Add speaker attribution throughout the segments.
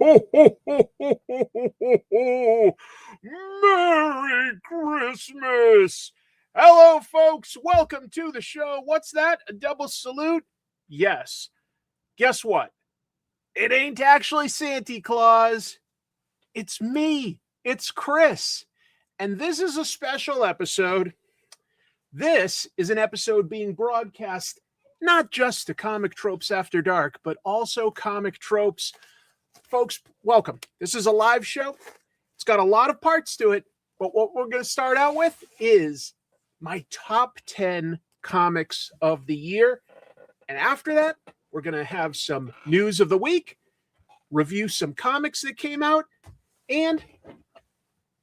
Speaker 1: Merry Christmas! Hello, folks. Welcome to the show. What's that? A double salute? Yes. Guess what? It ain't actually Santa Claus. It's me. It's Chris. And this is a special episode. This is an episode being broadcast not just to Comic Tropes After Dark, but also Comic Tropes. Folks, welcome. This is a live show. It's got a lot of parts to it, but what we're going to start out with is my top 10 comics of the year. And after that, we're going to have some news of the week, review some comics that came out, and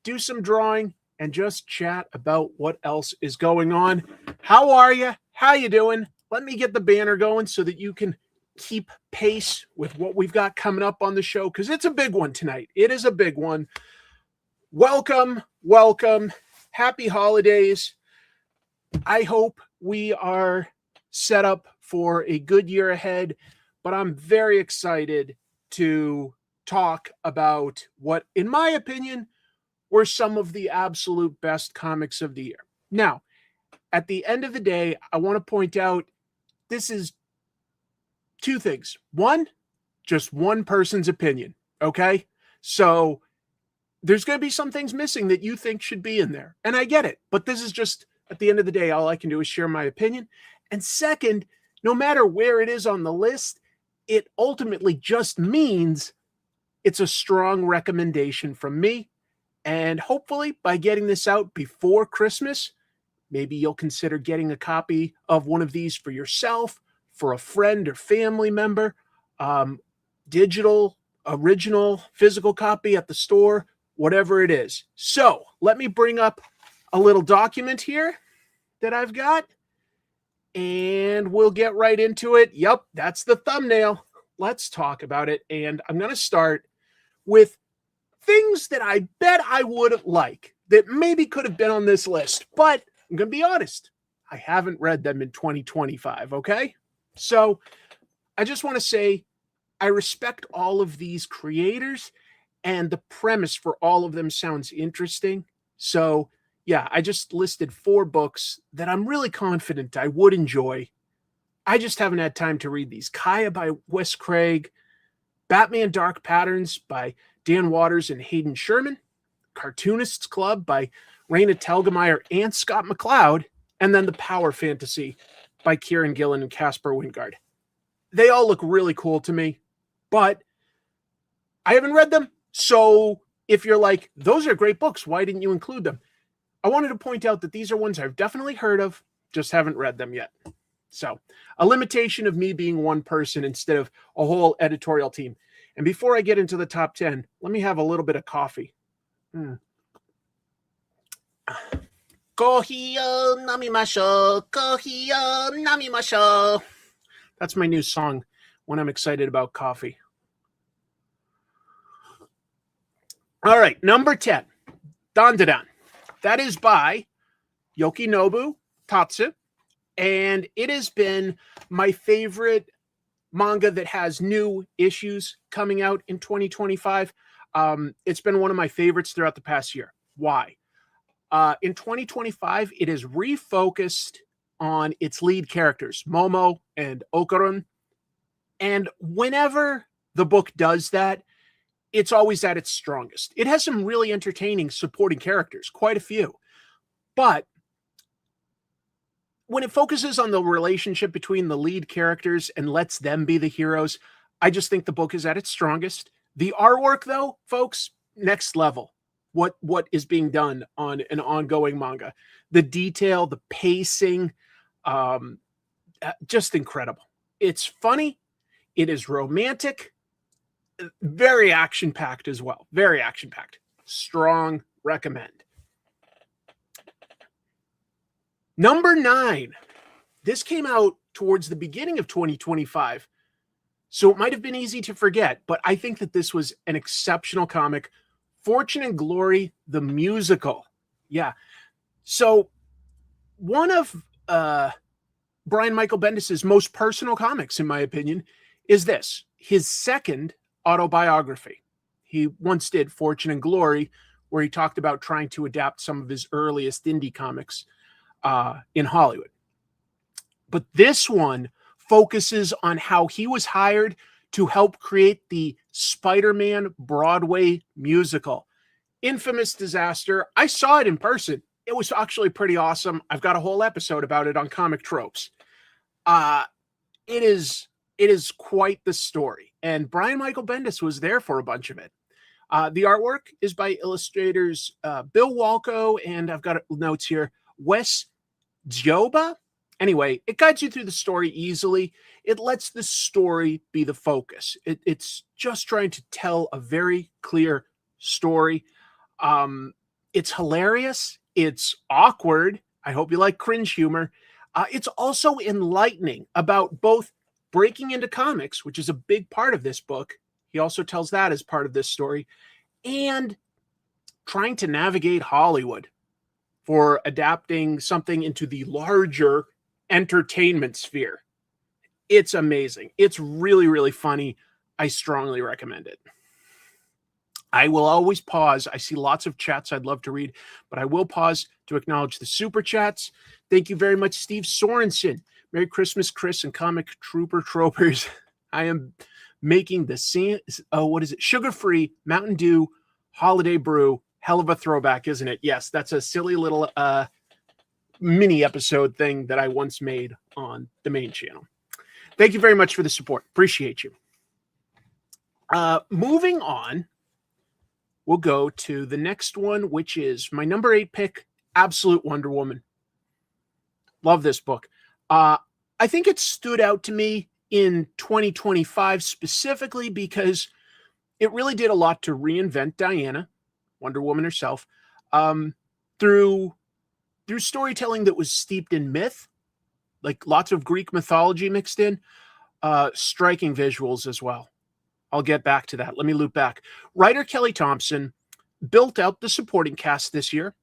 Speaker 1: do some drawing and just chat about what else is going on. How are you? How you doing? Let me get the banner going so that you can keep pace with what we've got coming up on the show, because it's a big one tonight. It is a big one. Welcome, welcome. Happy holidays. I hope we are set up for a good year ahead, but I'm very excited to talk about what, in my opinion, were some of the absolute best comics of the year. Now, at the end of the day, I want to point out this is two things. One, just one person's opinion, okay? So there's going to be some things missing that you think should be in there, and I get it, but this is just, at the end of the day, all I can do is share my opinion. And second, no matter where it is on the list, it ultimately just means it's a strong recommendation from me. And hopefully by getting this out before Christmas, maybe you'll consider getting a copy of one of these for yourself, for a friend or family member, digital, original, physical copy at the store, whatever it is. So let me bring up a little document here that I've got, and we'll get right into it. Yep, that's the thumbnail. Let's talk about it. And I'm going to start with things that I bet I would like that maybe could have been on this list, but I'm going to be honest, I haven't read them in 2025, okay? So I just want to say I respect all of these creators, and the premise for all of them sounds interesting. So yeah, I just listed 4 books that I'm really confident I would enjoy. I just haven't had time to read these. Kaya by Wes Craig, Batman Dark Patterns by Dan Waters and Hayden Sherman, Cartoonists Club by Raina Telgemeier and Scott McCloud, and then The Power Fantasy by Kieran Gillen and Casper Wingard. They all look really cool to me, but I haven't read them. So if you're like, those are great books, why didn't you include them? I wanted to point out that these are ones I've definitely heard of, just haven't read them yet. So a limitation of me being one person instead of a whole editorial team. And before I get into the top 10, let me have a little bit of coffee. Kohi o namimashou, kohi o namimashou. That's my new song when I'm excited about coffee. All right, number 10, DanDaDan. That is by Yokinobu Tatsu, and it has been my favorite manga that has new issues coming out in 2025. It's been one of my favorites throughout the past year. Why? In 2025, it is refocused on its lead characters, Momo and Okarun. And whenever the book does that, it's always at its strongest. It has some really entertaining supporting characters, quite a few. But when it focuses on the relationship between the lead characters and lets them be the heroes, I just think the book is at its strongest. The artwork, though, folks, next level. What is being done on an ongoing manga. The detail, the pacing, just incredible. It's funny. It is romantic. Very action-packed as well. Very action-packed. Strong recommend. Number 9. This came out towards the beginning of 2025, so it might have been easy to forget, but I think that this was an exceptional comic. Fortune and Glory, the musical. Yeah. So one of Brian Michael Bendis' most personal comics, in my opinion, is this, his second autobiography. He once did Fortune and Glory, where he talked about trying to adapt some of his earliest indie comics in Hollywood. But this one focuses on how he was hired to help create the Spider-Man Broadway musical. Infamous disaster. I saw it in person. It was actually pretty awesome. I've got a whole episode about it on Comic Tropes. It is quite the story. And Brian Michael Bendis was there for a bunch of it. The artwork is by illustrators Bill Walco, and I've got notes here, Wes Dzioba. Anyway, it guides you through the story easily. It lets the story be the focus. It's just trying to tell a very clear story. It's hilarious. It's awkward. I hope you like cringe humor. It's also enlightening about both breaking into comics, which is a big part of this book. He also tells that as part of this story, and trying to navigate Hollywood for adapting something into the larger entertainment sphere. It's amazing. It's really, really funny. I strongly recommend it. I will always pause. I see lots of chats I'd love to read, but I will pause to acknowledge the super chats. Thank you very much, Steve Sorensen. Merry Christmas, Chris and Comic Trooper Tropers. I am making the sugar-free Mountain Dew holiday brew. Hell of a throwback, isn't it? Yes, that's a silly little mini episode thing that I once made on the main channel. Thank you very much for the support. Appreciate you. Moving on, we'll go to the next one, which is my number 8 pick, Absolute Wonder Woman. Love this book. I think it stood out to me in 2025 specifically because it really did a lot to reinvent Diana, Wonder Woman herself, through storytelling that was steeped in myth, like lots of Greek mythology mixed in, striking visuals as well. I'll get back to that. Let me loop back. Writer Kelly Thompson built out the supporting cast this year,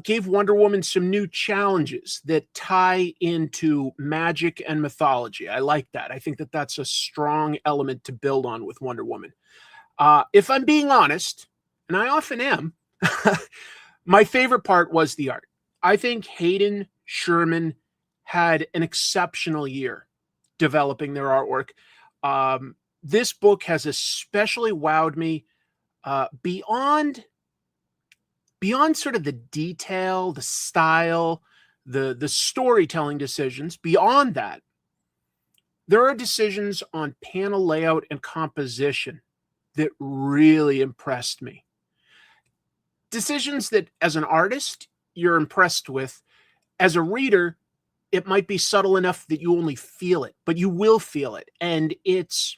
Speaker 1: gave Wonder Woman some new challenges that tie into magic and mythology. I like that. I think that that's a strong element to build on with Wonder Woman. If I'm being honest, and I often am, my favorite part was the art. I think Hayden Sherman had an exceptional year developing their artwork. This book has especially wowed me beyond sort of the detail, the style, the storytelling decisions. Beyond that, there are decisions on panel layout and composition that really impressed me. Decisions that, as an artist, you're impressed with. As a reader, it might be subtle enough that you only feel it, but you will feel it. And it's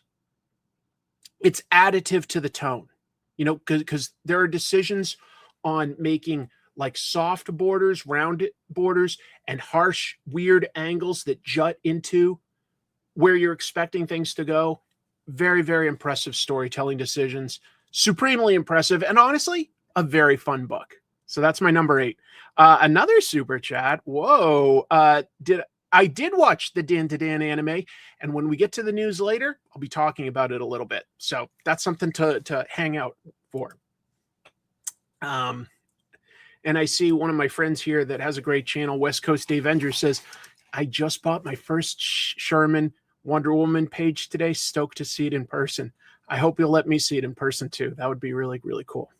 Speaker 1: additive to the tone, because there are decisions on making like soft borders, rounded borders, and harsh, weird angles that jut into where you're expecting things to go. Very, very impressive storytelling decisions. Supremely impressive. And honestly, a very fun book. So that's my number 8. Another super chat. Whoa. I did watch the DanDaDan anime, and when we get to the news later, I'll be talking about it a little bit. So that's something to hang out for. And I see one of my friends here that has a great channel, West Coast Dave Enders, says, I just bought my first Sherman Wonder Woman page today. Stoked to see it in person. I hope you'll let me see it in person too. That would be really, really cool.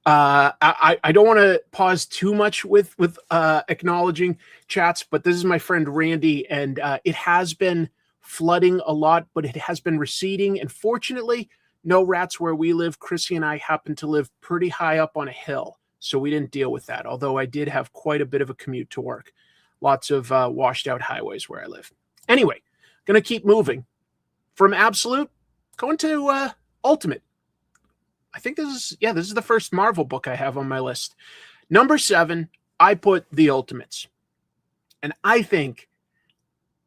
Speaker 1: I don't want to pause too much with acknowledging chats, but this is my friend Randy, and it has been flooding a lot, but it has been receding. And fortunately, no rats where we live. Chrissy and I happen to live pretty high up on a hill, so we didn't deal with that, although I did have quite a bit of a commute to work. Lots of washed out highways where I live. Anyway, going to keep moving. From Absolute, going to Ultimate. I think this is the first Marvel book I have on my list. Number 7, I put The Ultimates. And I think,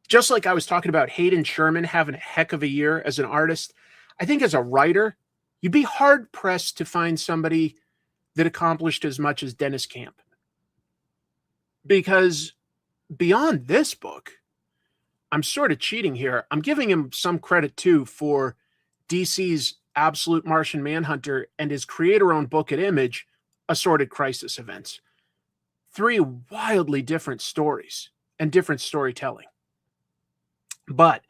Speaker 1: just like I was talking about Hayden Sherman having a heck of a year as an artist, I think as a writer, you'd be hard-pressed to find somebody that accomplished as much as Dennis Camp. Because beyond this book, I'm sort of cheating here. I'm giving him some credit, too, for DC's Absolute Martian Manhunter and his creator-owned book at Image, Assorted Crisis Events. 3 wildly different stories and different storytelling. But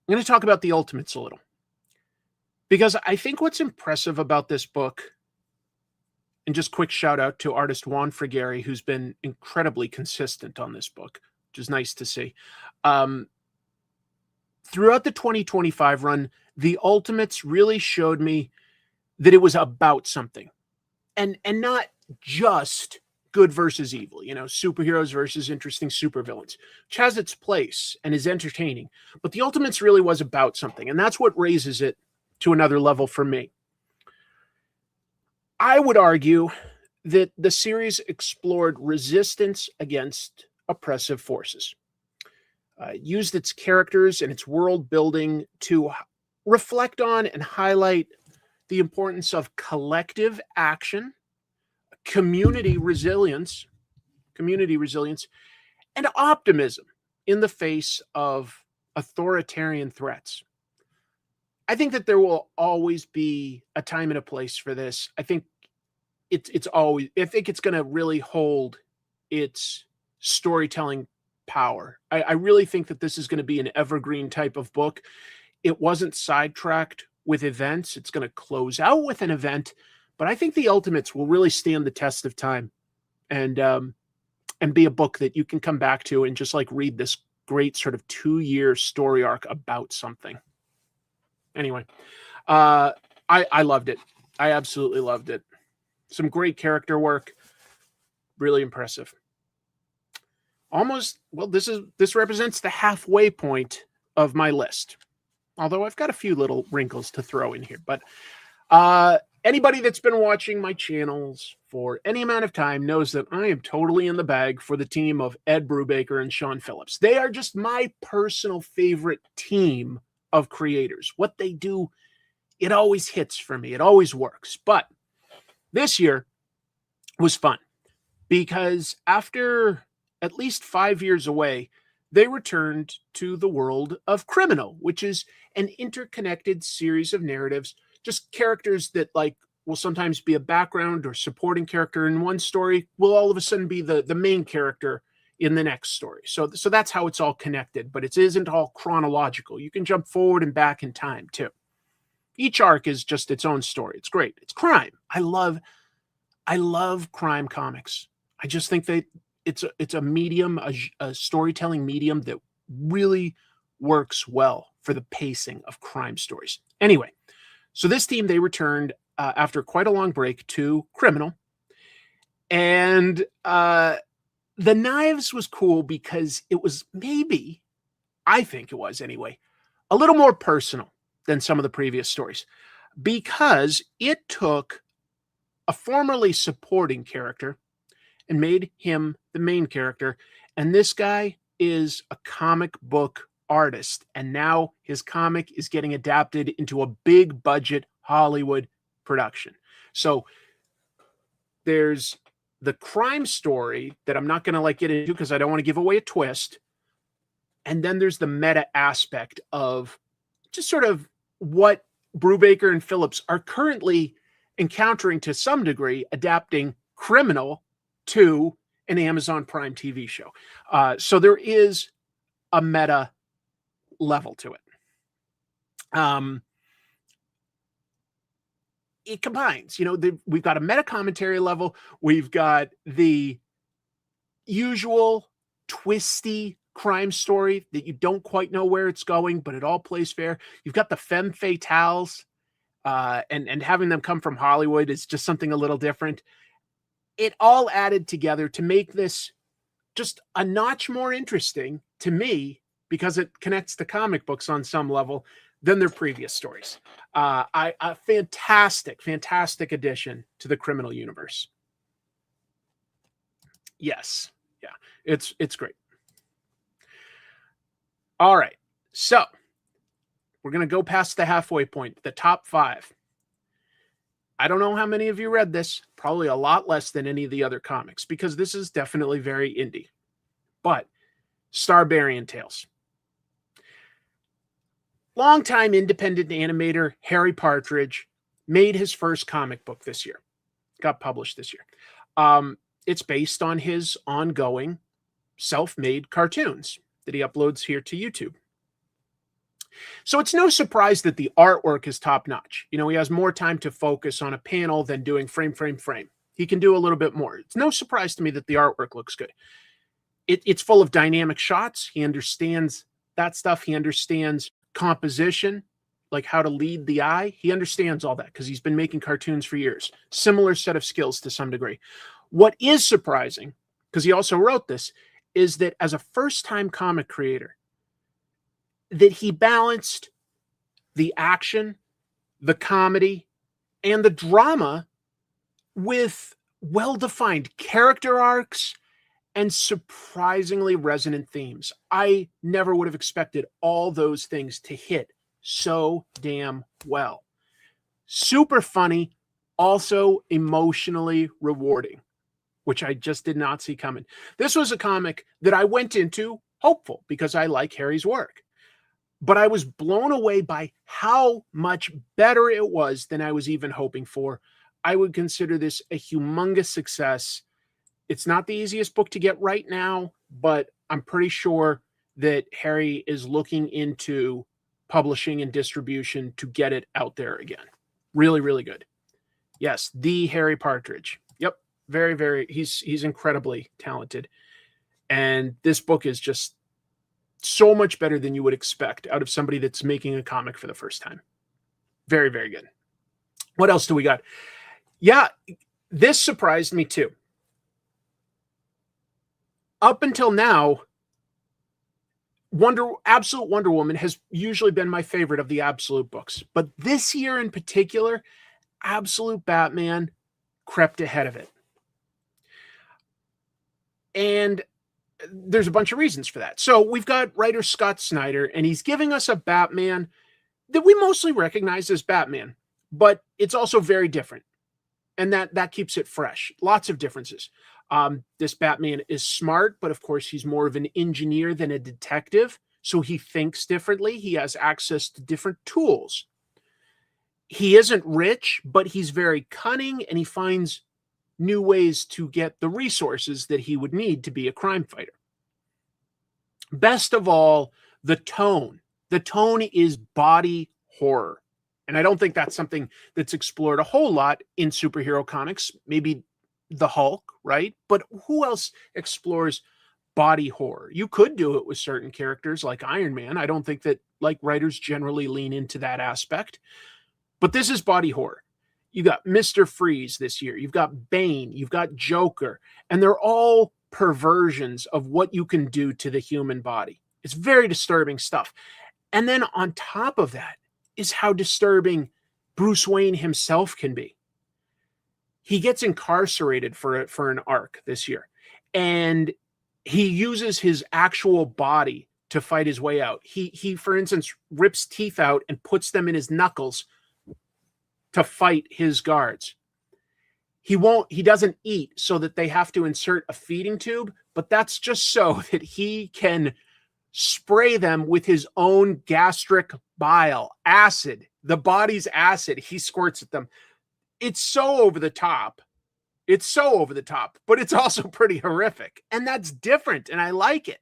Speaker 1: I'm going to talk about the Ultimates a little, because I think what's impressive about this book, and just quick shout out to artist Juan Frigeri, who's been incredibly consistent on this book, which is nice to see. Throughout the 2025 run, the Ultimates really showed me that it was about something, and not just good versus evil, superheroes versus interesting supervillains, which has its place and is entertaining. But the Ultimates really was about something, and that's what raises it to another level for me. I would argue that the series explored resistance against oppressive forces, used its characters and its world building to reflect on and highlight the importance of collective action, community resilience, and optimism in the face of authoritarian threats. I think that there will always be a time and a place for this. I think it's going to really hold its storytelling power. I really think that this is going to be an evergreen type of book. It wasn't sidetracked with events. It's going to close out with an event, but I think the Ultimates will really stand the test of time and be a book that you can come back to and just like read this great sort of 2-year story arc about something. Anyway, I loved it. I absolutely loved it. Some great character work. Really impressive. This represents the halfway point of my list. Although I've got a few little wrinkles to throw in here. But anybody that's been watching my channels for any amount of time knows that I am totally in the bag for the team of Ed Brubaker and Sean Phillips. They are just my personal favorite team of creators. What they do, it always hits for me. It always works. But this year was fun because after at least 5 years away, they returned to the world of Criminal, which is an interconnected series of narratives, just characters that will sometimes be a background or supporting character in one story, will all of a sudden be the main character in the next story. So that's how it's all connected, but it isn't all chronological. You can jump forward and back in time too. Each arc is just its own story. It's great. It's crime. I love crime comics. I just think that it's a medium, a storytelling medium that really works well for the pacing of crime stories. Anyway, so this team, they returned after quite a long break to Criminal. And the Knives was cool because it was maybe, I think it was anyway, a little more personal than some of the previous stories because it took a formerly supporting character and made him the main character. And this guy is a comic book artist. And now his comic is getting adapted into a big budget Hollywood production. So there's the crime story that I'm not going to get into because I don't want to give away a twist. And then there's the meta aspect of just sort of what Brubaker and Phillips are currently encountering to some degree, adapting Criminal to an Amazon Prime TV show. So there is a meta level to it. It combines, we've got a meta commentary level. We've got the usual twisty crime story that you don't quite know where it's going, but it all plays fair. You've got the femme fatales, and having them come from Hollywood is just something a little different. It all added together to make this just a notch more interesting to me because it connects to comic books on some level than their previous stories. A fantastic addition to the Criminal universe. Yes. Yeah. It's great. All right. So we're going to go past the halfway point, the top 5. I don't know how many of you read this, probably a lot less than any of the other comics, because this is definitely very indie. But Starbarian Tales. longtime independent animator Harry Partridge made his first comic book this year. Got published this year. It's based on his ongoing self-made cartoons that he uploads here to YouTube. So it's no surprise that the artwork is top-notch. You know, he has more time to focus on a panel than doing frame. He can do a little bit more. It's no surprise to me that the artwork looks good. It's full of dynamic shots. He understands that stuff. He understands composition, like how to lead the eye. He understands all that because he's been making cartoons for years. Similar set of skills to some degree. What is surprising, because he also wrote this, is that as a first-time comic creator, that he balanced the action, the comedy, and the drama with well-defined character arcs and surprisingly resonant themes. I never would have expected all those things to hit so damn well. Super funny, also emotionally rewarding, which I just did not see coming. This was a comic that I went into hopeful because I like Harry's work. But I was blown away by how much better it was than I was even hoping for. I would consider this a humongous success. It's not the easiest book to get right now, but I'm pretty sure that Harry is looking into publishing and distribution to get it out there again. Really, really good. Yes, the Harry Partridge. Yep, very, he's incredibly talented. And this book is just so much better than you would expect out of somebody that's making a comic for the first time. Very, very good. What else do we got? Yeah, this surprised me too. Up until now, Absolute Wonder Woman has usually been my favorite of the Absolute books. But this year in particular, Absolute Batman crept ahead of it. And there's a bunch of reasons for that. So we've got writer Scott Snyder, and he's giving us a Batman that we mostly recognize as Batman, but it's also very different. And that keeps it fresh. Lots of differences. This Batman is smart, but of course he's more of an engineer than a detective. So he thinks differently. He has access to different tools. He isn't rich, but he's very cunning, and he finds new ways to get the resources that he would need to be a crime fighter. Best of all, the tone. The tone is body horror. And I don't think that's something that's explored a whole lot in superhero comics. Maybe the Hulk, right? But who else explores body horror? You could do it with certain characters like Iron Man. I don't think that like writers generally lean into that aspect. But this is body horror. You got Mr. Freeze this year. You've got Bane. You've got Joker. And they're all perversions of what you can do to the human body. It's very disturbing stuff. And then on top of that is how disturbing Bruce Wayne himself can be. He gets incarcerated for an arc this year. And he uses his actual body to fight his way out. He, for instance, rips teeth out and puts them in his knuckles to fight his guards. He doesn't eat so that they have to insert a feeding tube, but that's just so that he can spray them with his own gastric bile, acid, the body's acid. He squirts at them. It's so over the top. It's so over the top, but it's also pretty horrific. And that's different, and I like it.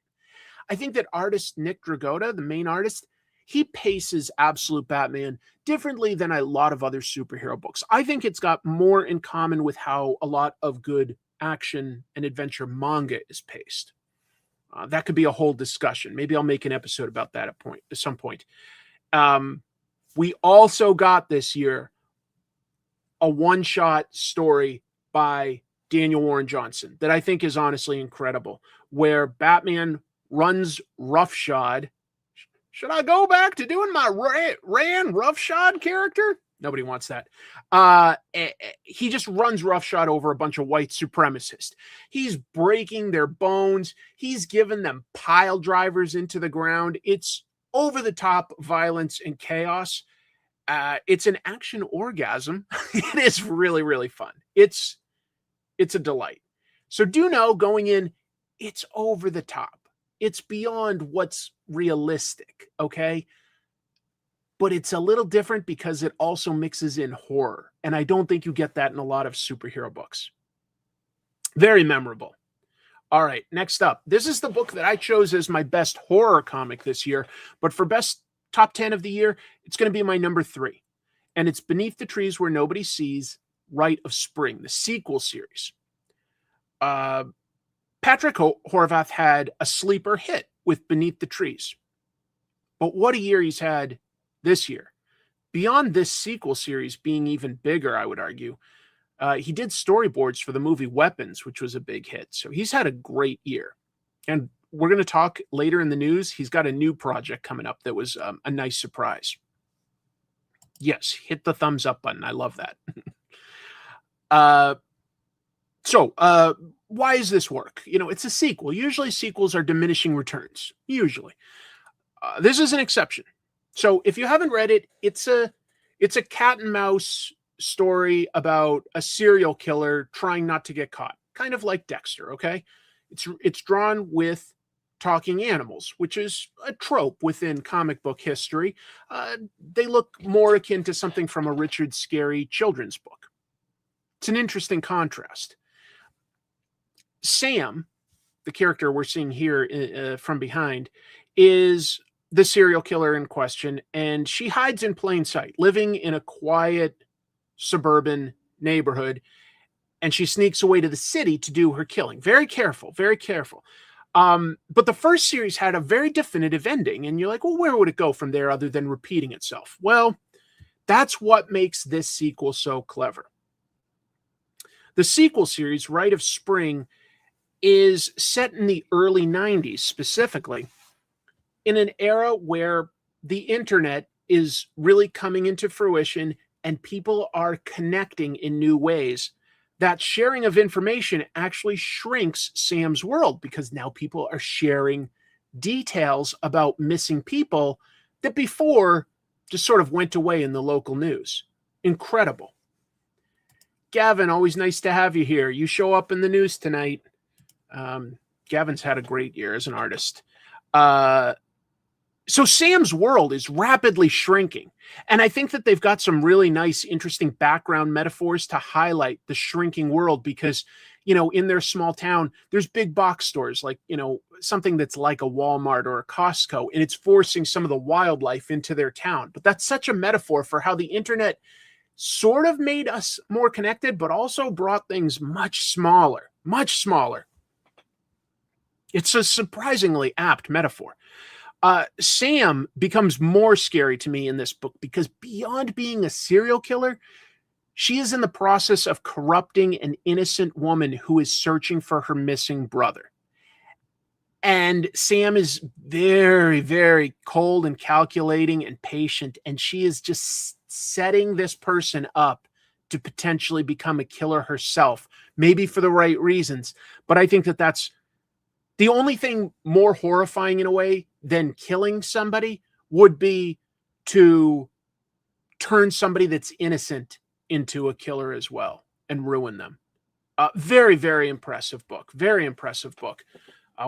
Speaker 1: I think that artist Nick Dragotta, the main artist, he paces Absolute Batman differently than a lot of other superhero books. I think it's got more in common with how a lot of good action and adventure manga is paced. That could be a whole discussion. Maybe I'll make an episode about that at some point. We also got this year a one-shot story by Daniel Warren Johnson that I think is honestly incredible, where Batman runs roughshod. Should I go back to doing my ran roughshod character? Nobody wants that. He just runs roughshod over a bunch of white supremacists. He's breaking their bones. He's giving them pile drivers into the ground. It's over-the-top violence and chaos. It's an action orgasm. It is really, really fun. It's a delight. So do know going in, it's over the top. It's beyond what's realistic, okay? but it's a little different because it also mixes in horror. And I don't think you get that in a lot of superhero books. Very memorable. All right, next up. This is the book that I chose as my best horror comic this year, but for best top 10 of the year, it's going to be my number 3. And it's Beneath the Trees Where Nobody Sees, Rite of Spring, the sequel series. Patrick Horvath had a sleeper hit with Beneath the Trees. But what a year he's had this year. Beyond this sequel series being even bigger, I would argue, he did storyboards for the movie Weapons, which was a big hit. So he's had a great year. And we're going to talk later in the news. He's got a new project coming up that was a nice surprise. Yes, hit the thumbs up button. I love that. So why does this work? You know, it's a sequel. Usually sequels are diminishing returns. Usually. This is an exception. So if you haven't read it, it's a cat and mouse story about a serial killer trying not to get caught. Kind of like Dexter, okay? It's drawn with talking animals, which is a trope within comic book history. They look more akin to something from a Richard Scarry children's book. It's an interesting contrast. Sam, the character we're seeing here from behind, is the serial killer in question, and she hides in plain sight, living in a quiet suburban neighborhood, and she sneaks away to the city to do her killing. Very careful, very careful. But the first series had a very definitive ending, and you're like, well, where would it go from there other than repeating itself? Well, that's what makes this sequel so clever. The sequel series, Rite of Spring, is set in the early 90s, specifically, in an era where the internet is really coming into fruition and people are connecting in new ways. That sharing of information actually shrinks Sam's world because now people are sharing details about missing people that before just sort of went away in the local news. Incredible. Gavin, always nice to have you here. You show up in the news tonight. Gavin's had a great year as an artist. So Sam's world is rapidly shrinking. And I think that they've got some really nice, interesting background metaphors to highlight the shrinking world because, you know, in their small town, there's big box stores like, you know, something that's like a Walmart or a Costco, and it's forcing some of the wildlife into their town. But that's such a metaphor for how the internet sort of made us more connected, but also brought things much smaller, much smaller. It's a surprisingly apt metaphor. Sam becomes more scary to me in this book because beyond being a serial killer, she is in the process of corrupting an innocent woman who is searching for her missing brother. And Sam is very, very cold and calculating and patient, and she is just setting this person up to potentially become a killer herself, maybe for the right reasons. But I think that that's the only thing more horrifying in a way than killing somebody would be to turn somebody that's innocent into a killer as well and ruin them. Very, very impressive book. Very impressive book.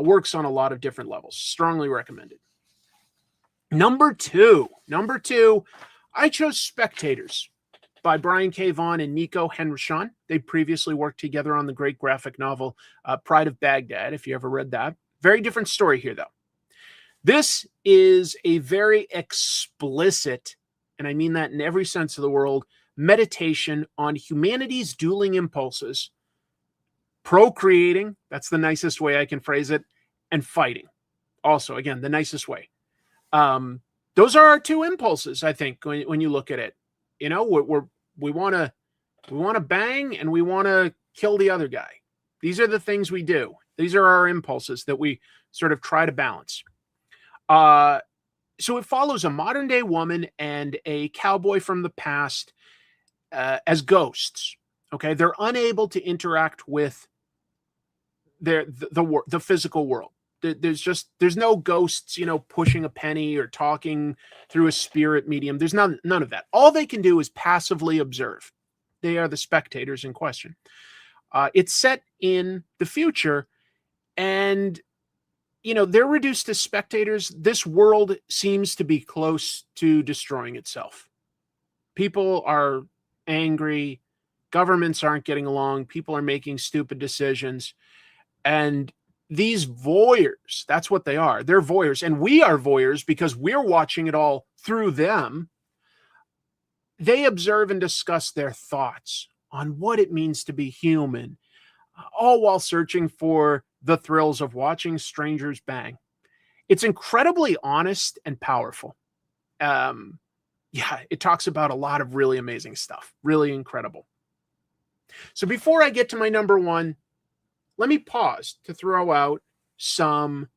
Speaker 1: Works on a lot of different levels. Strongly recommended. Number two, I chose Spectators by Brian K. Vaughan and Nico Henrichon. They previously worked together on the great graphic novel Pride of Baghdad, if you ever read that. Very different story here, though. This is a very explicit, and I mean that in every sense of the world, meditation on humanity's dueling impulses, procreating, that's the nicest way I can phrase it, and fighting. Also, again, the nicest way. Those are our two impulses, I think, when you look at it. You know, we want to bang and we want to kill the other guy. These are the things we do. These are our impulses that we sort of try to balance. So it follows a modern day woman and a cowboy from the past as ghosts. Okay, they're unable to interact with the physical world. There's no ghosts, you know, pushing a penny or talking through a spirit medium. There's none of that. All they can do is passively observe. They are the spectators in question. It's set in the future, and they're reduced as spectators. This world seems to be close to destroying itself. People are angry. Governments aren't getting along. People are making stupid decisions. And these voyeurs, that's what they are. They're voyeurs. And we are voyeurs because we're watching it all through them. They observe and discuss their thoughts on what it means to be human, all while searching for the thrills of watching strangers bang. It's incredibly honest and powerful. It talks about a lot of really amazing stuff. Really incredible. So before I get to my number one, let me pause to throw out some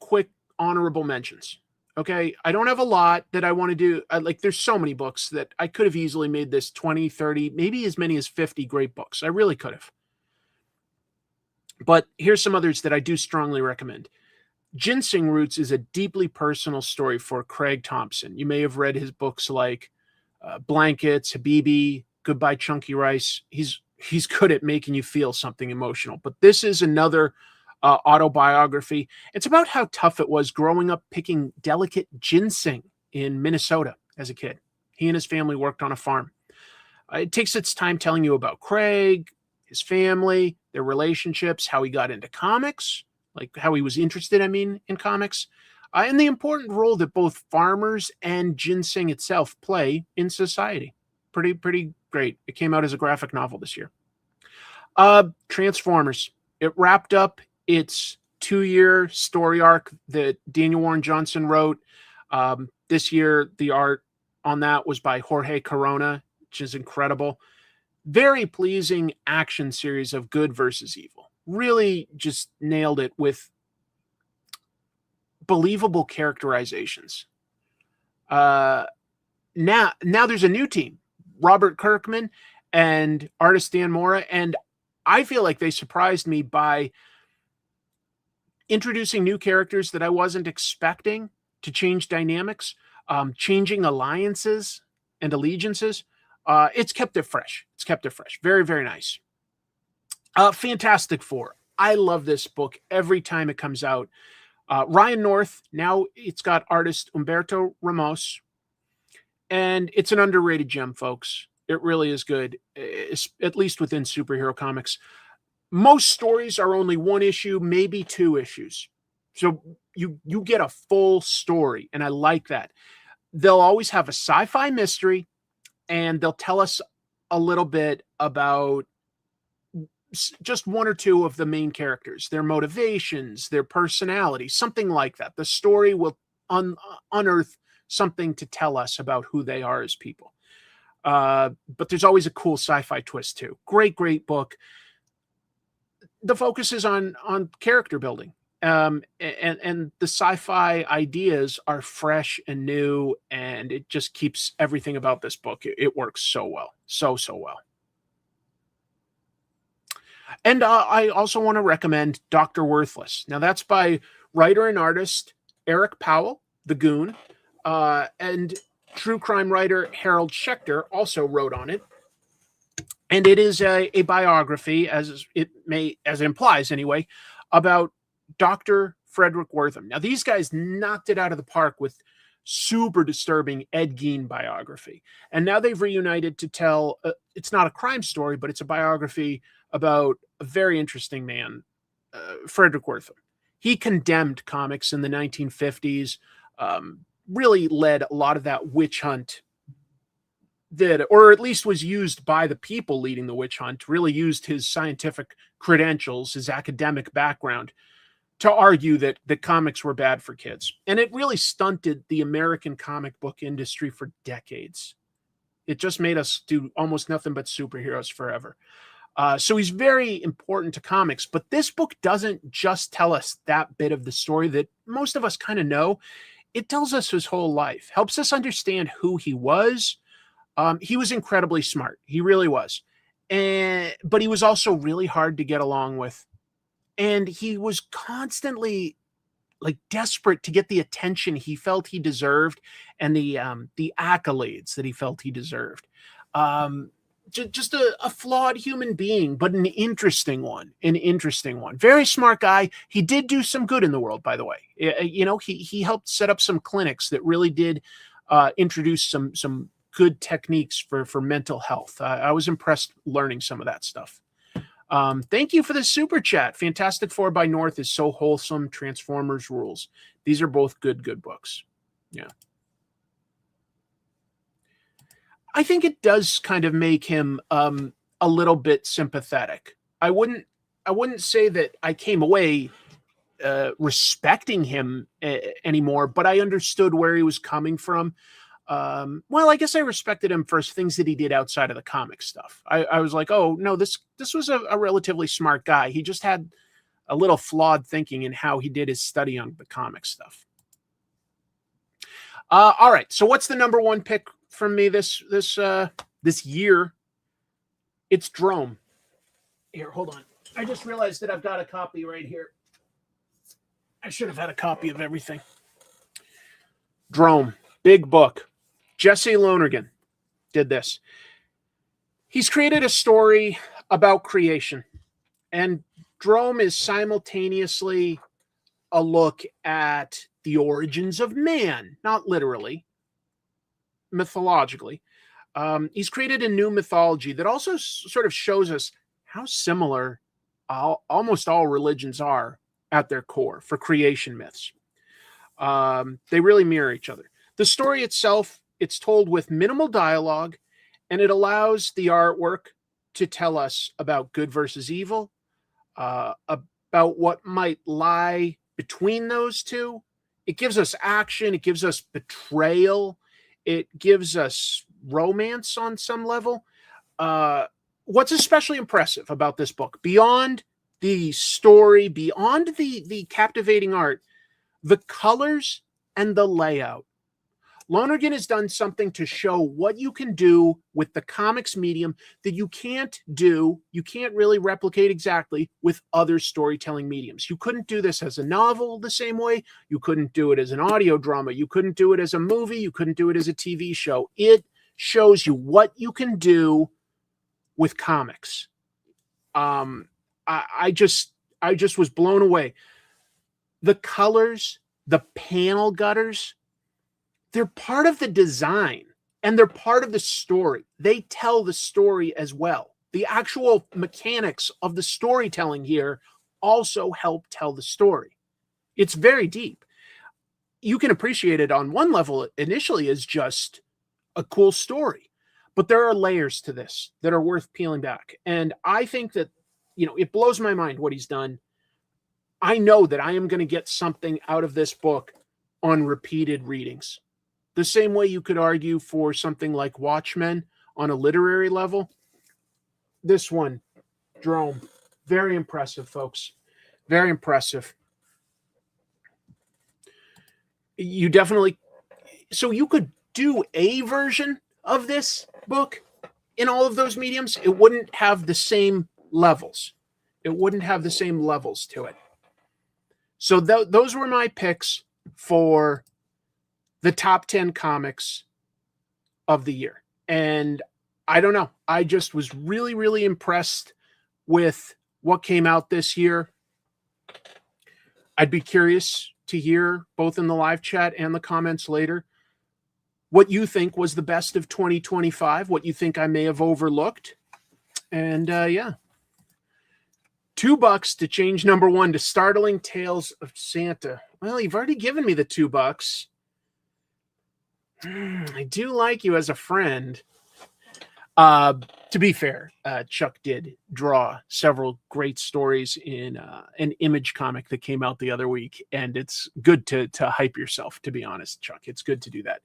Speaker 1: quick honorable mentions. Okay, I don't have a lot that I want to do. There's so many books that I could have easily made this 20, 30, maybe as many as 50 great books. I really could have. But here's some others that I do strongly recommend. Ginseng Roots is a deeply personal story for Craig Thompson. You may have read his books like Blankets, Habibi, Goodbye Chunky Rice. He's good at making you feel something emotional. But this is another autobiography. It's about how tough it was growing up picking delicate ginseng in Minnesota as a kid. He and his family worked on a farm. It takes its time telling you about Craig, his family, their relationships, how he got into comics, like how he was interested, in comics, and the important role that both farmers and ginseng itself play in society. Pretty great. It came out as a graphic novel this year. Transformers. It wrapped up its 2-year story arc that Daniel Warren Johnson wrote. This year, the art on that was by Jorge Corona, which is incredible. Very pleasing action series of good versus evil. Really just nailed it with believable characterizations. Now there's a new team, Robert Kirkman and artist Dan Mora, and I feel like they surprised me by introducing new characters that I wasn't expecting to change dynamics, changing alliances and allegiances. It's kept it fresh. Very, very nice. Fantastic Four. I love this book every time it comes out. Ryan North, now it's got artist Humberto Ramos, and it's an underrated gem, folks. It really is good, at least within superhero comics. Most stories are only 1 issue, maybe 2 issues. So you get a full story, and I like that. They'll always have a sci-fi mystery, and they'll tell us a little bit about just 1 or 2 of the main characters, their motivations, their personality, something like that. The story will unearth something to tell us about who they are as people. But there's always a cool sci-fi twist too. Great book. The focus is on character building. And the sci-fi ideas are fresh and new, and it just keeps everything about this book. It works so well. So well. And I also want to recommend Dr. Worthless. Now that's by writer and artist Eric Powell, the Goon, and true crime writer Harold Schechter also wrote on it. And it is a biography, as it implies anyway, about Dr. Frederick Wortham. Now, these guys knocked it out of the park with super disturbing Ed Gein biography. And now they've reunited to tell, it's not a crime story, but it's a biography about a very interesting man, Frederick Wortham. He condemned comics in the 1950s, really led a lot of that witch hunt or at least was used by the people leading the witch hunt, really used his scientific credentials, his academic background to argue that the comics were bad for kids. And it really stunted the American comic book industry for decades. It just made us do almost nothing but superheroes forever. So he's very important to comics, but this book doesn't just tell us that bit of the story that most of us kind of know. It tells us his whole life, helps us understand who he was. He was incredibly smart. He really was. But he was also really hard to get along with. And he was constantly desperate to get the attention he felt he deserved and the accolades that he felt he deserved. just a flawed human being, but an interesting one. Very smart guy. He did do some good in the world, by the way. You know, he helped set up some clinics that really did introduce some good techniques for mental health. I was impressed learning some of that stuff. Thank you for the super chat. Fantastic Four by North is so wholesome. Transformers rules. These are both good books. Yeah. I think it does kind of make him a little bit sympathetic. I wouldn't say that I came away respecting him anymore, but I understood where he was coming from. Well, I guess I respected him for things that he did outside of the comic stuff. I was like, oh no, this was a relatively smart guy. He just had a little flawed thinking in how he did his study on the comic stuff. All right, so what's the number one pick from me this year? It's Drome. Here, hold on. I just realized that I've got a copy right here. I should have had a copy of everything. Drome, big book. Jesse Lonergan did this. He's created a story about creation, and Drome is simultaneously a look at the origins of man, not literally, mythologically. He's created a new mythology that also sort of shows us how similar almost all religions are at their core for creation myths. They really mirror each other. The story itself, it's told with minimal dialogue, and it allows the artwork to tell us about good versus evil, about what might lie between those two. It gives us action. It gives us betrayal. It gives us romance on some level. What's especially impressive about this book, beyond the story, beyond the captivating art, the colors and the layout. Lonergan has done something to show what you can do with the comics medium that you can't really replicate exactly with other storytelling mediums. You couldn't do this as a novel the same way. You couldn't do it as an audio drama. You couldn't do it as a movie. You couldn't do it as a TV show. It shows you what you can do with comics. I just was blown away. The colors, the panel gutters, they're part of the design and they're part of the story. They tell the story as well. The actual mechanics of the storytelling here also help tell the story. It's very deep. You can appreciate it on one level initially as just a cool story, but there are layers to this that are worth peeling back. And I think that, it blows my mind what he's done. I know that I am going to get something out of this book on repeated readings. The same way you could argue for something like Watchmen on a literary level. This one, Drome, very impressive, folks. Very impressive. You definitely... So you could do a version of this book in all of those mediums. It wouldn't have the same levels. It wouldn't have the same levels to it. So those were my picks for the top 10 comics of the year. And I don't know. I just was really, really impressed with what came out this year. I'd be curious to hear, both in the live chat and the comments later, what you think was the best of 2025, what you think I may have overlooked. And yeah. $2 to change number one to Startling Tales of Santa. Well, you've already given me the $2. I do like you as a friend. To be fair, Chuck did draw several great stories in an Image comic that came out the other week, and it's good to hype yourself, to be honest, Chuck. It's good to do that.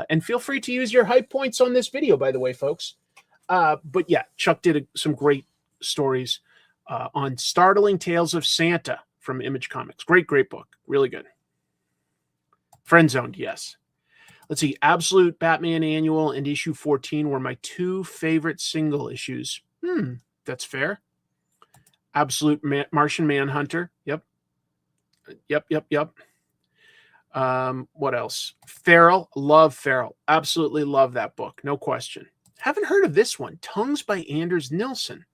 Speaker 1: And feel free to use your hype points on this video, by the way, folks. But yeah, Chuck did some great stories on Startling Tales of Santa from Image Comics. Great book. Really good. Friend Zoned, yes. Let's see. Absolute Batman Annual and issue 14 were my two favorite single issues. That's fair. Absolute Martian Manhunter. Yep. What else? Feral. Love Feral. Absolutely love that book. No question. Haven't heard of this one. Tongues by Anders Nilsson.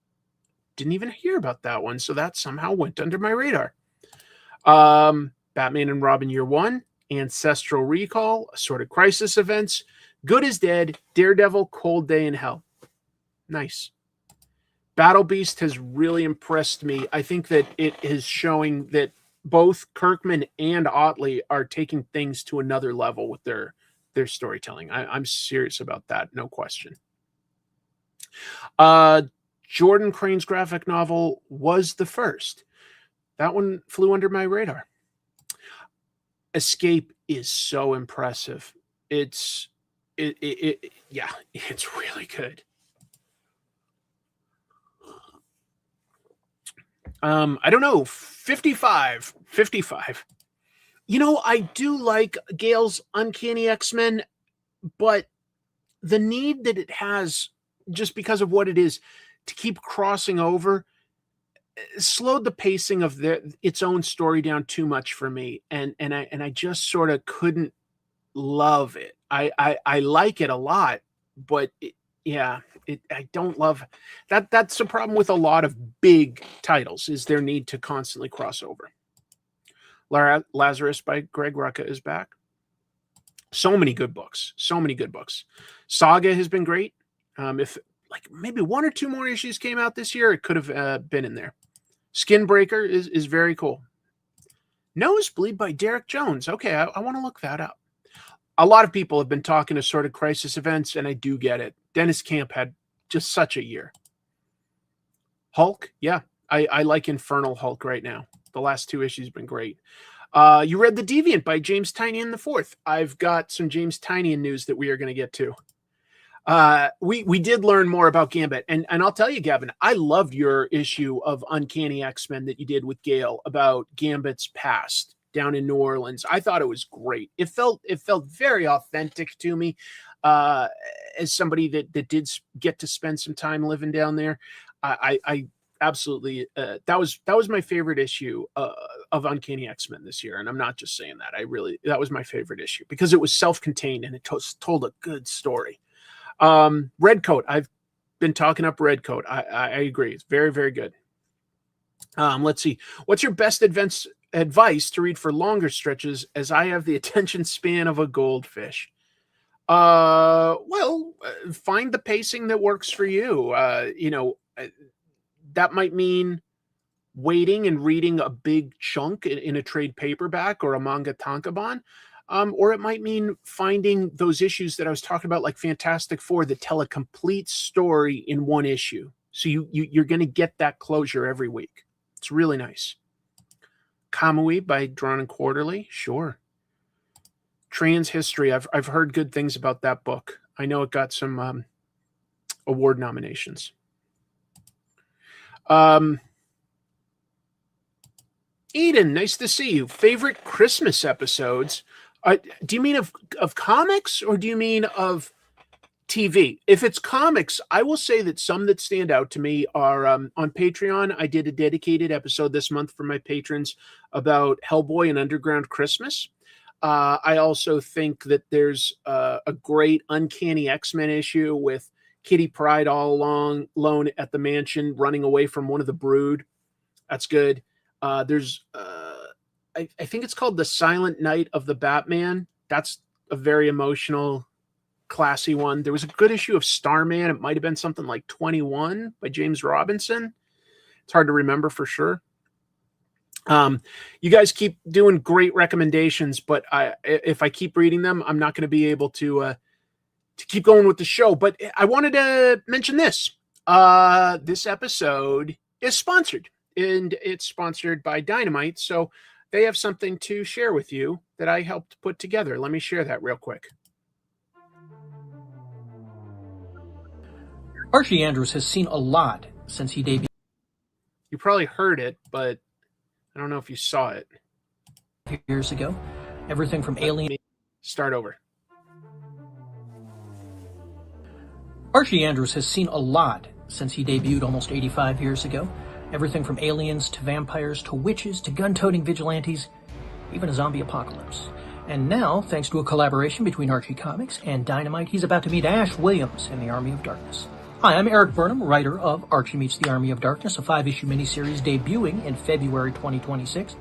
Speaker 1: Didn't even hear about that one, so that somehow went under my radar. Batman and Robin Year One, Ancestral Recall, Assorted Crisis Events, Good is Dead, Daredevil, Cold Day in Hell. Nice. Battle Beast has really impressed me. I think that it is showing that both Kirkman and Otley are taking things to another level with their storytelling. I'm serious about that, no question. Jordan Crane's graphic novel Was the First. That one flew under my radar. Escape is so impressive. It's really good. I don't know, 55. You know, I do like Gale's Uncanny X-Men, but the need that it has, just because of what it is, to keep crossing over, slowed the pacing of its own story down too much for me, and I just sort of couldn't love it. I like it a lot, but I don't love that. That's the problem with a lot of big titles, is their need to constantly cross over. Lazarus by Greg Rucka is back. So many good books. Saga has been great. If like maybe one or two more issues came out this year, it could have been in there. Skinbreaker is very cool. Nosebleed by Derek Jones. Okay, I want to look that up. A lot of people have been talking Assorted Crisis Events, and I do get it. Dennis Camp had just such a year. Hulk, yeah. I like Infernal Hulk right now. The last two issues have been great. You read The Deviant by James Tynion IV. I've got some James Tynion news that we are going to get to. We did learn more about Gambit, and I'll tell you, Gavin, I loved your issue of Uncanny X-Men that you did with Gale about Gambit's past down in New Orleans. I thought it was great. It felt very authentic to me, as somebody that did get to spend some time living down there. I absolutely that was my favorite issue of Uncanny X-Men this year, and I'm not just saying that. That was my favorite issue because it was self-contained and it told a good story. Redcoat, I've been talking up Redcoat. I agree. It's very, very good. Let's see. What's your best advice to read for longer stretches, as I have the attention span of a goldfish? Well, find the pacing that works for you. That might mean waiting and reading a big chunk in a trade paperback or a manga tankobon. Or it might mean finding those issues that I was talking about, like Fantastic Four, that tell a complete story in one issue. So you're going to get that closure every week. It's really nice. Kamui by Drawn and Quarterly, sure. Trans History, I've heard good things about that book. I know it got some award nominations. Eden, nice to see you. Favorite Christmas episodes? Do you mean of comics, or do you mean of TV? If it's comics, I will say that some that stand out to me are on Patreon. I did a dedicated episode this month for my patrons about Hellboy and Underground Christmas. I also think that there's a great Uncanny X-Men issue with Kitty Pryde all alone at the mansion, running away from one of the brood. That's good. There's I think it's called The Silent Night of the Batman. That's a very emotional, classy one. There was a good issue of Starman. It might have been something like 21 by James Robinson. It's hard to remember for sure. You guys keep doing great recommendations, but if I keep reading them, I'm not going to be able to keep going with the show. But I wanted to mention this. This episode is sponsored, and it's sponsored by Dynamite. So they have something to share with you that I helped put together. Let me share that real quick.
Speaker 2: Archie Andrews has seen a lot since he debuted.
Speaker 1: You probably heard it, but I don't know if you saw it.
Speaker 2: Years ago. Everything from Alien.
Speaker 1: Start over.
Speaker 2: Archie Andrews has seen a lot since he debuted almost 85 years ago. Everything from aliens to vampires to witches to gun-toting vigilantes, even a zombie apocalypse. And now, thanks to a collaboration between Archie Comics and Dynamite, he's about to meet Ash Williams in the Army of Darkness. Hi, I'm Eric Burnham, writer of Archie Meets the Army of Darkness, a 5-issue miniseries debuting in February 2026.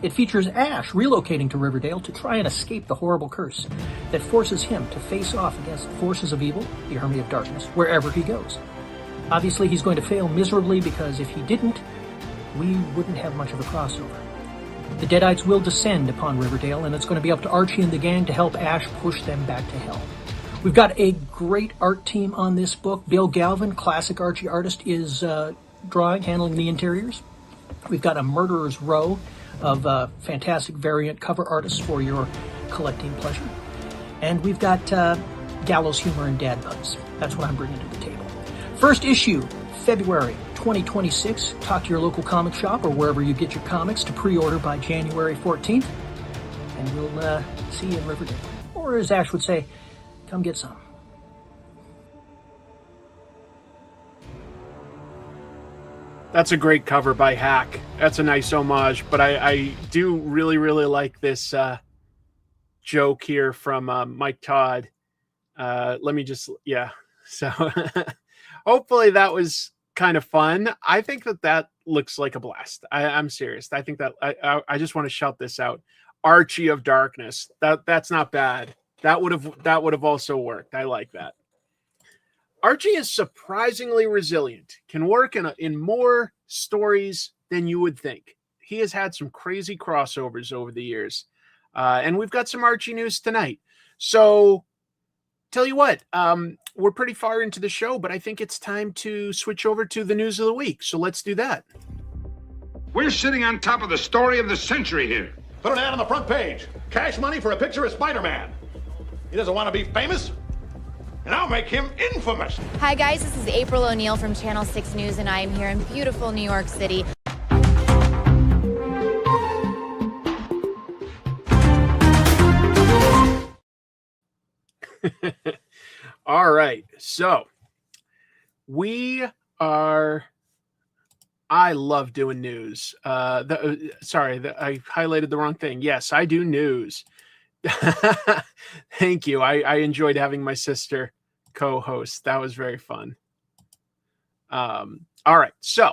Speaker 2: It features Ash relocating to Riverdale to try and escape the horrible curse that forces him to face off against the forces of evil, the Army of Darkness, wherever he goes. Obviously, he's going to fail miserably because if he didn't, we wouldn't have much of a crossover. The Deadites will descend upon Riverdale, and it's going to be up to Archie and the gang to help Ash push them back to hell. We've got a great art team on this book. Bill Galvin, classic Archie artist, is handling the interiors. We've got a murderer's row of fantastic variant cover artists for your collecting pleasure. And we've got gallows humor and dad puns. That's what I'm bringing to the table. First issue, February 2026. Talk to your local comic shop or wherever you get your comics to pre-order by January 14th. And we'll see you in Riverdale. Or as Ash would say, come get some.
Speaker 1: That's a great cover by Hack. That's a nice homage, but I do really, really like this joke here from Mike Todd. Let me just, yeah. So hopefully that was kind of fun. I think that looks like a blast. I'm serious. I think that I just want to shout this out. Archie of Darkness. That's not bad. That would have also worked. I like that. Archie is surprisingly resilient, can work in more stories than you would think. He has had some crazy crossovers over the years. And we've got some Archie news tonight. So, tell you what, we're pretty far into the show, but I think it's time to switch over to the news of the week. So let's do that.
Speaker 3: We're sitting on top of the story of the century here.
Speaker 4: Put an ad on the front page. Cash money for a picture of Spider-Man. He doesn't want to be famous, and I'll make him infamous.
Speaker 5: Hi guys, this is April O'Neil from Channel 6 News, and I am here in beautiful New York City.
Speaker 1: All right, so I love doing news. I highlighted the wrong thing. Yes, I do news. Thank you. I enjoyed having my sister co-host. That was very fun. All right. So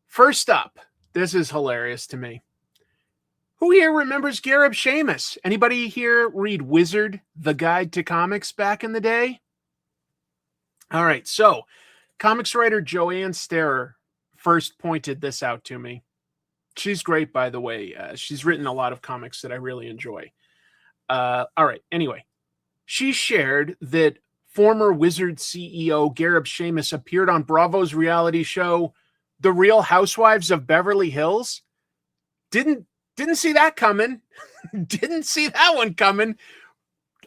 Speaker 1: first up, this is hilarious to me. Who here remembers Gareb Shamus? Anybody here read Wizard, the Guide to Comics back in the day? All right. So comics writer Joanne Starer first pointed this out to me. She's great, by the way. She's written a lot of comics that I really enjoy. All right. Anyway, she shared that former Wizard CEO Gareb Shamus appeared on Bravo's reality show, The Real Housewives of Beverly Hills. Didn't see that coming. Didn't see that one coming.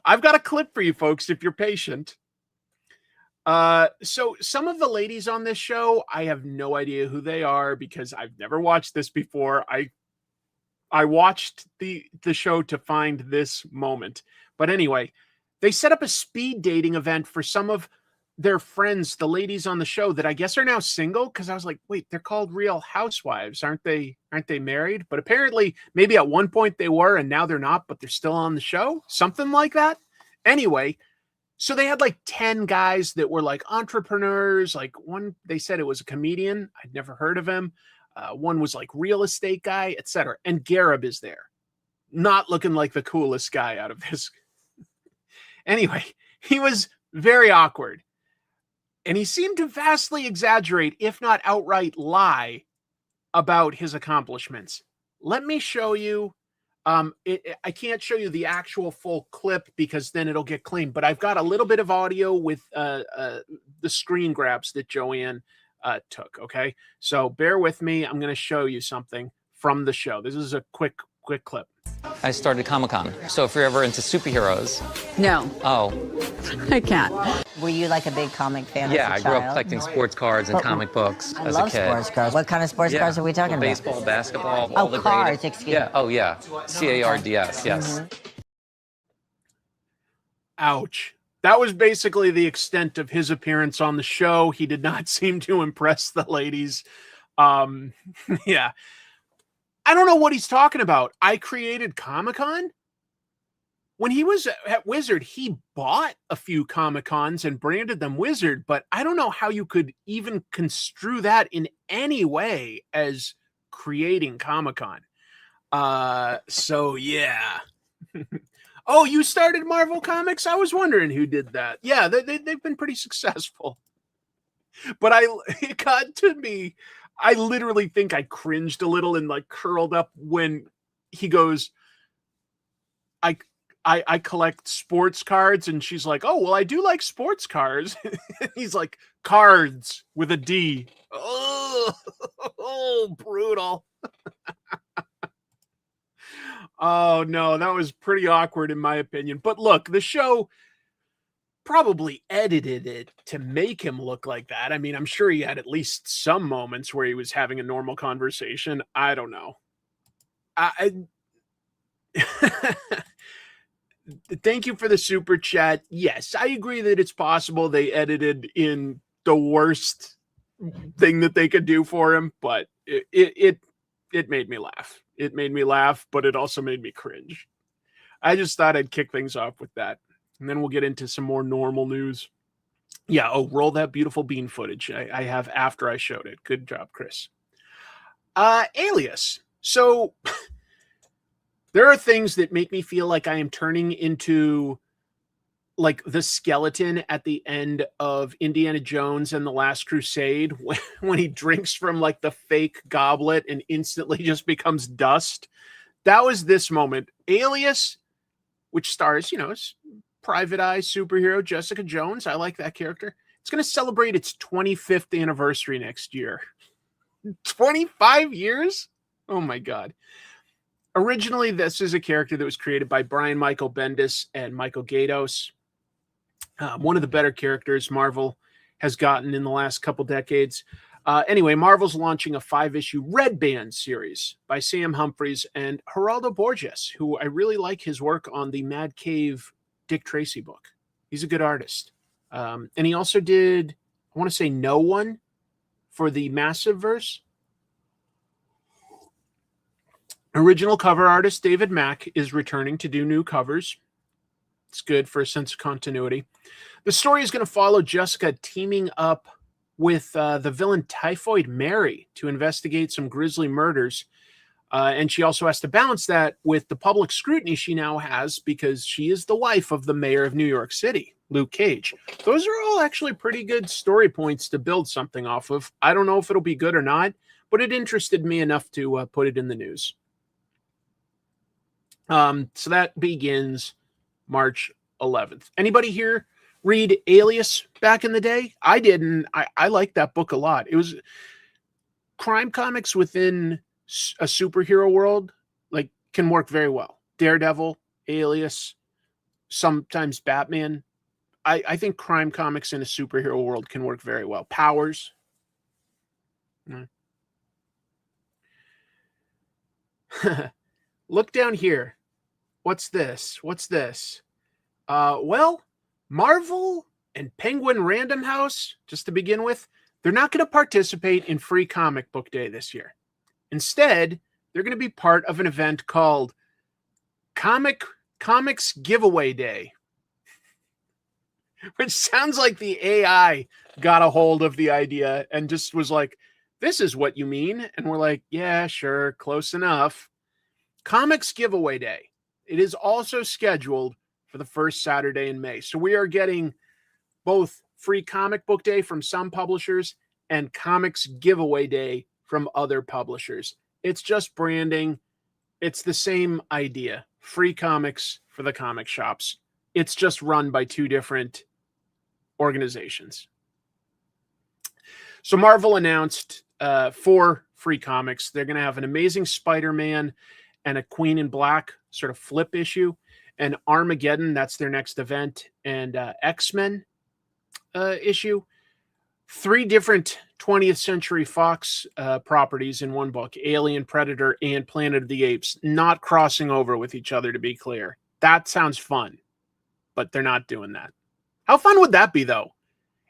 Speaker 1: I've got a clip for you folks if you're patient. So some of the ladies on this show, I have no idea who they are because I've never watched this before. I watched the show to find this moment. But anyway, they set up a speed dating event for some of their friends, the ladies on the show that I guess are now single. Because I was like, wait, they're called Real Housewives. Aren't they married? But apparently maybe at one point they were and now they're not, but they're still on the show. Something like that. Anyway, so they had like 10 guys that were like entrepreneurs. Like one, they said it was a comedian. I'd never heard of him. One was like real estate guy, etc. And Gareb is there, not looking like the coolest guy out of this. Anyway, he was very awkward. And he seemed to vastly exaggerate, if not outright lie, about his accomplishments. Let me show you. I can't show you the actual full clip because then it'll get claimed. But I've got a little bit of audio with the screen grabs that Joanne took. Okay, so bear with me. I'm going to show you something from the show. This is a quick clip.
Speaker 6: I started Comic-Con. So if you're ever into superheroes.
Speaker 7: No.
Speaker 6: Oh.
Speaker 7: I can't.
Speaker 8: Were you like a big comic fan
Speaker 6: Yeah,
Speaker 8: as a
Speaker 6: I grew
Speaker 8: child?
Speaker 6: up collecting sports cards and comic books
Speaker 8: I
Speaker 6: as
Speaker 8: love
Speaker 6: a kid.
Speaker 8: sports cars. What kind of sports cars are we talking about?
Speaker 6: Baseball, basketball, all the
Speaker 8: cars,
Speaker 6: great.
Speaker 8: excuse me.
Speaker 6: Yeah, oh yeah. CARDS, yes.
Speaker 1: Ouch. That was basically the extent of his appearance on the show. He did not seem to impress the ladies. Yeah. I don't know what he's talking about. I created Comic-Con? when he was at Wizard, he bought a few Comic-Cons and branded them Wizard, but I don't know how you could even construe that in any way as creating Comic-Con. So yeah. Oh, you started Marvel Comics? I was wondering who did that. Yeah, they've been pretty successful. But it got to me, I literally think I cringed a little and like curled up when he goes, I collect sports cards, and she's like, oh, well, I do like sports cars. He's like, cards with a D. Oh, brutal. Oh, no, that was pretty awkward in my opinion. But look, the show probably edited it to make him look like that. I mean, I'm sure he had at least some moments where he was having a normal conversation. I don't know. Thank you for the super chat. Yes, I agree that it's possible they edited in the worst thing that they could do for him, but it made me laugh. It made me laugh, but it also made me cringe. I just thought I'd kick things off with that. And then we'll get into some more normal news. Yeah, roll that beautiful bean footage. I have after I showed it. Good job, Chris. Alias. So there are things that make me feel like I am turning into like the skeleton at the end of Indiana Jones and the Last Crusade when he drinks from like the fake goblet and instantly just becomes dust. That was this moment. Alias, which stars, Private Eye superhero Jessica Jones. I like that character. It's going to celebrate its 25th anniversary next year. 25 years? Oh my God. Originally, this is a character that was created by Brian Michael Bendis and Michael Gaydos. One of the better characters Marvel has gotten in the last couple decades. Anyway, Marvel's launching a 5-issue Red Band series by Sam Humphries and Geraldo Borges, who I really like his work on the Mad Cave Dick Tracy book. He's a good artist. And he also did, I want to say No One for the Massive Verse. Original cover artist David Mack is returning to do new covers. It's good for a sense of continuity. The story is going to follow Jessica teaming up with the villain Typhoid Mary to investigate some grisly murders. And she also has to balance that with the public scrutiny she now has because she is the wife of the mayor of New York City, Luke Cage. Those are all actually pretty good story points to build something off of. I don't know if it'll be good or not, but it interested me enough to put it in the news. So that begins March 11th. Anybody here read Alias back in the day? I didn't. I liked that book a lot. It was crime comics within a superhero world, like, can work very well. Daredevil, Alias, sometimes Batman. I think crime comics in a superhero world can work very well. Powers. Look down here. What's this? Well, Marvel and Penguin Random House, just to begin with, they're not going to participate in Free Comic Book Day this year. Instead, they're going to be part of an event called Comics Giveaway Day, which sounds like the AI got a hold of the idea and just was like, this is what you mean. And we're like, yeah, sure, close enough. Comics Giveaway Day. It is also scheduled for the first Saturday in May. So we are getting both Free Comic Book Day from some publishers and Comics Giveaway Day from other publishers. It's just branding. It's the same idea. Free comics for the comic shops. It's just run by two different organizations. So Marvel announced 4 free comics. They're going to have an Amazing Spider-Man and a Queen in Black sort of flip issue, and Armageddon, that's their next event, and X-Men issue. 3 different 20th Century Fox properties in one book, Alien, Predator, and Planet of the Apes, not crossing over with each other, to be clear. That sounds fun, but they're not doing that. How fun would that be, though?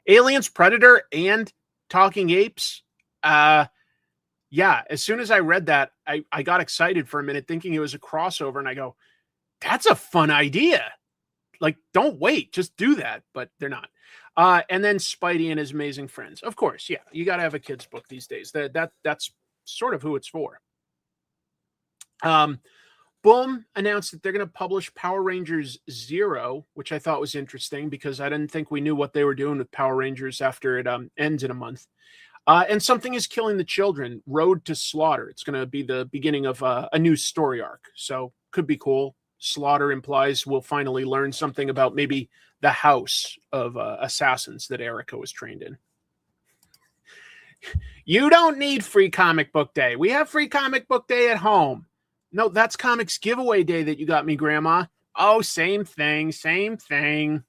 Speaker 1: Aliens, Predator, and Talking Apes? Yeah, as soon as I read that, I got excited for a minute thinking it was a crossover, and I go, That's a fun idea. Like, don't wait, just do that. But they're not. And then Spidey and His Amazing Friends. Of course, yeah, you got to have a kid's book these days. That's sort of who it's for. Boom announced that they're going to publish Power Rangers Zero, which I thought was interesting because I didn't think we knew what they were doing with Power Rangers after it ends in a month. And Something is Killing the Children, Road to Slaughter. It's going to be the beginning of a new story arc. So could be cool. Slaughter implies we'll finally learn something about maybe the house of assassins that Erica was trained in. You don't need free comic book day. We have free comic book day at home. No, that's comics giveaway day that you got me, Grandma. Oh, same thing, same thing.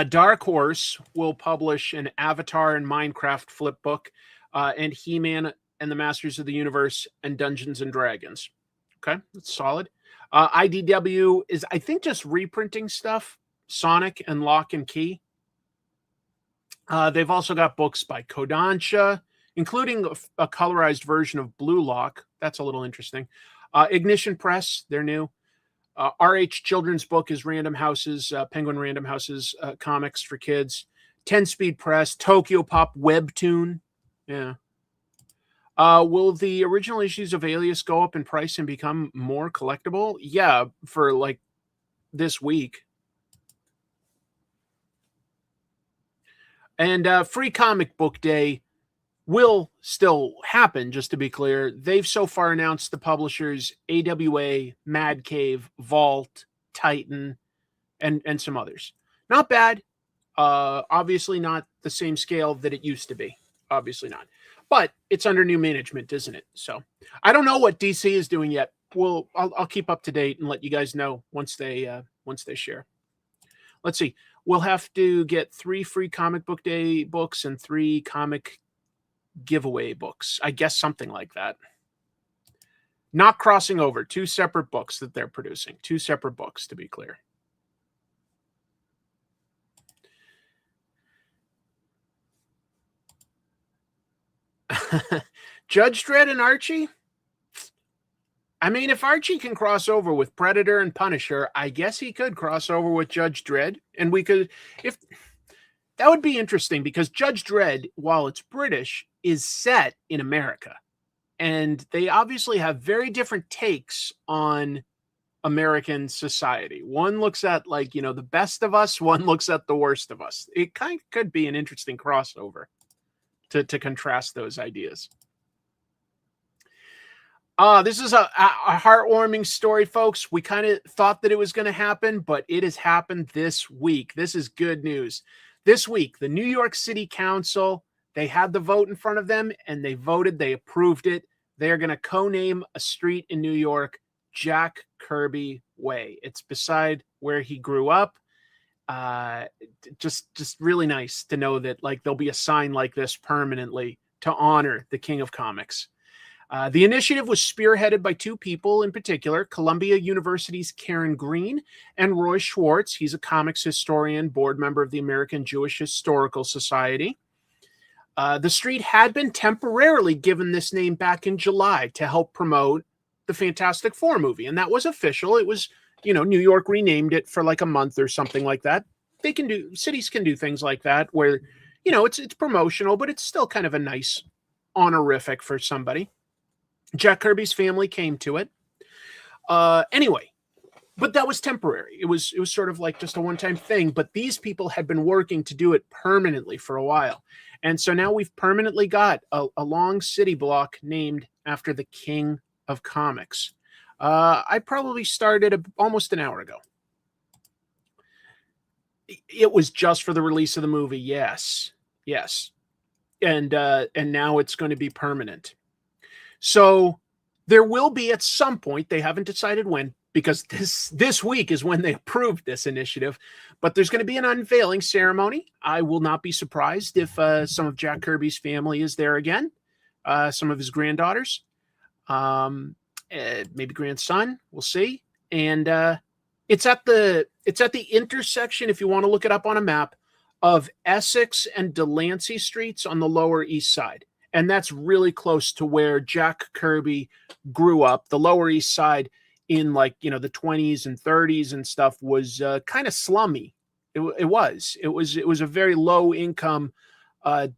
Speaker 1: Dark Horse will publish an Avatar and Minecraft flip book, and He-Man and the Masters of the Universe and Dungeons and Dragons. Okay, that's solid. IDW is, I think, just reprinting stuff. Sonic and Lock and Key. They've also got books by Kodansha, including a colorized version of Blue Lock. That's a little interesting. Ignition Press, they're new. RH Children's Book is Random House's, Penguin Random House's comics for kids. 10-Speed Press, Tokyo Pop Webtoon. Yeah. Will the original issues of Alias go up in price and become more collectible? Yeah, for like this week. And free comic book day will still happen, just to be clear. They've so far announced the publishers AWA, Mad Cave, Vault, Titan, and some others. Not bad. Obviously not the same scale that it used to be. Obviously not. But it's under new management, isn't it? So I don't know what DC is doing yet. I'll keep up to date and let you guys know once they share. Let's see. We'll have to get 3 free comic book day books and 3 comic giveaway books. I guess something like that. Not crossing over. 2 separate books that they're producing. 2 separate books, to be clear. Judge Dredd and Archie? I mean, if Archie can cross over with Predator and Punisher, I guess he could cross over with Judge Dredd. And we could, if that would be interesting, because Judge Dredd, while it's British, is set in America. And they obviously have very different takes on American society. One looks at, like, you know, the best of us. One looks at the worst of us. It kind of could be an interesting crossover to contrast those ideas. This is a heartwarming story, folks. We kind of thought that it was going to happen, but it has happened this week. This is good news. This week, the New York City Council, they had the vote in front of them, and they voted. They approved it. They are going to co-name a street in New York Jack Kirby Way. It's beside where he grew up. Just really nice to know that, like, there'll be a sign like this permanently to honor the King of Comics. The initiative was spearheaded by 2 people in particular, Columbia University's Karen Green and Roy Schwartz. He's a comics historian, board member of the American Jewish Historical Society. The street had been temporarily given this name back in July to help promote the Fantastic Four movie, and that was official. It was, you know, New York renamed it for like a month or something like that. Cities can do things like that where, you know, it's promotional, but it's still kind of a nice honorific for somebody. Jack Kirby's family came to it. Anyway, but that was temporary. It was sort of like just a one-time thing, but these people had been working to do it permanently for a while. And so now we've permanently got a long city block named after the King of Comics. I probably started almost an hour ago. It was just for the release of the movie. Yes. And now it's going to be permanent. So there will be at some point, they haven't decided when, because this week is when they approved this initiative, but there's going to be an unveiling ceremony. I will not be surprised if some of Jack Kirby's family is there again, some of his granddaughters, maybe grandson, we'll see. And it's at the intersection, if you want to look it up on a map, of Essex and Delancey streets on the Lower East Side. And that's really close to where Jack Kirby grew up. The Lower East Side in like, the 20s and 30s and stuff was kind of slummy. It was a very low income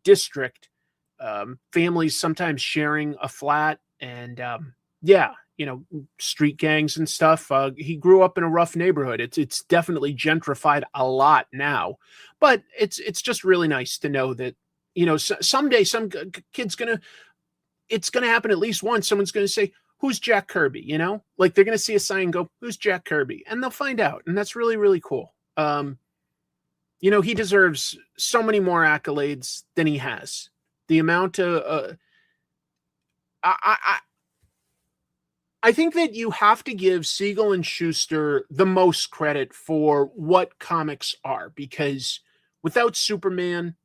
Speaker 1: district. Families sometimes sharing a flat and street gangs and stuff. He grew up in a rough neighborhood. It's definitely gentrified a lot now, but it's just really nice to know that, someday some kid's it's going to happen at least once. Someone's going to say, who's Jack Kirby? Like they're going to see a sign and go, who's Jack Kirby? And they'll find out. And that's really, really cool. He deserves so many more accolades than he has. The amount of, I think that you have to give Siegel and Schuster the most credit for what comics are, because without Superman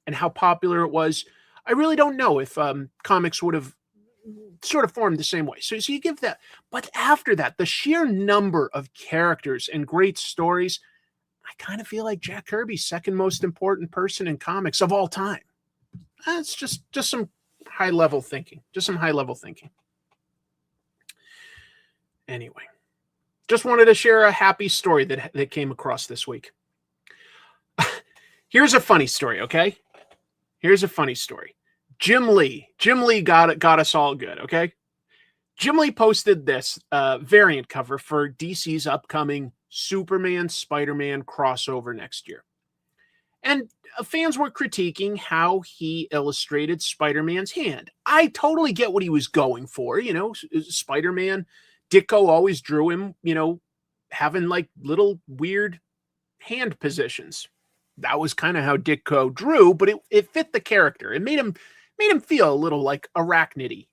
Speaker 1: and how popular it was, I really don't know if comics would have sort of formed the same way. So you give that. But after that, the sheer number of characters and great stories, I kind of feel like Jack Kirby's second most important person in comics of all time. It's just some high-level thinking. Anyway, just wanted to share a happy story that came across this week. Here's a funny story, okay? Here's a funny story. Jim Lee got us all good, okay? Jim Lee posted this variant cover for DC's upcoming Superman Spider-Man crossover next year. And fans were critiquing how he illustrated Spider-Man's hand. I totally get what he was going for. Spider-Man, Ditko always drew him, having like little weird hand positions. That was kind of how Ditko drew, but it fit the character. It made him feel a little like arachnidy.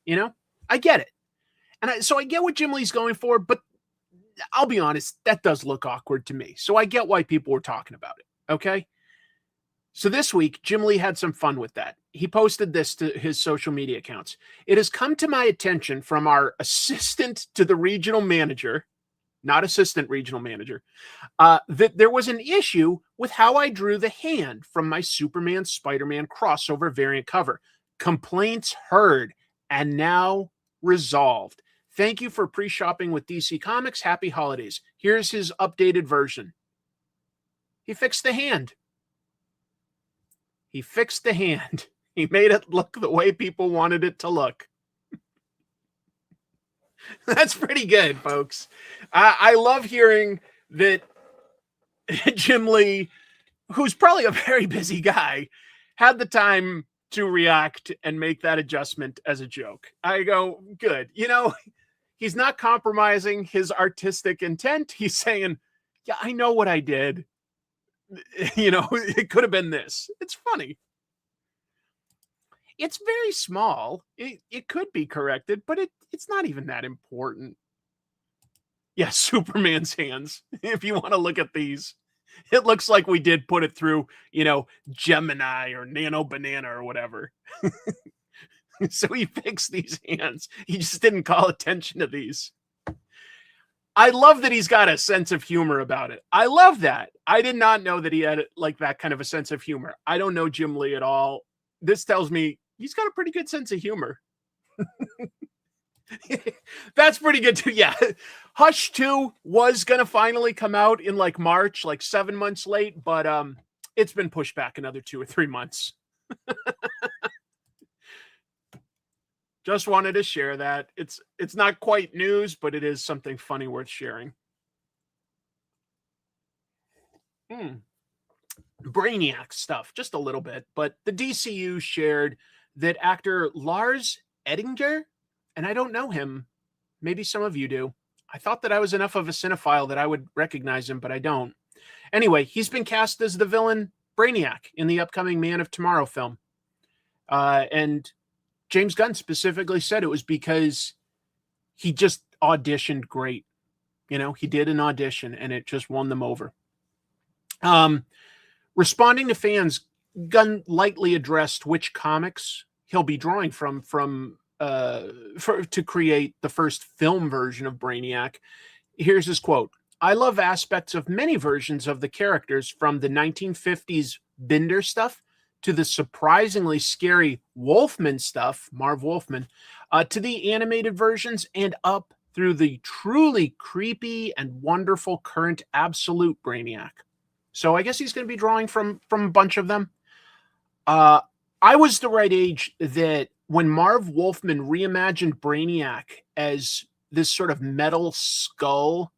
Speaker 1: I get it. And so I get what Jim Lee's going for, but I'll be honest, that does look awkward to me. So I get why people were talking about it. Okay. So this week, Jim Lee had some fun with that. He posted this to his social media accounts. It has come to my attention from our assistant to the regional manager, not assistant regional manager, that there was an issue with how I drew the hand from my Superman Spider-Man crossover variant cover. Complaints heard and now resolved. Thank you for pre-shopping with DC Comics. Happy holidays. Here's his updated version. He fixed the hand. He made it look the way people wanted it to look. That's pretty good, folks. I love hearing that Jim Lee, who's probably a very busy guy, had the time to react and make that adjustment as a joke. I go, good. He's not compromising his artistic intent. He's saying, yeah, I know what I did. It could have been this. It's funny. It's very small. It could be corrected, but it's not even that important. Yeah, Superman's hands. If you want to look at these, it looks like we did put it through, Gemini or Nano Banana or whatever. So he fixed these hands. He just didn't call attention to these. I love that he's got a sense of humor about it. I love that. I did not know that he had like that kind of a sense of humor. I don't know Jim Lee at all. This tells me he's got a pretty good sense of humor. That's pretty good too. Yeah. Hush 2 was going to finally come out in like March, like 7 months late, but it's been pushed back another 2 or 3 months. Just wanted to share that. It's not quite news, but it is something funny worth sharing. Brainiac stuff, just a little bit, but the DCU shared that actor Lars Ettinger, and I don't know him, maybe some of you do. I thought that I was enough of a cinephile that I would recognize him, but I don't. Anyway, he's been cast as the villain Brainiac in the upcoming Man of Tomorrow film. And James Gunn specifically said it was because he just auditioned great. He did an audition and it just won them over. Responding to fans, Gunn lightly addressed which comics he'll be drawing from to create the first film version of Brainiac. Here's his quote. I love aspects of many versions of the characters from the 1950s Binder stuff to the surprisingly scary Wolfman stuff, Marv Wolfman, to the animated versions, and up through the truly creepy and wonderful current Absolute Brainiac. So I guess he's going to be drawing from a bunch of them. I was the right age that when Marv Wolfman reimagined Brainiac as this sort of metal skull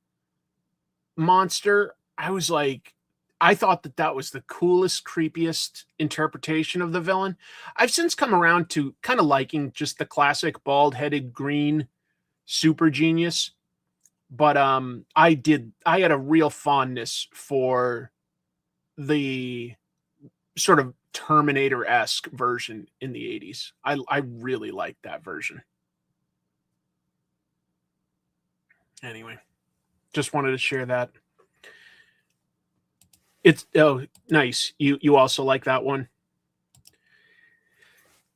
Speaker 1: monster, I was like, I thought that was the coolest, creepiest interpretation of the villain. I've since come around to kind of liking just the classic bald-headed green super genius. But I had a real fondness for the sort of Terminator-esque version in the 80s. I really liked that version. Anyway, just wanted to share that. It's nice. You also like that one?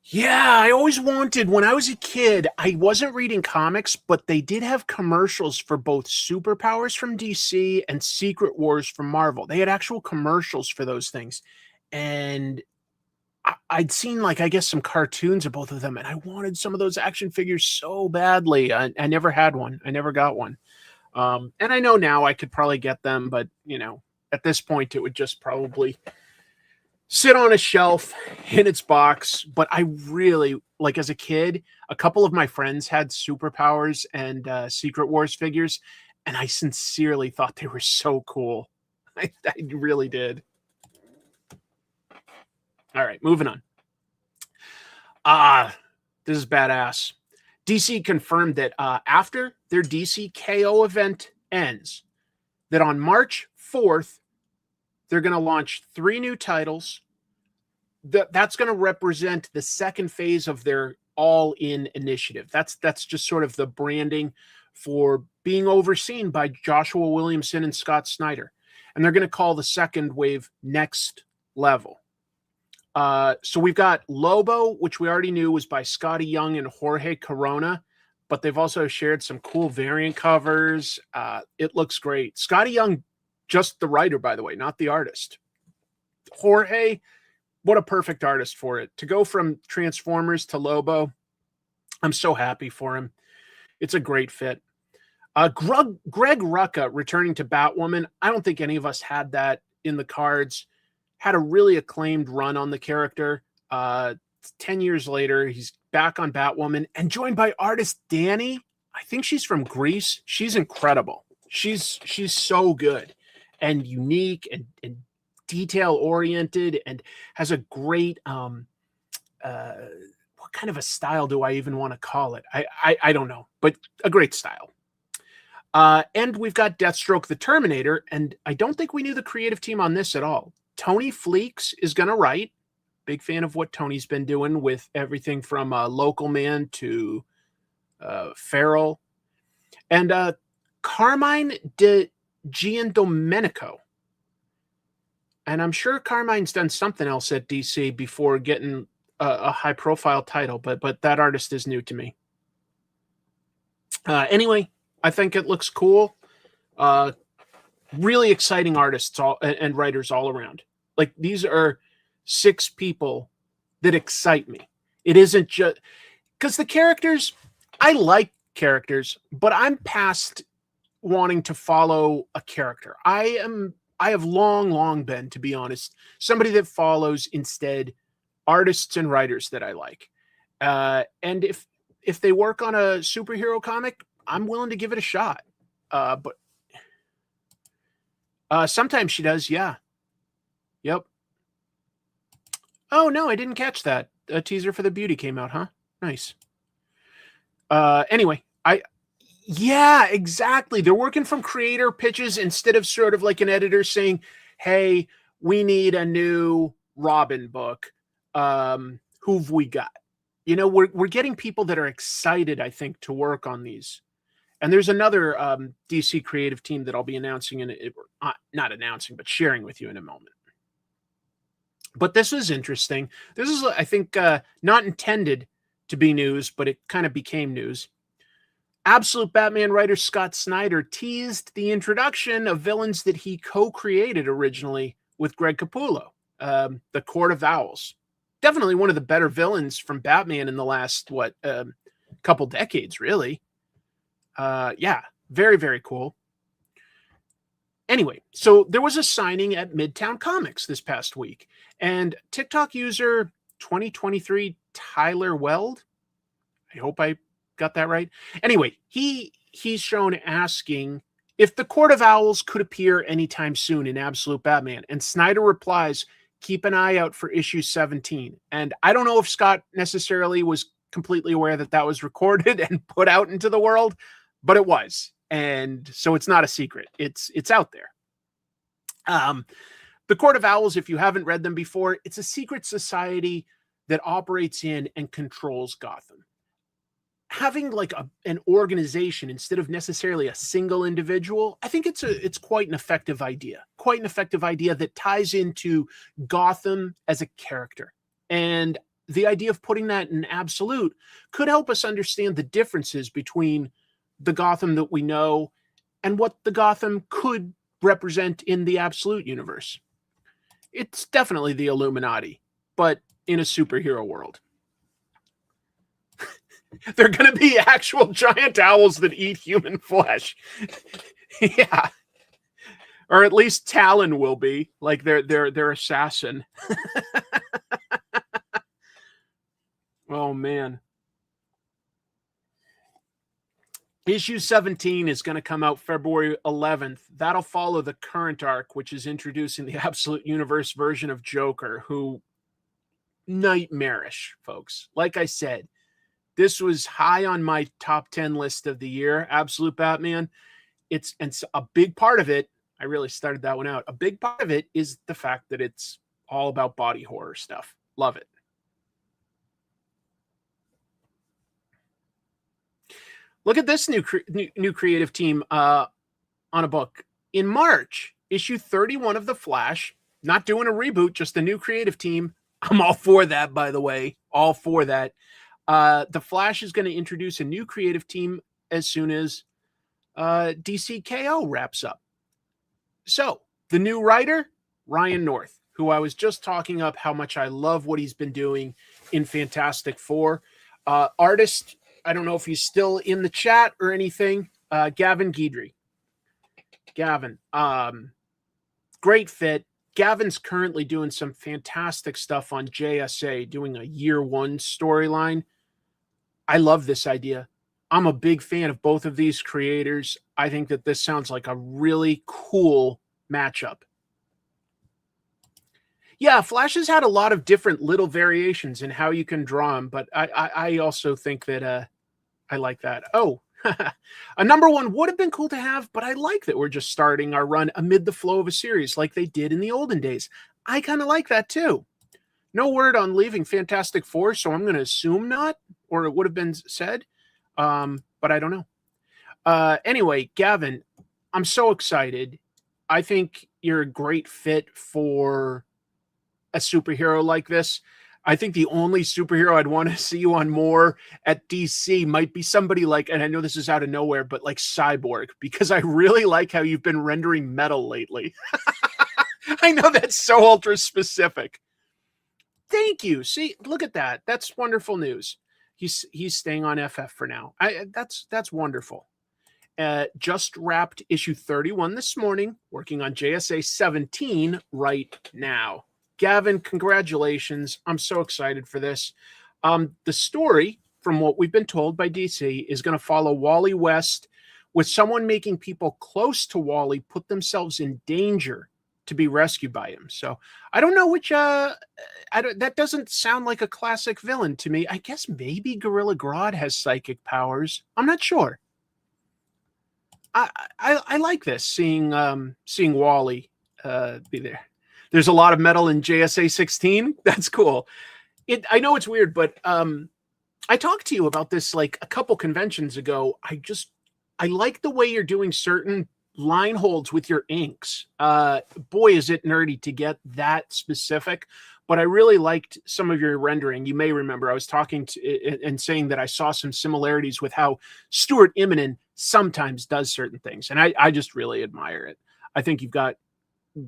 Speaker 1: Yeah, I always wanted, when I was a kid, I wasn't reading comics, but they did have commercials for both Superpowers from DC and Secret Wars from Marvel. They had actual commercials for those things. And I'd seen, like, I guess some cartoons of both of them, and I wanted some of those action figures so badly. I never had one. I never got one. And I know now I could probably get them, but, you know, at this point, it would just probably sit on a shelf in its box. But I really, like, as a kid, a couple of my friends had Superpowers and Secret Wars figures, and I sincerely thought they were so cool. I really did. All right, moving on. This is badass. DC confirmed that after their DC KO event ends, that on March 4th, they're going to launch 3 new titles. That's going to represent the second phase of their all-in initiative. That's just sort of the branding for being overseen by Joshua Williamson and Scott Snyder. And they're going to call the second wave Next Level. So we've got Lobo, which we already knew was by Scotty Young and Jorge Corona, but they've also shared some cool variant covers. It looks great. Scotty Young, just the writer, by the way, not the artist. Jorge, what a perfect artist for it. To go from Transformers to Lobo, I'm so happy for him. It's a great fit. Greg Rucka returning to Batwoman. I don't think any of us had that in the cards. Had a really acclaimed run on the character. 10 years later, he's back on Batwoman and joined by artist Danny. I think she's from Greece. She's incredible. She's so good and unique and detail-oriented and has a great, what kind of a style do I even want to call it? I don't know, but a great style. And we've got Deathstroke the Terminator, and I don't think we knew the creative team on this at all. Tony Fleeks is going to write. Big fan of what Tony's been doing with everything from Local Man to Feral. And Carmine De Giandomenico. And I'm sure Carmine's done something else at DC before getting a high-profile title, but that artist is new to me. Anyway, I think it looks cool. Really exciting artists and writers all around. Like, these are 6 people that excite me. It isn't just because the characters, I like characters, but I'm past wanting to follow a character. I have long been, to be honest, somebody that follows instead artists and writers that I like. And if they work on a superhero comic, I'm willing to give it a shot. But sometimes she does, yeah. Yep. Oh, no, I didn't catch that. A teaser for the Beauty came out, huh? Nice. Anyway, yeah, exactly. They're working from creator pitches instead of sort of like an editor saying, hey, we need a new Robin book. Who've we got? You know, we're getting people that are excited, I think, to work on these. And there's another DC creative team that I'll be announcing not announcing, but sharing with you in a moment. But this is interesting. This is, I think, not intended to be news, but it kind of became news. Absolute Batman writer Scott Snyder teased the introduction of villains that he co-created originally with Greg Capullo. the Court of Owls. Definitely one of the better villains from Batman in the last, couple decades, really. Yeah, very, very cool. Anyway, so there was a signing at Midtown Comics this past week, and TikTok user 2023 Tyler Weld, I hope I got that right. Anyway, he's shown asking if the Court of Owls could appear anytime soon in Absolute Batman, and Snyder replies, keep an eye out for issue 17. And I don't know if Scott necessarily was completely aware that that was recorded and put out into the world, but it was. And so it's not a secret. It's out there. The Court of Owls, if you haven't read them before, it's a secret society that operates in and controls Gotham. Having like an organization instead of necessarily a single individual, I think it's quite an effective idea. Quite an effective idea that ties into Gotham as a character. And the idea of putting that in Absolute could help us understand the differences between the Gotham that we know and what the Gotham could represent in the Absolute universe. It's definitely the Illuminati, but in a superhero world. They're going to be actual giant owls that eat human flesh. Yeah. Or at least Talon will be, like their assassin. Oh, man. Issue 17 is going to come out February 11th. That'll follow the current arc, which is introducing the Absolute Universe version of Joker, who nightmarish, folks. Like I said, this was high on my top 10 list of the year, Absolute Batman. It's a big part of it. I really started that one out. A big part of it is the fact that it's all about body horror stuff. Love it. Look at this new creative team on a book. In March, issue 31 of The Flash, not doing a reboot, just a new creative team. I'm all for that, by the way. All for that. The Flash is going to introduce a new creative team as soon as DCKO wraps up. So, the new writer, Ryan North, who I was just talking up how much I love what he's been doing in Fantastic Four. Artist, I don't know if he's still in the chat or anything, Gavin Guidry. Gavin, great fit. Gavin's currently doing some fantastic stuff on JSA, doing a year one storyline. I love this idea. I'm a big fan of both of these creators. I think that this sounds like a really cool matchup. Yeah, Flash has had a lot of different little variations in how you can draw him, but I also think that I like that. Oh, a number one would have been cool to have, but I like that we're just starting our run amid the flow of a series like they did in the olden days. I kind of like that too. No word on leaving Fantastic Four, so I'm going to assume not, or it would have been said, but I don't know. Anyway, Gavin, I'm so excited. I think you're a great fit for a superhero like this. I think the only superhero I'd want to see you on more at DC might be somebody like, and I know this is out of nowhere, but like Cyborg, because I really like how you've been rendering metal lately. I know that's so ultra specific. Thank you. See, look at that. That's wonderful news. He's staying on FF for now. That's wonderful. Just wrapped issue 31 this morning, working on JSA 17 right now. Gavin, congratulations. I'm so excited for this. The story, from what we've been told by DC, is going to follow Wally West with someone making people close to Wally put themselves in danger to be rescued by him. So I don't know which, that doesn't sound like a classic villain to me. I guess maybe Gorilla Grodd has psychic powers. I'm not sure. I like this, seeing Wally be there. There's a lot of metal in JSA 16. That's cool. I know it's weird, but I talked to you about this like a couple conventions ago. I like the way you're doing certain line holds with your inks. Boy, is it nerdy to get that specific, but I really liked some of your rendering. You may remember I was talking and saying that I saw some similarities with how Stuart Immonen sometimes does certain things, and I just really admire it. I think you've got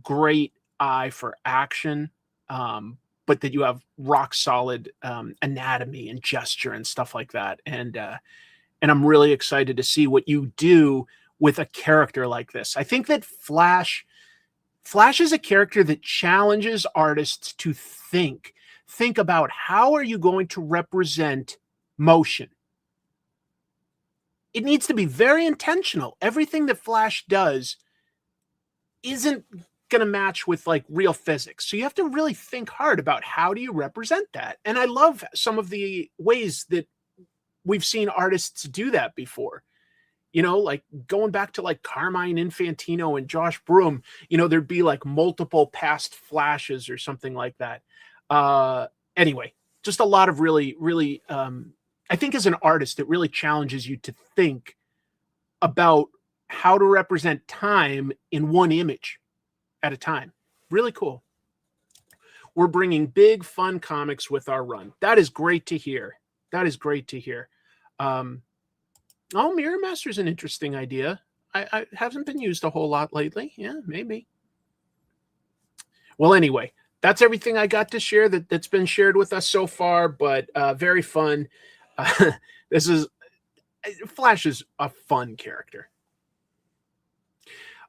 Speaker 1: great eye for action. but that you have rock solid anatomy and gesture and stuff like that. And I'm really excited to see what you do with a character like this. I think that Flash is a character that challenges artists to think about how are you going to represent motion. It needs to be very intentional. Everything that Flash does isn't going to match with like real physics. So you have to really think hard about how do you represent that. And I love some of the ways that we've seen artists do that before. You know, like going back to like Carmine Infantino and Josh Broom, you know, there'd be like multiple past Flashes or something like that. Anyway, just a lot of really, really, I think as an artist, it really challenges you to think about how to represent time in one image at a time. Really cool. We're bringing big, fun comics with our run. That is great to hear. That is great to hear. Mirror Master's an interesting idea. I haven't been used a whole lot lately. Yeah, maybe. Well, anyway, that's everything I got to share that's been shared with us so far, but very fun. Flash is a fun character.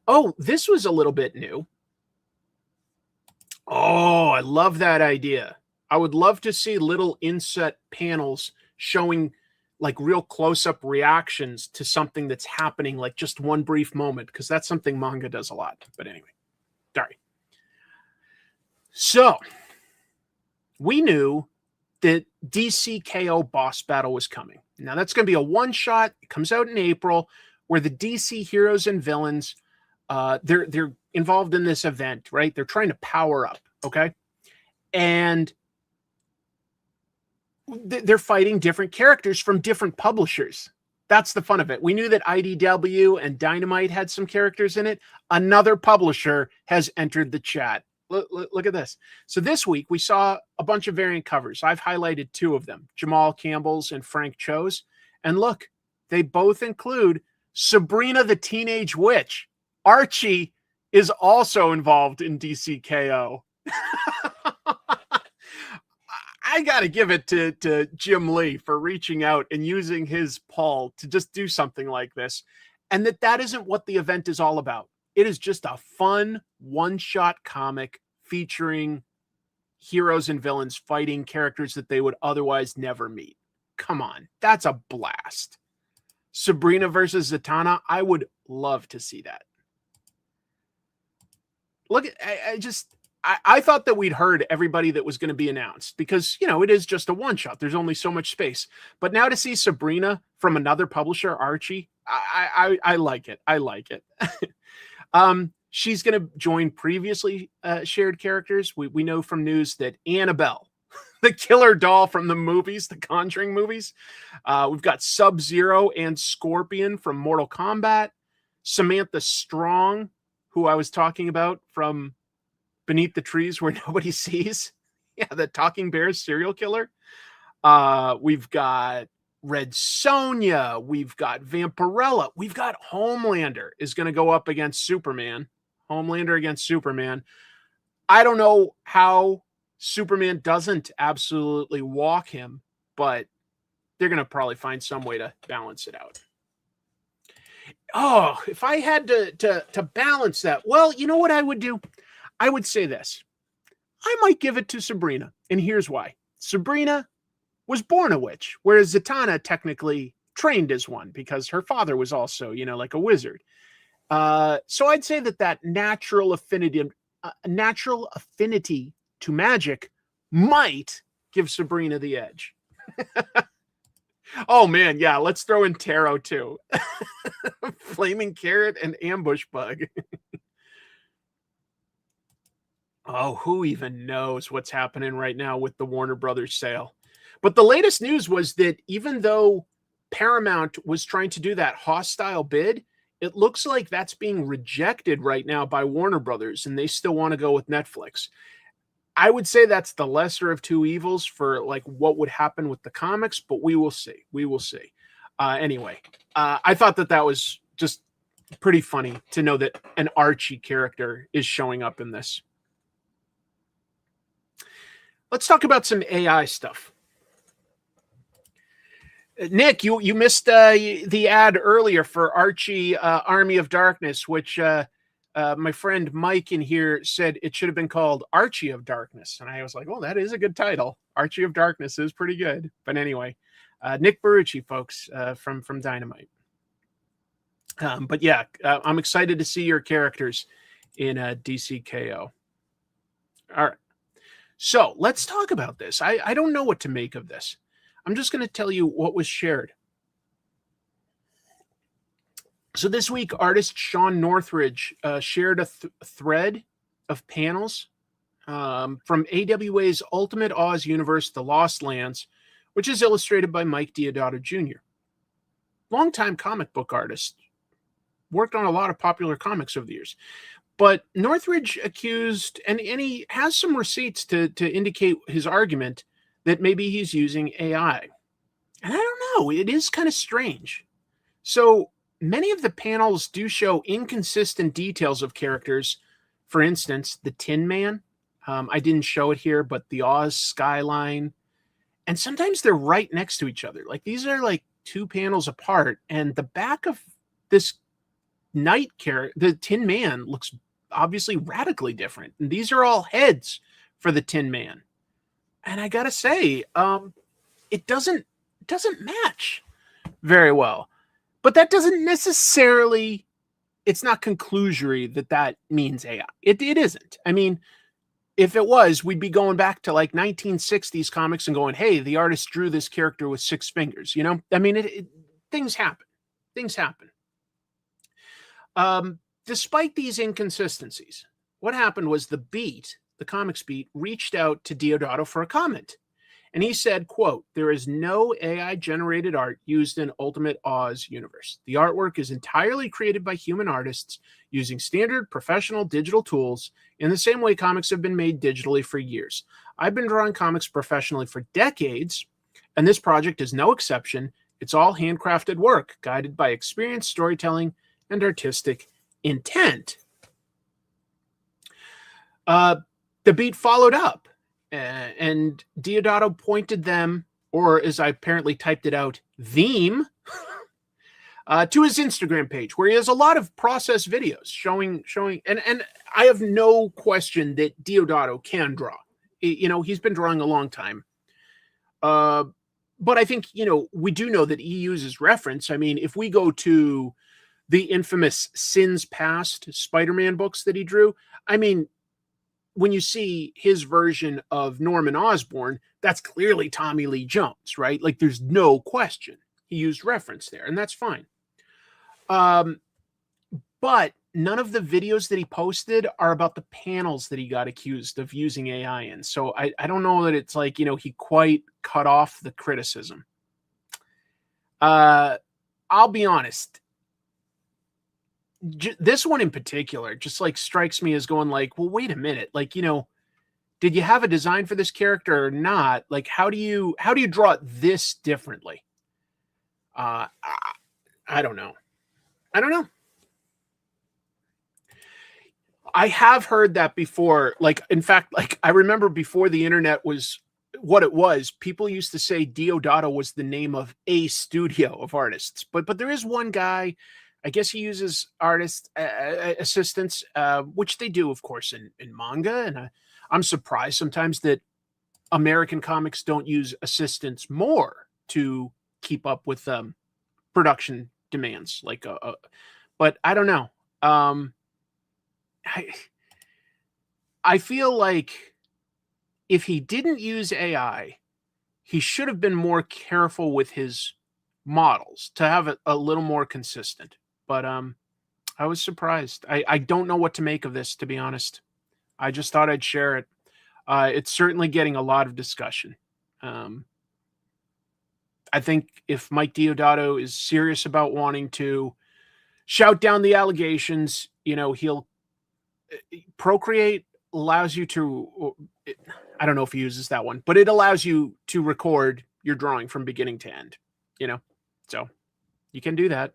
Speaker 1: Oh, this was a little bit new. Oh, I love that idea. I would love to see little inset panels showing like real close-up reactions to something that's happening, like just one brief moment, because that's something manga does a lot. But anyway, sorry. So we knew that DC KO boss battle was coming. Now that's going to be a one-shot. It comes out in April, where the DC heroes and villains, they're involved in this event, right? They're trying to power up, okay? And they're fighting different characters from different publishers. That's the fun of it. We knew that IDW and Dynamite had some characters in it. Another publisher has entered the chat. Look at this. So this week we saw a bunch of variant covers. I've highlighted two of them, Jamal Campbell's and Frank Cho's. And look, they both include Sabrina the Teenage Witch. Archie is also involved in DCKO. I got to give it to Jim Lee for reaching out and using his pull to just do something like this. And that isn't what the event is all about. It is just a fun one-shot comic featuring heroes and villains fighting characters that they would otherwise never meet. Come on, that's a blast. Sabrina versus Zatanna, I would love to see that. Look, I thought that we'd heard everybody that was going to be announced because, you know, it is just a one-shot. There's only so much space. But now to see Sabrina from another publisher, Archie, I like it. I like it. She's going to join previously shared characters. We know from news that Annabelle, the killer doll from the movies, the Conjuring movies. We've got Sub-Zero and Scorpion from Mortal Kombat. Samantha Strong, who I was talking about from Beneath the Trees Where Nobody Sees. Yeah, the Talking Bears serial killer. We've got Red Sonja. We've got Vampirella. We've got Homelander is going to go up against Superman. Homelander against Superman. I don't know how Superman doesn't absolutely walk him, but they're going to probably find some way to balance it out. Oh, if I had to balance that, well, you know what I would do? I would say this. I might give it to Sabrina, and here's why. Sabrina was born a witch, whereas Zatanna technically trained as one because her father was also, you know, like a wizard. So I'd say that natural affinity to magic might give Sabrina the edge. Oh man, yeah, let's throw in Tarot too. Flaming Carrot and Ambush Bug. Oh, who even knows what's happening right now with the Warner Brothers sale? But the latest news was that even though Paramount was trying to do that hostile bid, it looks like that's being rejected right now by Warner Brothers, and they still want to go with Netflix. I would say that's the lesser of two evils for like what would happen with the comics, but we will see. We will see. Anyway, I thought that was just pretty funny to know that an Archie character is showing up in this. Let's talk about some AI stuff. Nick, you missed the ad earlier for Archie Army of Darkness, which my friend Mike in here said it should have been called Archie of Darkness. And I was like, oh, that is a good title. Archie of Darkness is pretty good. But anyway, Nick Barucci, folks, from Dynamite. But yeah, I'm excited to see your characters in DCKO. All right. So let's talk about this. I don't know what to make of this. I'm just going to tell you what was shared. So this week, artist Sean Northridge shared a thread of panels from AWA's Ultimate Oz universe, The Lost Lands, which is illustrated by Mike Deodato Jr. Longtime comic book artist. Worked on a lot of popular comics over the years. But Northridge accused, and he has some receipts to indicate his argument that maybe he's using AI. And I don't know, it is kind of strange. So many of the panels do show inconsistent details of characters. For instance, the Tin Man. I didn't show it here, but the Oz skyline. And sometimes they're right next to each other. Like these are like two panels apart. And the back of this night character, the Tin Man, looks obviously radically different. And these are all heads for the Tin Man. And I gotta say, it doesn't match very well. But that doesn't necessarily, it's not conclusory that means AI. It isn't. I mean, if it was, we'd be going back to like 1960s comics and going, hey, the artist drew this character with 6 fingers, you know? I mean, things happen. Things happen. Despite these inconsistencies, what happened was the Comics Beat, reached out to Deodato for a comment. And he said, quote, "There is no AI-generated art used in Ultimate Oz universe. The artwork is entirely created by human artists using standard professional digital tools in the same way comics have been made digitally for years. I've been drawing comics professionally for decades, and this project is no exception. It's all handcrafted work, guided by experience, storytelling, and artistic intent." The Beat followed up, and Deodato pointed them, or as I apparently typed it out, to his Instagram page, where he has a lot of process videos showing, and I have no question that Deodato can draw. You know, he's been drawing a long time. But I think, you know, we do know that he uses reference. I mean, if we go to the infamous Sins Past Spider-Man books that he drew, I mean, when you see his version of Norman Osborn, that's clearly Tommy Lee Jones, right? Like, there's no question. He used reference there, and that's fine. But none of the videos that he posted are about the panels that he got accused of using AI in. So I don't know that it's like, you know, he quite cut off the criticism. I'll be honest. This one in particular just like strikes me as going like, well, wait a minute. Like, you know, did you have a design for this character or not? Like, how do you draw it this differently? I don't know. I have heard that before. Like, in fact, like I remember before the internet was what it was, people used to say Deodato was the name of a studio of artists. But there is one guy, I guess he uses artist assistants, which they do, of course, in manga. And I'm surprised sometimes that American comics don't use assistants more to keep up with production demands. Like, but I don't know. I feel like if he didn't use AI, he should have been more careful with his models to have it a little more consistent. But I was surprised. I don't know what to make of this, to be honest. I just thought I'd share it. It's certainly getting a lot of discussion. I think if Mike Deodato is serious about wanting to shout down the allegations, you know, he'll Procreate allows you to, I don't know if he uses that one, but it allows you to record your drawing from beginning to end, you know, so you can do that.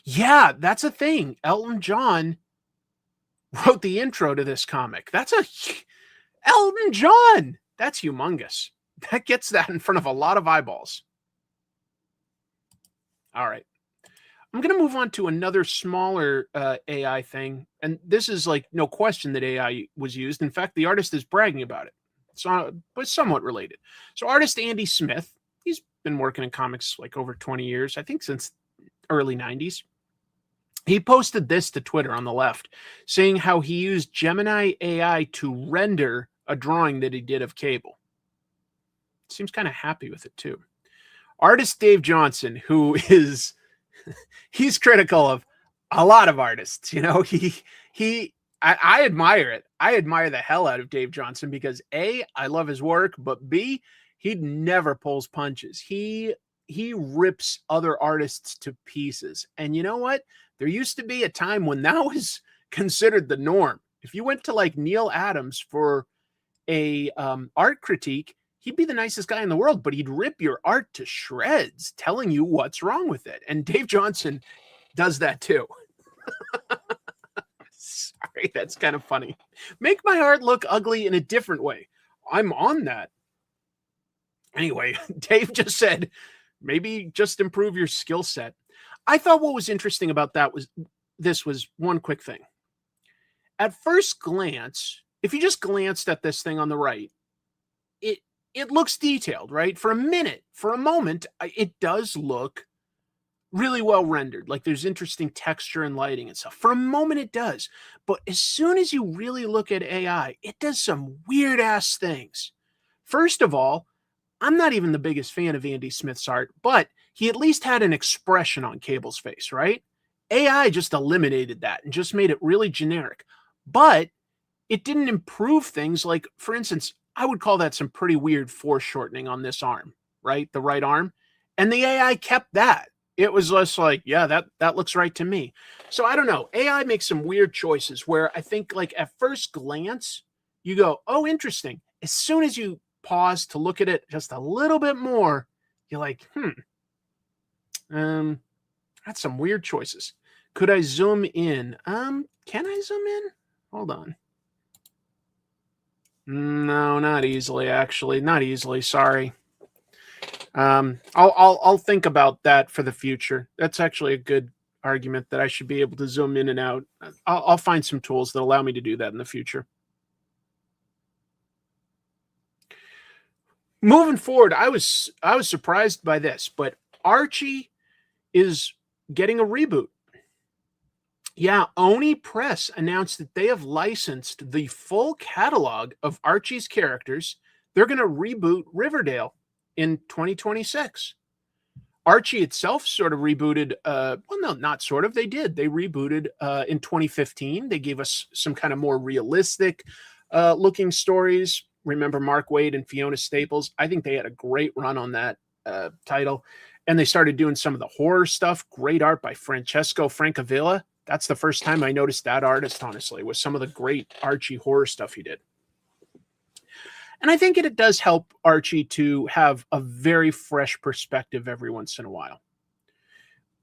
Speaker 1: Yeah, that's a thing. Elton John wrote the intro to this comic. Elton John. That's humongous. That gets that in front of a lot of eyeballs. All right. I'm going to move on to another smaller AI thing. And this is like no question that AI was used. In fact, the artist is bragging about it. So, but somewhat related. So artist Andy Smith, he's been working in comics like over 20 years, I think since early 90s. He posted this to Twitter on the left, saying how he used Gemini AI to render a drawing that he did of Cable. Seems kind of happy with it too. Artist Dave Johnson, who is, he's critical of a lot of artists. You know, I admire it. I admire the hell out of Dave Johnson because A, I love his work, but B, he never pulls punches. He rips other artists to pieces. And you know what? There used to be a time when that was considered the norm. If you went to like Neil Adams for a art critique, he'd be the nicest guy in the world, but he'd rip your art to shreds, telling you what's wrong with it. And Dave Johnson does that too. Sorry, that's kind of funny. Make my art look ugly in a different way. I'm on that. Anyway, Dave just said, maybe just improve your skill set. I thought what was interesting about that was one quick thing. At first glance, if you just glanced at this thing on the right, it looks detailed, right? For a moment, it does look really well rendered. Like there's interesting texture and lighting and stuff. For a moment, it does. But as soon as you really look at AI, it does some weird ass things. First of all, I'm not even the biggest fan of Andy Smith's art, but he at least had an expression on Cable's face, right? AI just eliminated that and just made it really generic. But it didn't improve things like, for instance, I would call that some pretty weird foreshortening on this arm, right? The right arm. And the AI kept that. It was just like, yeah, that looks right to me. So I don't know. AI makes some weird choices where I think like at first glance, you go, oh, interesting. As soon as you pause to look at it just a little bit more, you're like, that's some weird choices. Could I zoom in? Can I zoom in? Hold on. No, not easily, actually. Not easily, sorry. I'll think about that for the future. That's actually a good argument that I should be able to zoom in and out. I'll find some tools that allow me to do that in the future. Moving forward, I was surprised by this, but Archie is getting a reboot. Yeah, Oni Press announced that they have licensed the full catalog of Archie's characters. They're going to reboot Riverdale in 2026. Archie itself sort of rebooted, well, no, not sort of, they did. They rebooted in 2015. They gave us some kind of more realistic looking stories. Remember Mark Waid and Fiona Staples? I think they had a great run on that title. And they started doing some of the horror stuff. Great art by Francesco Francavilla. That's the first time I noticed that artist, honestly, was some of the great Archie horror stuff he did. And I think it does help Archie to have a very fresh perspective every once in a while.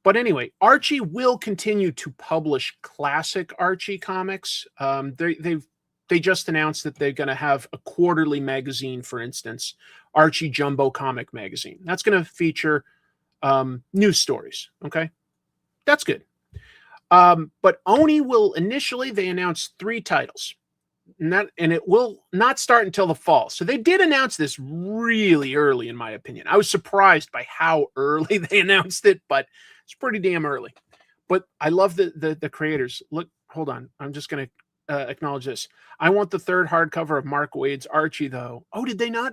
Speaker 1: But anyway, Archie will continue to publish classic Archie comics. They just announced that they're going to have a quarterly magazine, for instance, Archie Jumbo Comic Magazine. That's going to feature news stories. Okay, that's good. But Oni will initially, they announced 3 titles. And it will not start until the fall. So they did announce this really early, in my opinion. I was surprised by how early they announced it, but it's pretty damn early. But I love the creators. Look, hold on. I'm just going to acknowledge this. I want the 3rd hardcover of Mark Waid's Archie, though. Oh, did they not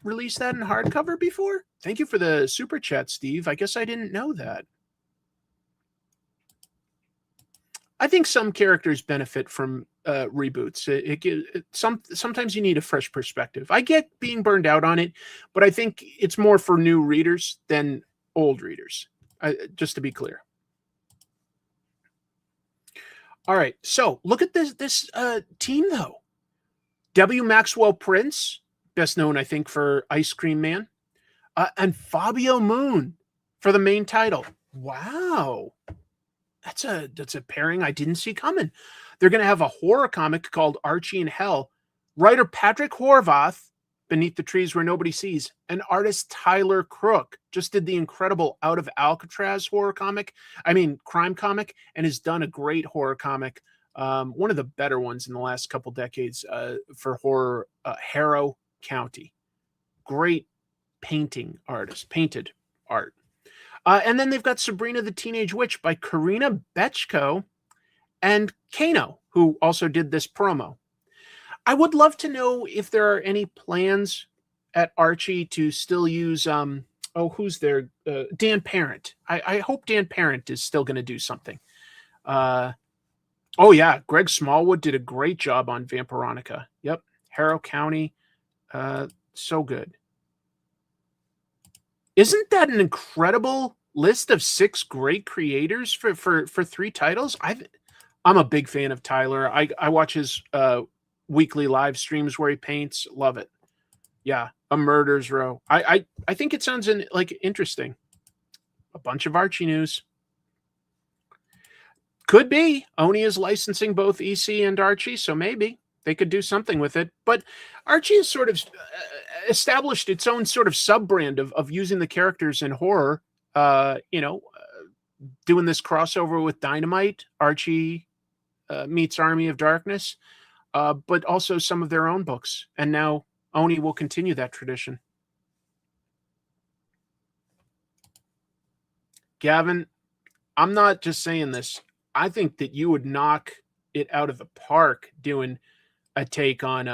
Speaker 1: release that in hardcover before? Thank you for the super chat, Steve. I guess I didn't know that. I think some characters benefit from reboots. Sometimes you need a fresh perspective. I get being burned out on it, but I think it's more for new readers than old readers, just to be clear. All right, so look at this team, though. W. Maxwell Prince, best known, I think, for Ice Cream Man, and Fabio Moon for the main title. Wow. That's a pairing I didn't see coming. They're going to have a horror comic called Archie in Hell. Writer Patrick Horvath, Beneath the Trees Where Nobody Sees. And artist Tyler Crook just did the incredible Out of Alcatraz crime comic, and has done a great horror comic. One of the better ones in the last couple decades for horror, Harrow County. Great painted art. And then they've got Sabrina the Teenage Witch by Karina Bechko and Kano, who also did this promo. I would love to know if there are any plans at Archie to still use, who's there? Dan Parent. I hope Dan Parent is still going to do something. Oh, yeah. Greg Smallwood did a great job on Vampironica. Yep. Harrow County. So good. Isn't that an incredible list of 6 great creators for 3 titles? I'm a big fan of Tyler. I watch his weekly live streams where he paints. Love it. Yeah. A Murder's Row. I think it sounds interesting. A bunch of Archie news. Could be. Oni is licensing both EC and Archie, so maybe they could do something with it. But Archie has sort of established its own sort of sub-brand of using the characters in horror, doing this crossover with Dynamite, Archie meets Army of Darkness, but also some of their own books. And now Oni will continue that tradition. Gavin, I'm not just saying this. I think that you would knock it out of the park doing a take on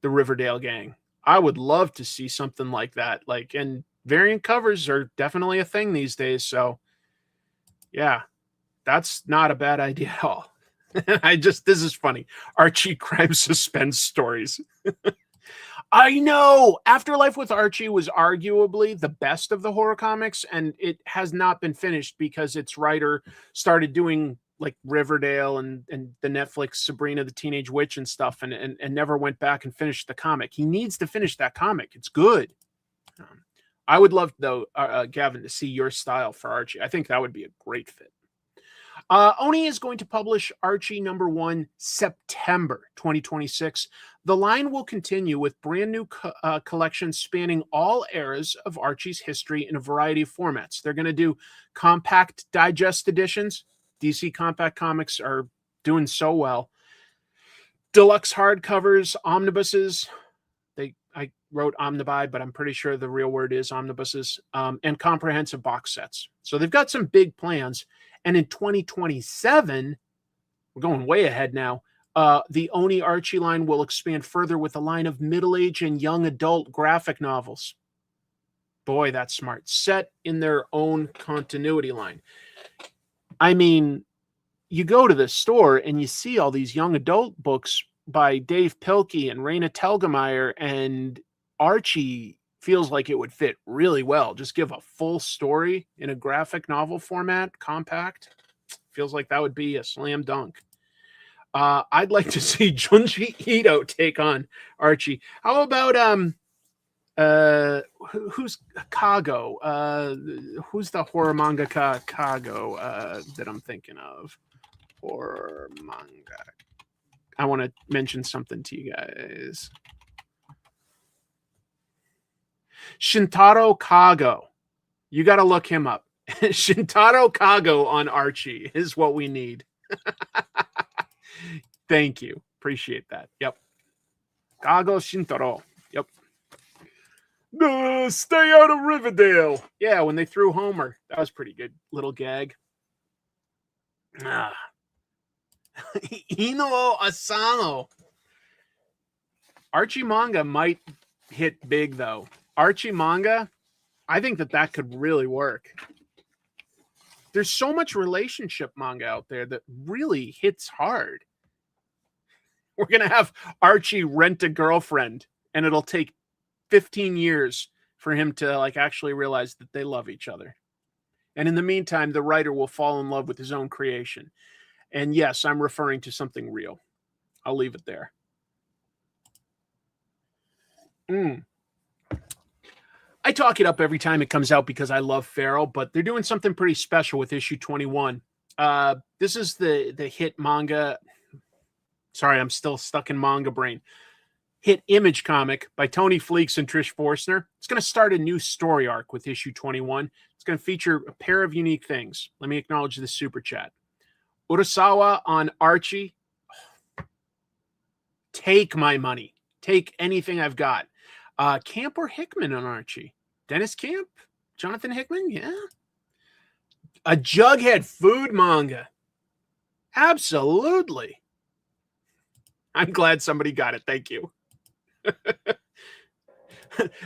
Speaker 1: the Riverdale gang. I would love to see something like that. And variant covers are definitely a thing these days. So yeah, that's not a bad idea at all. This is funny. Archie crime suspense stories. I know. Afterlife with Archie was arguably the best of the horror comics, and it has not been finished because its writer started doing Riverdale and the Netflix Sabrina the Teenage Witch and stuff, and never went back and finished the comic. He needs to finish that comic. It's good. I would love, though, Gavin, to see your style for Archie. I think that would be a great fit. Oni is going to publish Archie #1 September 2026. The line will continue with brand new collections spanning all eras of Archie's history in a variety of formats. They're going to do compact digest editions. DC Compact Comics are doing so well. Deluxe hardcovers, omnibuses. I wrote omnibi, but I'm pretty sure the real word is omnibuses, and comprehensive box sets. So they've got some big plans. And in 2027, we're going way ahead now, the Oni Archie line will expand further with a line of middle-age and young adult graphic novels. Boy, that's smart. Set in their own continuity line. I mean, you go to the store and you see all these young adult books by Dave Pilkey and Raina Telgemeier, and Archie feels like it would fit really well. Just give a full story in a graphic novel format, compact. Feels like that would be a slam dunk. I'd like to see Junji Ito take on Archie. How about who's Kago? Who's the horror mangaka Kago that I'm thinking of? Horror manga. I want to mention something to you guys. Shintaro Kago. You got to look him up. Shintaro Kago on Archie is what we need. Thank you. Appreciate that. Yep. Kago Shintaro. Yep. Stay out of Riverdale. Yeah, when they threw Homer. That was pretty good. Little gag. Ino Asano. Archie manga might hit big, though. Archie manga, I think that could really work. There's so much relationship manga out there that really hits hard. We're going to have Archie rent a girlfriend, and it'll take 15 years for him to actually realize that they love each other. And in the meantime, the writer will fall in love with his own creation. And yes, I'm referring to something real. I'll leave it there. I talk it up every time it comes out because I love Farrell, but they're doing something pretty special with issue 21. This is the hit manga. Sorry, I'm still stuck in manga brain. hit Image comic by Tony Fleeks and Trish Forstner. It's going to start a new story arc with issue 21. It's going to feature a pair of unique things. Let me acknowledge this super chat. Urasawa on Archie. Take my money. Take anything I've got. Camp or Hickman on Archie? Dennis Camp? Jonathan Hickman? Yeah. A Jughead food manga. Absolutely. I'm glad somebody got it. Thank you.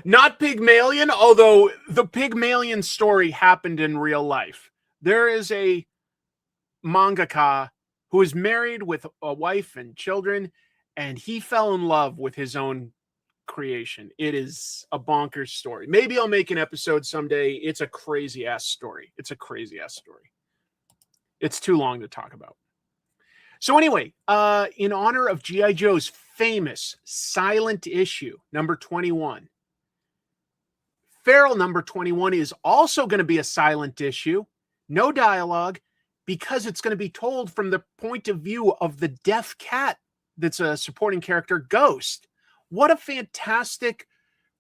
Speaker 1: Not Pygmalion, although the Pygmalion story happened in real life. There is a mangaka who is married with a wife and children, and he fell in love with his own creation. It is a bonkers story. Maybe I'll make an episode someday. It's a crazy ass story. It's too long to talk about. So anyway, in honor of G.I. Joe's famous silent issue, number 21, Feral number 21 is also going to be a silent issue, no dialogue, because it's going to be told from the point of view of the deaf cat that's a supporting character, Ghost. What a fantastic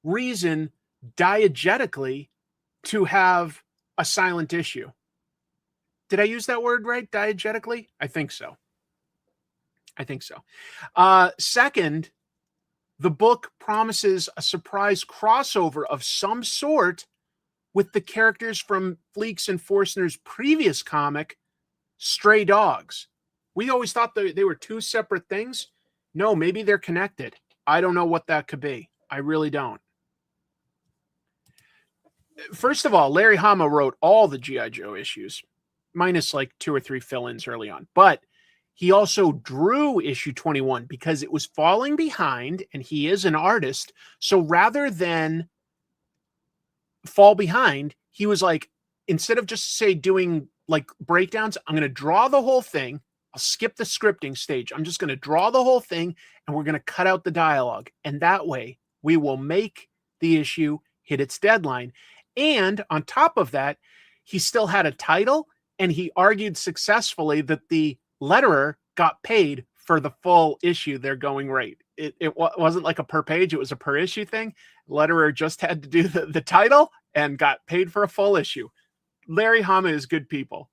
Speaker 1: reason diegetically to have a silent issue. Did I use that word right? Diegetically? I think so. Second, the book promises a surprise crossover of some sort with the characters from Fleeks and Forstner's previous comic, Stray Dogs. We always thought they were two separate things. No, maybe they're connected. I don't know what that could be. I really don't. First of all, Larry Hama wrote all the G.I. Joe issues, minus like 2 or 3 fill-ins early on. But he also drew issue 21 because it was falling behind, and he is an artist. So rather than fall behind, he was like, instead of just say doing like breakdowns, I'm going to draw the whole thing. I'll skip the scripting stage. I'm just going to draw the whole thing, and we're going to cut out the dialogue. And that way we will make the issue hit its deadline. And on top of that, he still had a title, and he argued successfully that the letterer got paid for the full issue, their going rate. It wasn't like a per page, it was a per issue thing. Letterer just had to do the title and got paid for a full issue. Larry Hama is good people.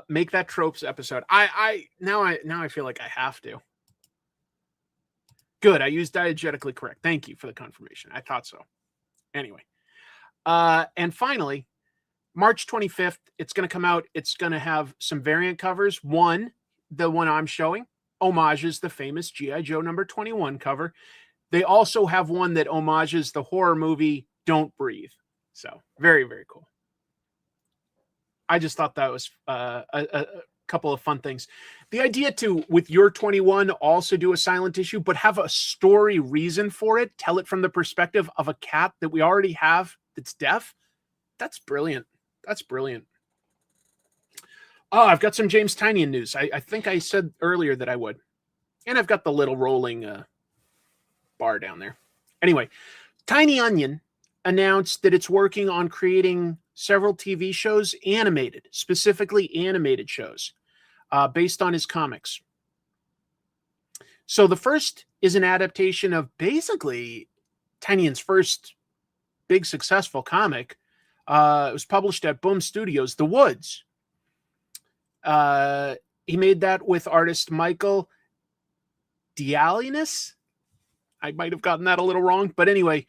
Speaker 1: Make that tropes episode. Now I feel like I have to. Good, I used diegetically correct. Thank you for the confirmation. I thought so. Anyway. And finally, March 25th, it's going to come out. It's going to have some variant covers. One, the one I'm showing, homages the famous G.I. Joe number 21 cover. They also have one that homages the horror movie Don't Breathe. So very, very cool. I just thought that was a couple of fun things. The idea to, with your 21, also do a silent issue, but have a story reason for it. Tell it from the perspective of a cat that we already have that's deaf. That's brilliant. That's brilliant. Oh, I've got some James Tynion news. I think I said earlier that I would. And I've got the little rolling bar down there. Anyway, Tiny Onion announced that it's working on creating several TV shows animated, specifically animated shows, based on his comics. So the first is an adaptation of basically Tynion's first big successful comic. It was published at Boom Studios, The Woods. He made that with artist Michael Dialinas. I might have gotten that a little wrong, but anyway,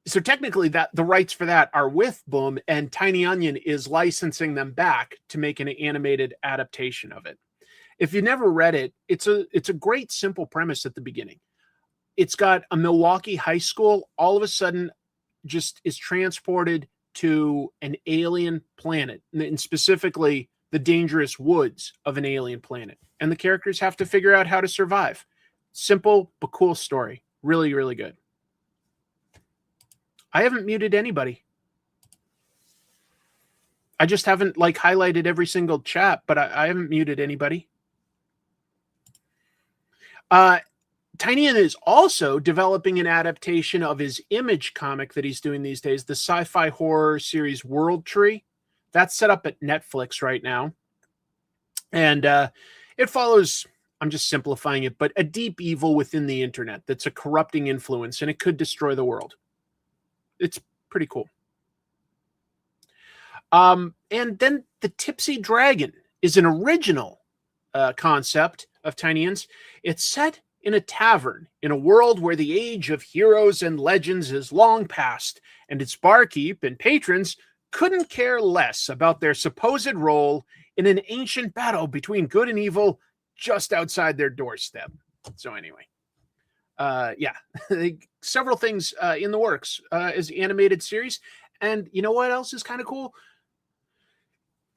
Speaker 1: so technically that the rights for that are with Boom, and Tiny Onion is licensing them back to make an animated adaptation of it. If you never read it, it's a great simple premise at the beginning. It's got a Milwaukee high school all of a sudden just is transported to an alien planet, and specifically the dangerous woods of an alien planet. And the characters have to figure out how to survive. Simple but cool story. Really, really good. I haven't muted anybody. I just haven't like highlighted every single chat, but I haven't muted anybody. Tynion is also developing an adaptation of his Image comic that he's doing these days, the sci-fi horror series World Tree. That's set up at Netflix right now. And it follows I'm just simplifying it, but a deep evil within the internet that's a corrupting influence, and it could destroy the world. It's pretty cool. And then the Tipsy Dragon is an original concept of Tynion's. It's set in a tavern in a world where the age of heroes and legends is long past, and its barkeep and patrons couldn't care less about their supposed role in an ancient battle between good and evil just outside their doorstep. So anyway, yeah, several things in the works as animated series. And you know what else is kind of cool?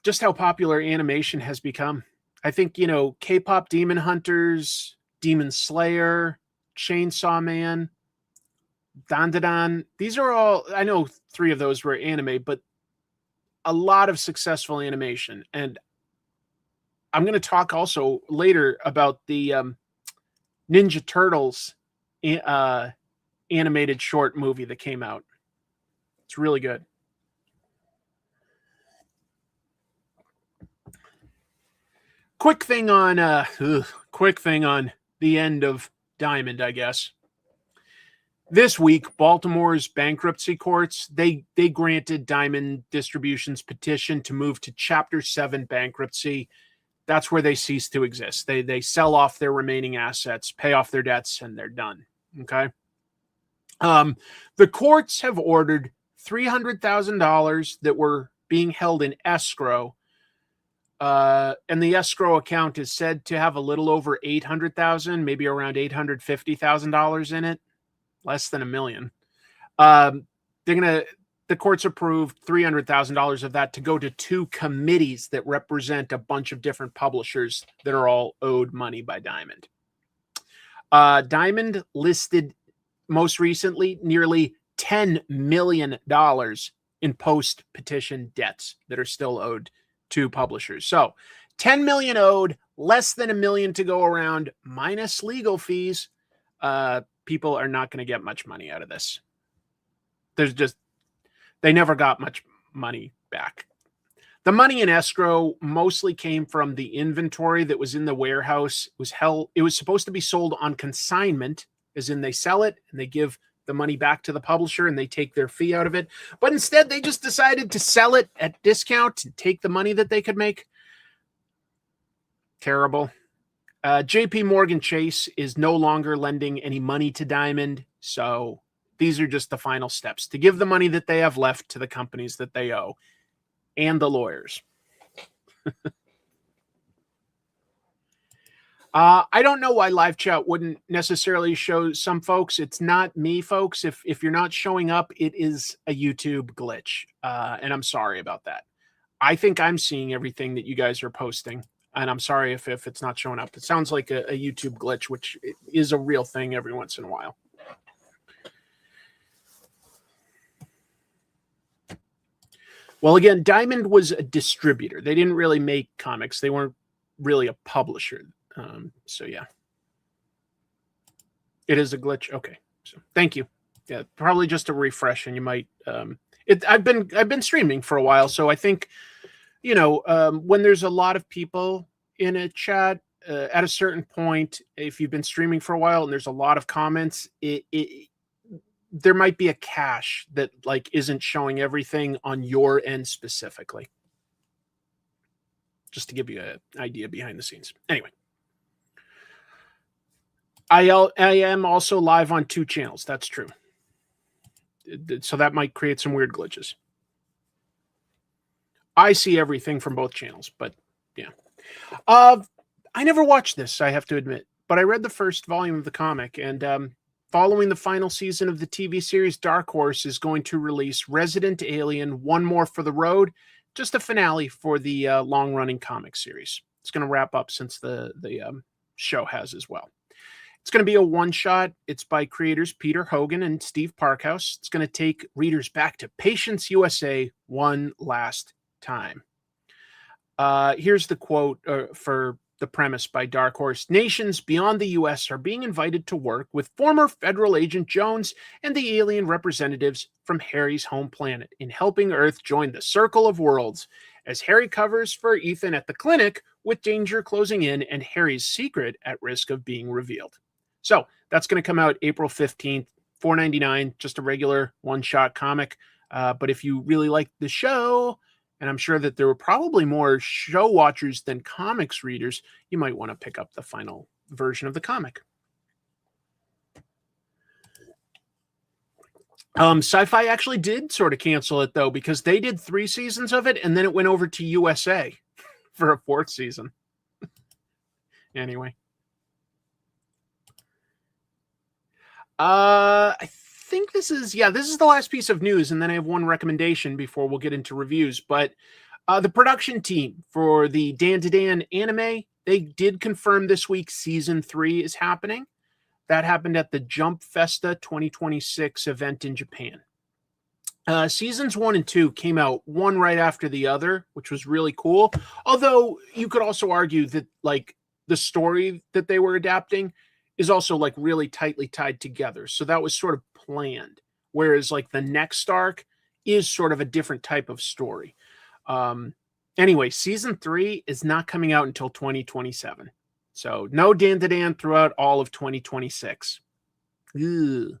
Speaker 1: Just how popular animation has become. I think, you know, K-pop Demon Hunters, Demon Slayer, Chainsaw Man, DanDaDan. These are all, I know 3 of those were anime, but a lot of successful animation. And I'm going to talk also later about the Ninja Turtles animated short movie that came out. It's really good. Quick thing on the end of Diamond, I guess. This week, Baltimore's bankruptcy courts, they granted Diamond Distribution's petition to move to Chapter 7 bankruptcy. That's where they cease to exist. They sell off their remaining assets, pay off their debts, and they're done. Okay. The courts have ordered $300,000 that were being held in escrow. And the escrow account is said to have a little over $800,000, maybe around $850,000 in it, less than $1 million. The courts approved $300,000 of that to go to 2 committees that represent a bunch of different publishers that are all owed money by Diamond. Diamond listed most recently nearly $10 million in post-petition debts that are still owed to publishers. So $10 million owed, less than $1 million to go around, minus legal fees. People are not going to get much money out of this. They never got much money back. The money in escrow mostly came from the inventory that was in the warehouse. It was supposed to be sold on consignment, as in they sell it and they give the money back to the publisher and they take their fee out of it. But instead, they just decided to sell it at discount and take the money that they could make. Terrible. JP Morgan Chase is no longer lending any money to Diamond. So these are just the final steps to give the money that they have left to the companies that they owe and the lawyers. I don't know why live chat wouldn't necessarily show some folks. It's not me, folks. If you're not showing up, it is a YouTube glitch. And I'm sorry about that. I think I'm seeing everything that you guys are posting. And I'm sorry if it's not showing up. It sounds like a YouTube glitch, which is a real thing every once in a while. Well, again, Diamond was a distributor. They didn't really make comics. They weren't really a publisher. So yeah, it is a glitch. Okay, so thank you. Yeah, probably just a refresh, and you might. I've been streaming for a while, so I think, you know, when there's a lot of people in a chat, at a certain point, if you've been streaming for a while and there's a lot of comments, there might be a cache that like isn't showing everything on your end specifically. Just to give you an idea behind the scenes. Anyway. I am also live on 2 channels. That's true. So that might create some weird glitches. I see everything from both channels, but yeah. I never watched this, I have to admit, but I read the first volume of the comic, and following the final season of the TV series, Dark Horse is going to release Resident Alien: One More for the Road, just a finale for the long-running comic series. It's going to wrap up since the show has as well. It's going to be a one-shot. It's by creators Peter Hogan and Steve Parkhouse. It's going to take readers back to Patience USA one last time. Here's the quote for the premise by Dark Horse. Nations beyond the U.S. are being invited to work with former federal agent Jones and the alien representatives from Harry's home planet in helping Earth join the Circle of Worlds. As Harry covers for Ethan at the clinic, with danger closing in and Harry's secret at risk of being revealed. So that's going to come out April 15th, $4.99, just a regular one-shot comic. But if you really like the show, and I'm sure that there were probably more show watchers than comics readers, you might want to pick up the final version of the comic. Sci-Fi actually did sort of cancel it, though, because they did 3 seasons of it, and then it went over to USA for a 4th season. Anyway. I think this is the last piece of news, and then I have one recommendation before we'll get into reviews. But the production team for the DanDaDan anime, they did confirm this week season 3 is happening. That happened at the Jump Festa 2026 event in Japan. Seasons 1 and 2 came out one right after the other, which was really cool. Although you could also argue that like the story that they were adapting is also like really tightly tied together. So that was sort of planned. Whereas like the next arc is sort of a different type of story. Anyway, season 3 is not coming out until 2027. So no DanDaDan throughout all of 2026. Ugh.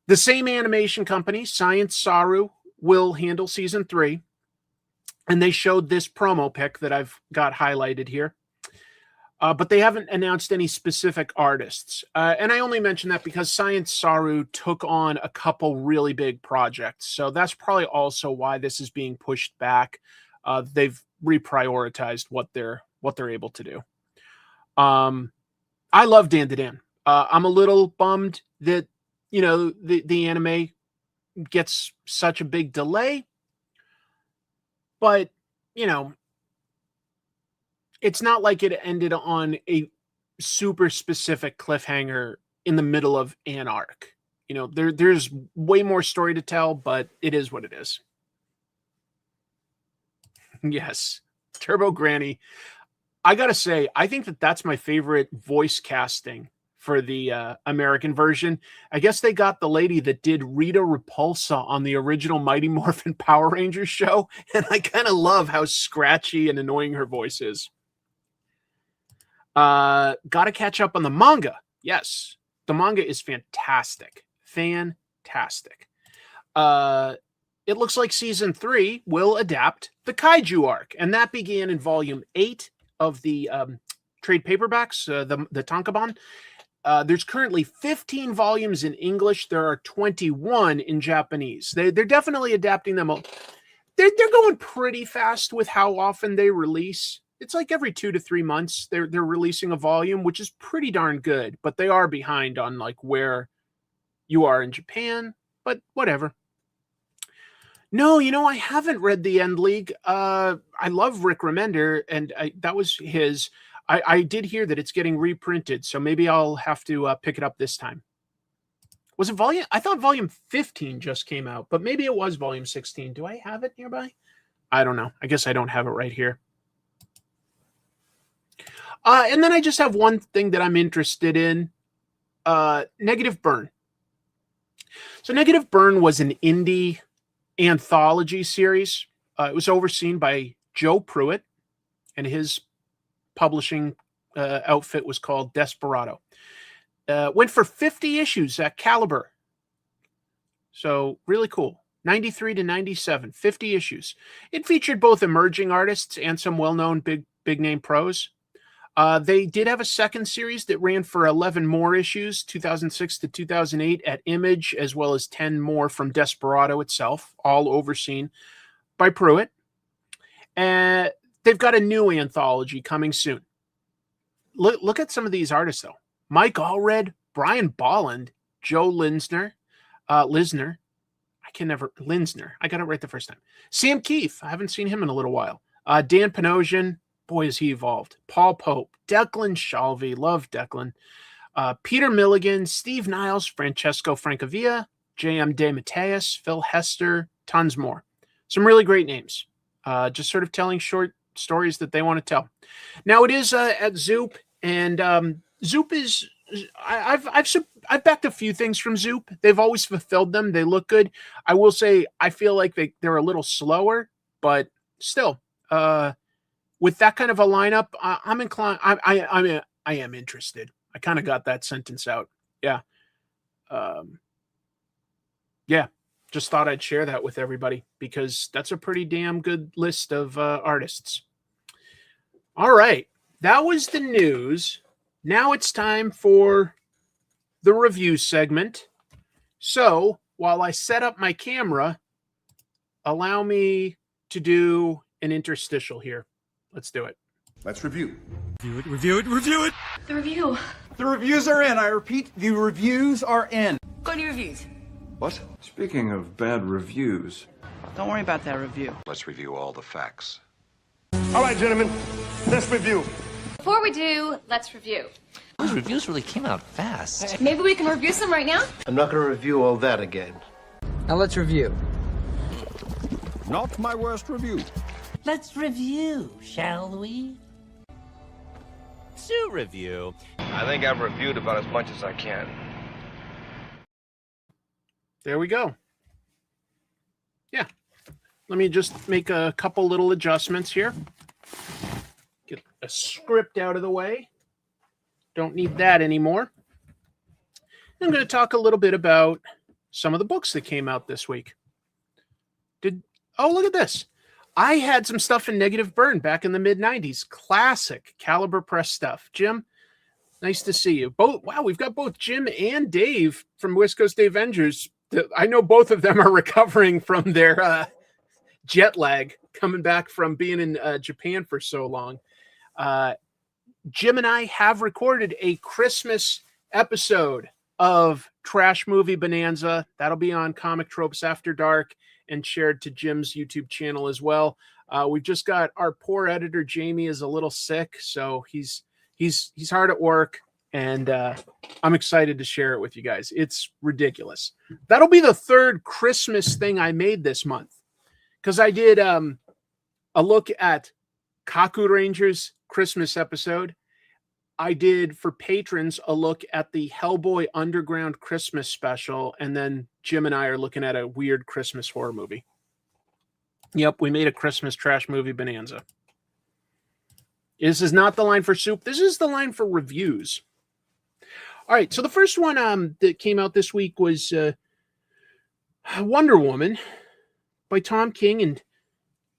Speaker 1: The same animation company, Science Saru, will handle season 3. And they showed this promo pic that I've got highlighted here. But they haven't announced any specific artists. And I only mention that because Science Saru took on a couple really big projects. So that's probably also why this is being pushed back. They've reprioritized what they're able to do. I love DanDaDan. I'm a little bummed that, you know, the anime gets such a big delay. But, you know, it's not like it ended on a super specific cliffhanger in the middle of an arc. You know, there's way more story to tell, but it is what it is. Yes, Turbo Granny. I gotta say, I think that's my favorite voice casting for the American version. I guess they got the lady that did Rita Repulsa on the original Mighty Morphin Power Rangers show, and I kind of love how scratchy and annoying her voice is. Gotta catch up on the manga. Yes, the manga is fantastic. Fantastic. It looks like season 3 will adapt the Kaiju arc, and that began in volume 8 of the trade paperbacks, the Tankobon. There's currently 15 volumes in English. There are 21 in Japanese. They're definitely adapting them. They're going pretty fast with how often they release. It's like every 2 to 3 months they're releasing a volume, which is pretty darn good. But they are behind on like where you are in Japan. But whatever. No, you know, I haven't read The End League. I love Rick Remender, and that was his. I did hear that it's getting reprinted, so maybe I'll have to pick it up this time. Was it volume? I thought volume 15 just came out, but maybe it was volume 16. Do I have it nearby? I don't know. I guess I don't have it right here. And then I just have one thing that I'm interested in. Negative Burn. So Negative Burn was an indie anthology series. It was overseen by Joe Pruitt, and his publishing outfit was called Desperado. Went for 50 issues at Caliber. So really cool. 93 to 97, 50 issues. It featured both emerging artists and some well-known big name pros. They did have a second series that ran for 11 more issues, 2006 to 2008 at Image, as well as 10 more from Desperado itself, all overseen by Pruitt. And they've got a new anthology coming soon. Look at some of these artists, though. Mike Allred, Brian Bolland, Joe Linsner. I got it right the first time. Sam Keefe. I haven't seen him in a little while. Dan Panosian. Boy, has he evolved. Paul Pope, Declan Shalvey, love Declan. Peter Milligan, Steve Niles, Francesco Francavilla, J.M. DeMatteis, Phil Hester, tons more. Some really great names. Just sort of telling short stories that they want to tell. Now it is at Zoop, and Zoop is. I've backed a few things from Zoop. They've always fulfilled them. They look good. I will say I feel like they're a little slower, but still. with that kind of a lineup, I'm inclined. I am interested. I kind of got that sentence out. Yeah. Yeah. Just thought I'd share that with everybody because that's a pretty damn good list of artists. All right. That was the news. Now it's time for the review segment. So while I set up my camera, allow me to do an interstitial here. Let's do it.
Speaker 7: Let's review.
Speaker 9: Review it.
Speaker 10: The review.
Speaker 9: The reviews are in. I repeat, the reviews are in.
Speaker 10: Go to reviews.
Speaker 7: What? Speaking of bad reviews.
Speaker 10: Don't worry about that review.
Speaker 7: Let's review all the facts.
Speaker 4: All right, gentlemen, let's review.
Speaker 11: Before we do, let's review.
Speaker 6: Those reviews really came out fast.
Speaker 11: Maybe we can review some right now?
Speaker 12: I'm not going to review all that again.
Speaker 10: Now let's review.
Speaker 9: Not my worst review.
Speaker 10: Let's review, shall we?
Speaker 6: To review.
Speaker 12: I think I've reviewed about as much as I can.
Speaker 1: There we go. Yeah. Let me just make a couple little adjustments here. Get a script out of the way. Don't need that anymore. I'm going to talk a little bit about some of the books that came out this week. Oh, look at this. I had some stuff in Negative Burn back in the mid-90s. Classic Caliber Press stuff. Jim, nice to see you. Wow, we've got both Jim and Dave from West Coast Avengers. I know both of them are recovering from their jet lag, coming back from being in Japan for so long. Jim and I have recorded a Christmas episode of Trash Movie Bonanza. That'll be on Comic Tropes After Dark and shared to Jim's YouTube channel as well. We've just got our poor editor, Jamie, is a little sick, so he's hard at work, and I'm excited to share it with you guys. It's ridiculous. That'll be the third Christmas thing I made this month, because I did a look at Kaku Ranger's Christmas episode. I did, for patrons, a look at the Hellboy Underground Christmas special, and then Jim and I are looking at a weird Christmas horror movie. Yep, we made a Christmas trash movie bonanza. This is not the line for soup. This is the line for reviews. All right, so the first one that came out this week was Wonder Woman by Tom King, and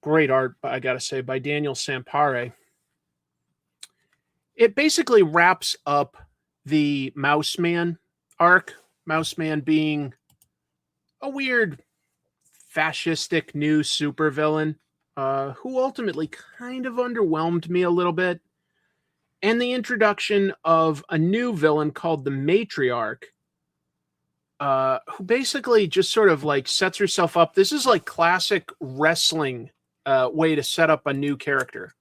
Speaker 1: great art, I gotta say, by Daniel Sampare. It basically wraps up the Mouse Man arc. Mouse Man being a weird, fascistic new supervillain who ultimately kind of underwhelmed me a little bit. And the introduction of a new villain called the Matriarch, who basically just sort of like sets herself up. This is like classic wrestling way to set up a new character.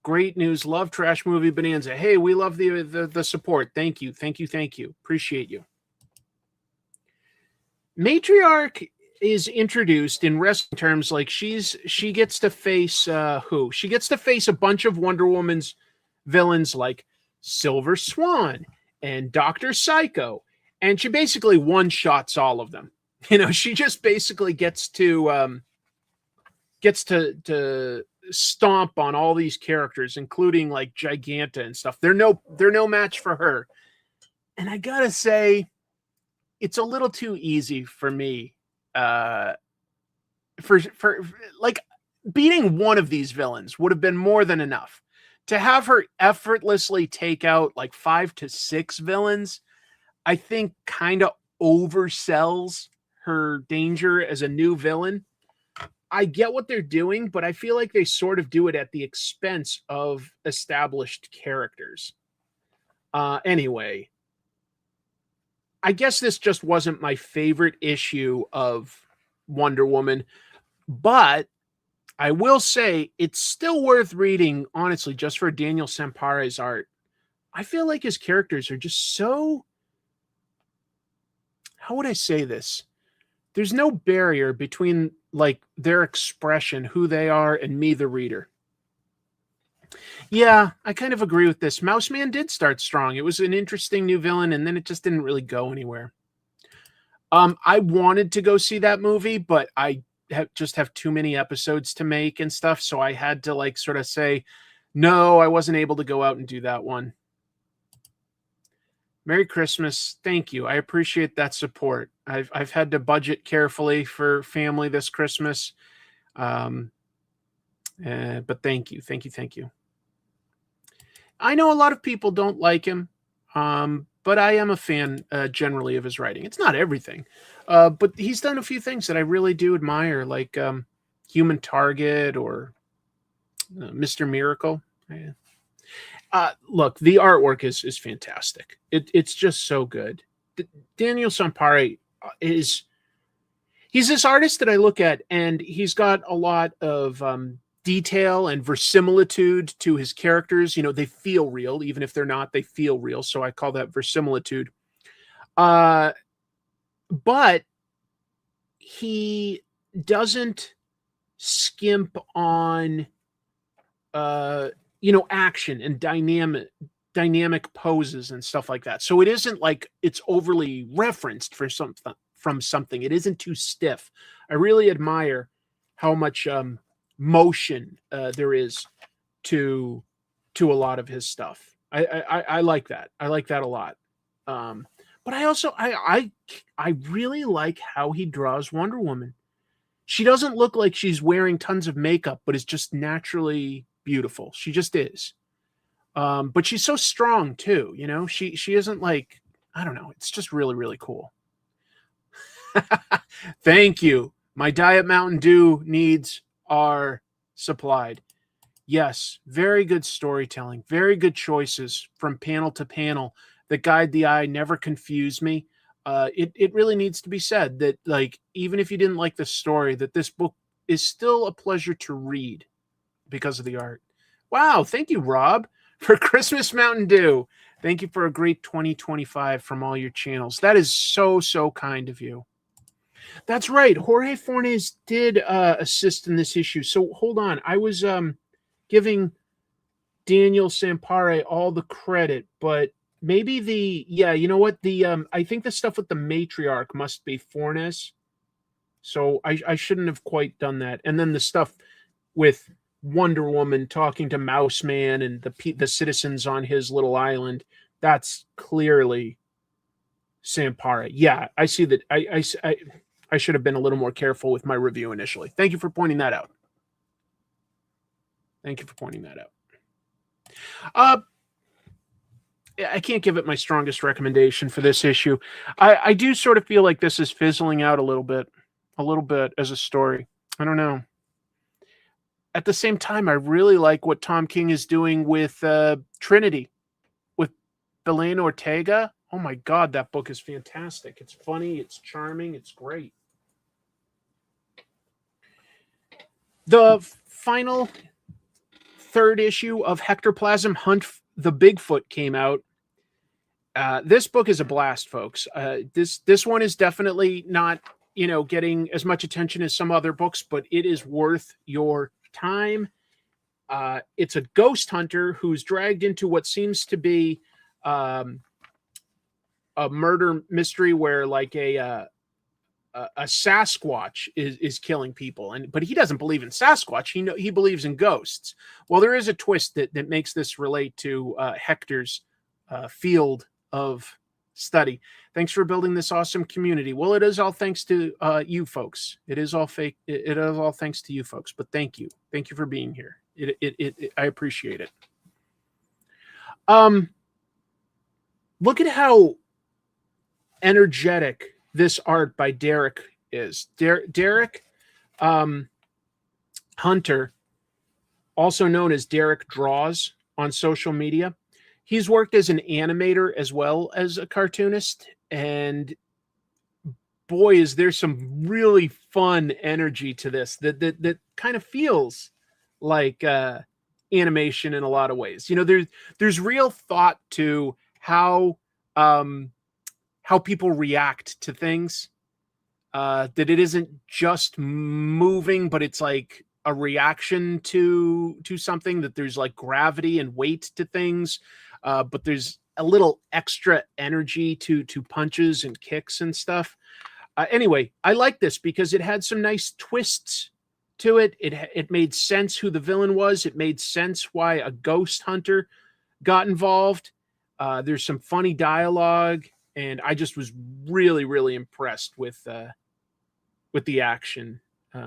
Speaker 1: Great news. Love Trash Movie Bonanza. Hey, we love the support. Thank you. Appreciate you. Matriarch is introduced in wrestling terms like she gets to face who? She gets to face a bunch of Wonder Woman's villains like Silver Swan and Dr. Psycho, and she basically one-shots all of them. You know, she just basically gets to stomp on all these characters, including like Giganta and stuff. They're no match for her. And I gotta say, it's a little too easy for me. For like beating one of these villains would have been more than enough. To have her effortlessly take out like 5 to 6 villains, I think kind of oversells her danger as a new villain. I get what they're doing, but I feel like they sort of do it at the expense of established characters. Anyway, I guess this just wasn't my favorite issue of Wonder Woman, but I will say it's still worth reading, honestly, just for Daniel Sampare's art. I feel like his characters are just so... How would I say this? There's no barrier between like their expression, who they are, and me, the reader. Yeah, I kind of agree with this. Mouse Man did start strong. It was an interesting new villain, and then it just didn't really go anywhere. I wanted to go see that movie, but I just have too many episodes to make and stuff. So I had to like sort of say, no, I wasn't able to go out and do that one. Merry Christmas. Thank you. I appreciate that support. I've had to budget carefully for family this Christmas. But thank you. Thank you. Thank you. I know a lot of people don't like him. But I am a fan generally of his writing. It's not everything. But he's done a few things that I really do admire, like Human Target or Mr. Miracle. Yeah. Look, the artwork is fantastic. It's just so good. Daniel Sampari he's this artist that I look at, and he's got a lot of detail and verisimilitude to his characters. You know, they feel real, even if they're not, they feel real. So I call that verisimilitude. But he doesn't skimp on, action and dynamic poses and stuff like that. So it isn't like it's overly referenced from something. It isn't too stiff. I really admire how much motion there is to a lot of his stuff. I like that. I like that a lot. But I also I really like how he draws Wonder Woman. She doesn't look like she's wearing tons of makeup, but is just naturally beautiful. She just is. But she's so strong too, you know. She isn't like, I don't know, it's just really, really cool. Thank you. My Diet Mountain Dew needs are supplied. Yes, very good storytelling, very good choices from panel to panel that guide the eye, never confuse me. It really needs to be said that, like, even if you didn't like the story, that this book is still a pleasure to read because of the art. Wow, thank you, Rob, for Christmas Mountain Dew. Thank you for a great 2025 from all your channels. That is so, so kind of you. That's right. Jorge Fornes did assist in this issue. So hold on. I was giving Daniel Sampare all the credit, but maybe you know what? I think the stuff with the matriarch must be Fornes. So I shouldn't have quite done that. And then the stuff with Wonder Woman talking to Mouse Man and the citizens on his little island, that's clearly Sampare. Yeah, I see that. I should have been a little more careful with my review initially. Thank you for pointing that out. Thank you for pointing that out. I can't give it my strongest recommendation for this issue. I do sort of feel like this is fizzling out a little bit as a story. I don't know. At the same time, I really like what Tom King is doing with Trinity, with Belen Ortega. Oh my God, that book is fantastic. It's funny, it's charming, it's great. The final third issue of Hector Plasm Hunt the Bigfoot came out. This book is a blast, folks. This one is definitely not, getting as much attention as some other books, but it is worth your time. It's a ghost hunter who's dragged into what seems to be a murder mystery where, like, a Sasquatch is killing people, but he doesn't believe in Sasquatch. He believes in ghosts. Well, there is a twist that makes this relate to Hector's field of study. Thanks for building this awesome community. Well, it is all thanks to you folks. It is all fake. It is all thanks to you folks. But thank you for being here. I appreciate it. Look at how energetic this art by Derek is. Derek Hunter, also known as Derek Draws on social media. He's worked as an animator as well as a cartoonist, and boy, is there some really fun energy to this that kind of feels like animation in a lot of ways. There's real thought to how people react to things, that it isn't just moving, but it's like a reaction to something, that there's like gravity and weight to things, but there's a little extra energy to punches and kicks and stuff. Anyway, I like this because it had some nice twists to it. It made sense who the villain was. It made sense why a ghost hunter got involved. There's some funny dialogue, and I just was really, really impressed with the action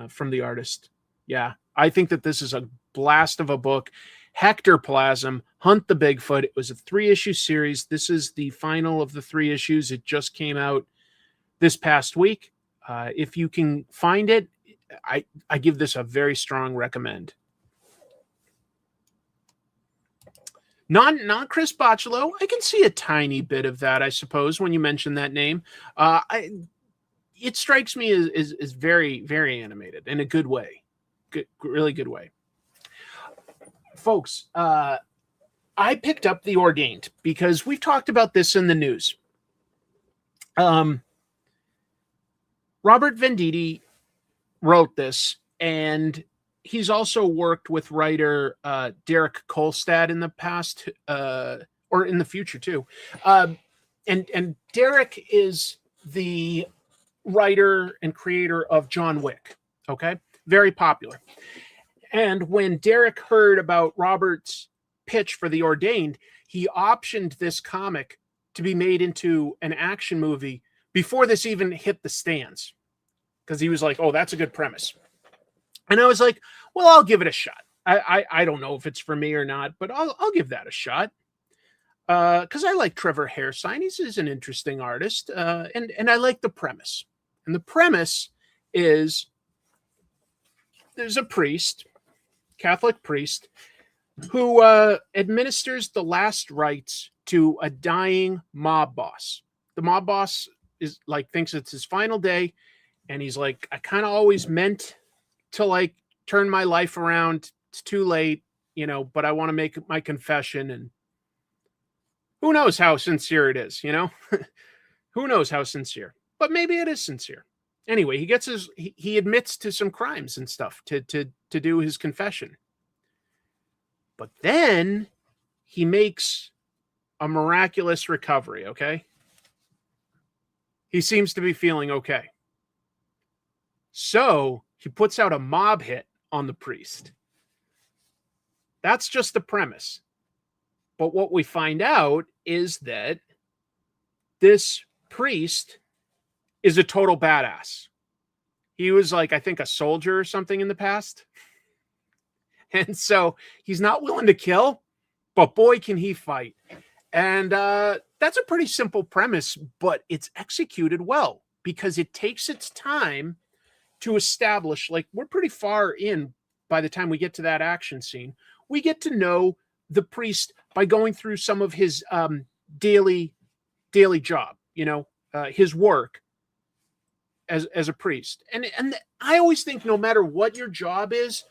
Speaker 1: from the artist. Yeah, I think that this is a blast of a book. Hector Plasm, Hunt the Bigfoot. It was a 3-issue series. This is the final of the 3 issues. It just came out this past week. If you can find it, I give this a very strong recommend. Not Chris Bocciolo. I can see a tiny bit of that, I suppose, when you mention that name. It strikes me as very, very animated in a good way. Good, really good way. Folks, I picked up the Ordained because we've talked about this in the news. Robert Venditti wrote this, and he's also worked with writer Derek Kolstad in the past, or in the future too. And Derek is the writer and creator of John Wick. Okay, very popular. And when Derek heard about Robert's pitch for the Ordained, he optioned this comic to be made into an action movie before this even hit the stands, because he was like, oh, that's a good premise. And I was like, well, I'll give it a shot. I don't know if it's for me or not, but I'll give that a shot. Because I like Trevor Hairsine. He's an interesting artist. And I like the premise. And the premise is there's a priest, Catholic priest, who administers the last rites to a dying mob boss. The mob boss is like, thinks it's his final day. And he's like, I kind of always meant to like turn my life around. It's too late, you know, but I want to make my confession. And who knows how sincere it is, you know? Who knows how sincere, but maybe it is sincere. Anyway, he admits to some crimes and stuff to do his confession. But then he makes a miraculous recovery, okay? He seems to be feeling okay. So he puts out a mob hit on the priest. That's just the premise. But what we find out is that this priest is a total badass. He was like, I think, a soldier or something in the past. And so he's not willing to kill, but boy, can he fight. And that's a pretty simple premise, but it's executed well because it takes its time to establish, like, we're pretty far in by the time we get to that action scene. We get to know the priest by going through some of his daily job, you know, his work as a priest. And I always think, no matter what your job is,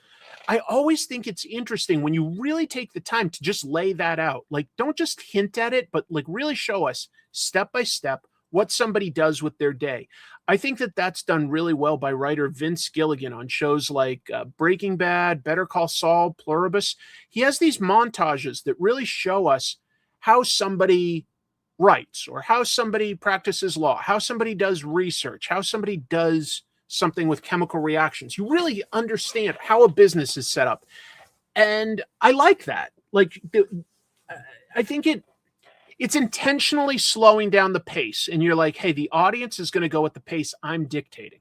Speaker 1: I always think it's interesting when you really take the time to just lay that out. Like, don't just hint at it, but like really show us step by step what somebody does with their day. I think that that's done really well by writer Vince Gilligan on shows like Breaking Bad, Better Call Saul, Pluribus. He has these montages that really show us how somebody writes or how somebody practices law, how somebody does research, how somebody does something with chemical reactions. You really understand how a business is set up. And I like that. Like, I think it's intentionally slowing down the pace. And you're like, hey, the audience is going to go at the pace I'm dictating.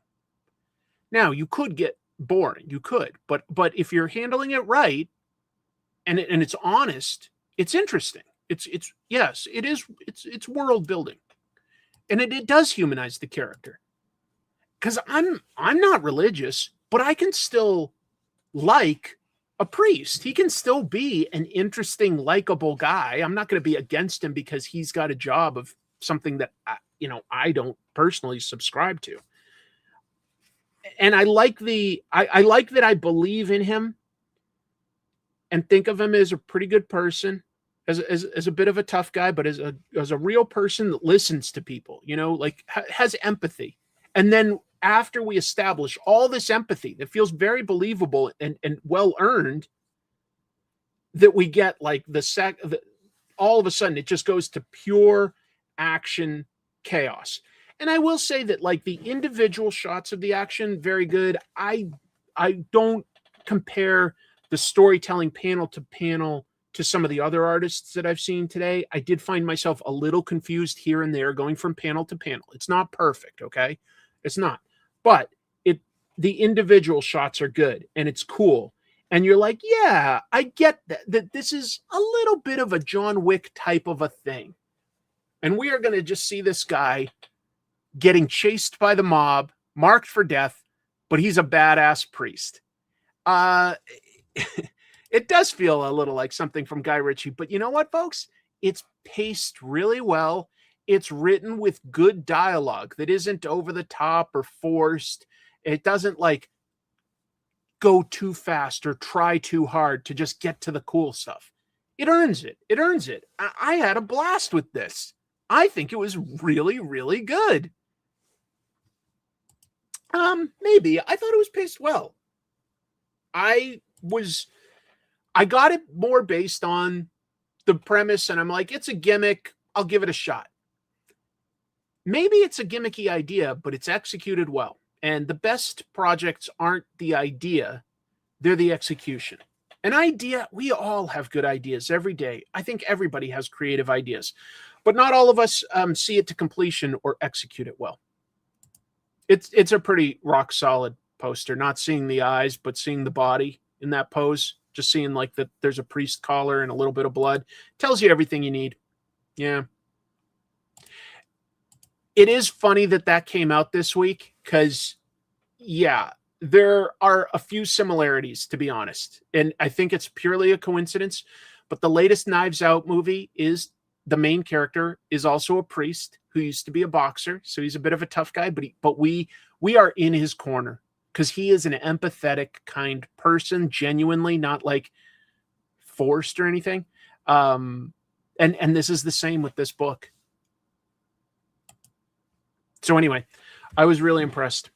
Speaker 1: Now, you could get boring. You could. But if you're handling it right and it's honest, it's interesting. Yes, it is. It's world building. And it does humanize the character. Because I'm not religious, but I can still like a priest. He can still be an interesting, likable guy. I'm not going to be against him because he's got a job of something that I don't personally subscribe to. And I like I like that I believe in him and think of him as a pretty good person, as a bit of a tough guy, but as a real person that listens to people, you know, like has empathy. And then after we establish all this empathy that feels very believable and well earned, that we get like all of a sudden it just goes to pure action chaos. And I will say that like the individual shots of the action, very good. I don't compare the storytelling panel to panel to some of the other artists that I've seen today. I did find myself a little confused here and there going from panel to panel. It's not perfect, okay? It's not. But the individual shots are good and it's cool. And you're like, yeah, I get that this is a little bit of a John Wick type of a thing. And we are going to just see this guy getting chased by the mob, marked for death, but he's a badass priest. It does feel a little like something from Guy Ritchie, but you know what, folks? It's paced really well. It's written with good dialogue that isn't over the top or forced. It doesn't like go too fast or try too hard to just get to the cool stuff. It earns it. It earns it. I had a blast with this. I think it was really, really good. Maybe. I thought it was paced well. I got it more based on the premise, and I'm like, it's a gimmick. I'll give it a shot. Maybe it's a gimmicky idea, but it's executed well. And the best projects aren't the idea, they're the execution. An idea, we all have good ideas every day. I think everybody has creative ideas, but not all of us see it to completion or execute it well. It's a pretty rock solid poster, not seeing the eyes, but seeing the body in that pose, just seeing like that there's a priest collar and a little bit of blood. Tells you everything you need. Yeah. It is funny that came out this week because, yeah, there are a few similarities, to be honest. And I think it's purely a coincidence. But the latest Knives Out movie is the main character is also a priest who used to be a boxer. So he's a bit of a tough guy, but we are in his corner because he is an empathetic, kind person, genuinely, not like forced or anything. And this is the same with this book. So anyway, I was really impressed.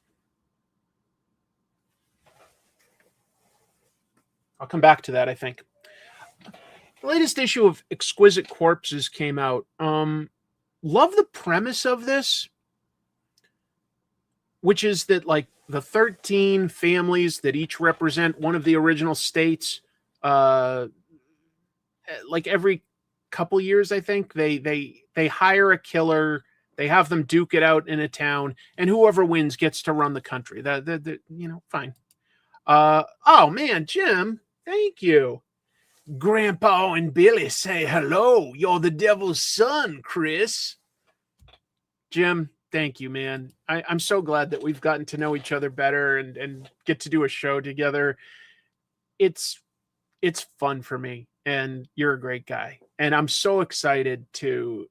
Speaker 1: I'll come back to that, I think. The latest issue of Exquisite Corpses came out. Love the premise of this, which is that like the 13 families that each represent one of the original states, like every couple years, I think, they hire a killer. They have them duke it out in a town, and whoever wins gets to run the country. Fine. Oh man, Jim, thank you. Grandpa and Billy say hello. You're the devil's son, Chris. Jim, thank you, man. I'm so glad that we've gotten to know each other better and get to do a show together. It's fun for me, and you're a great guy. And I'm so excited to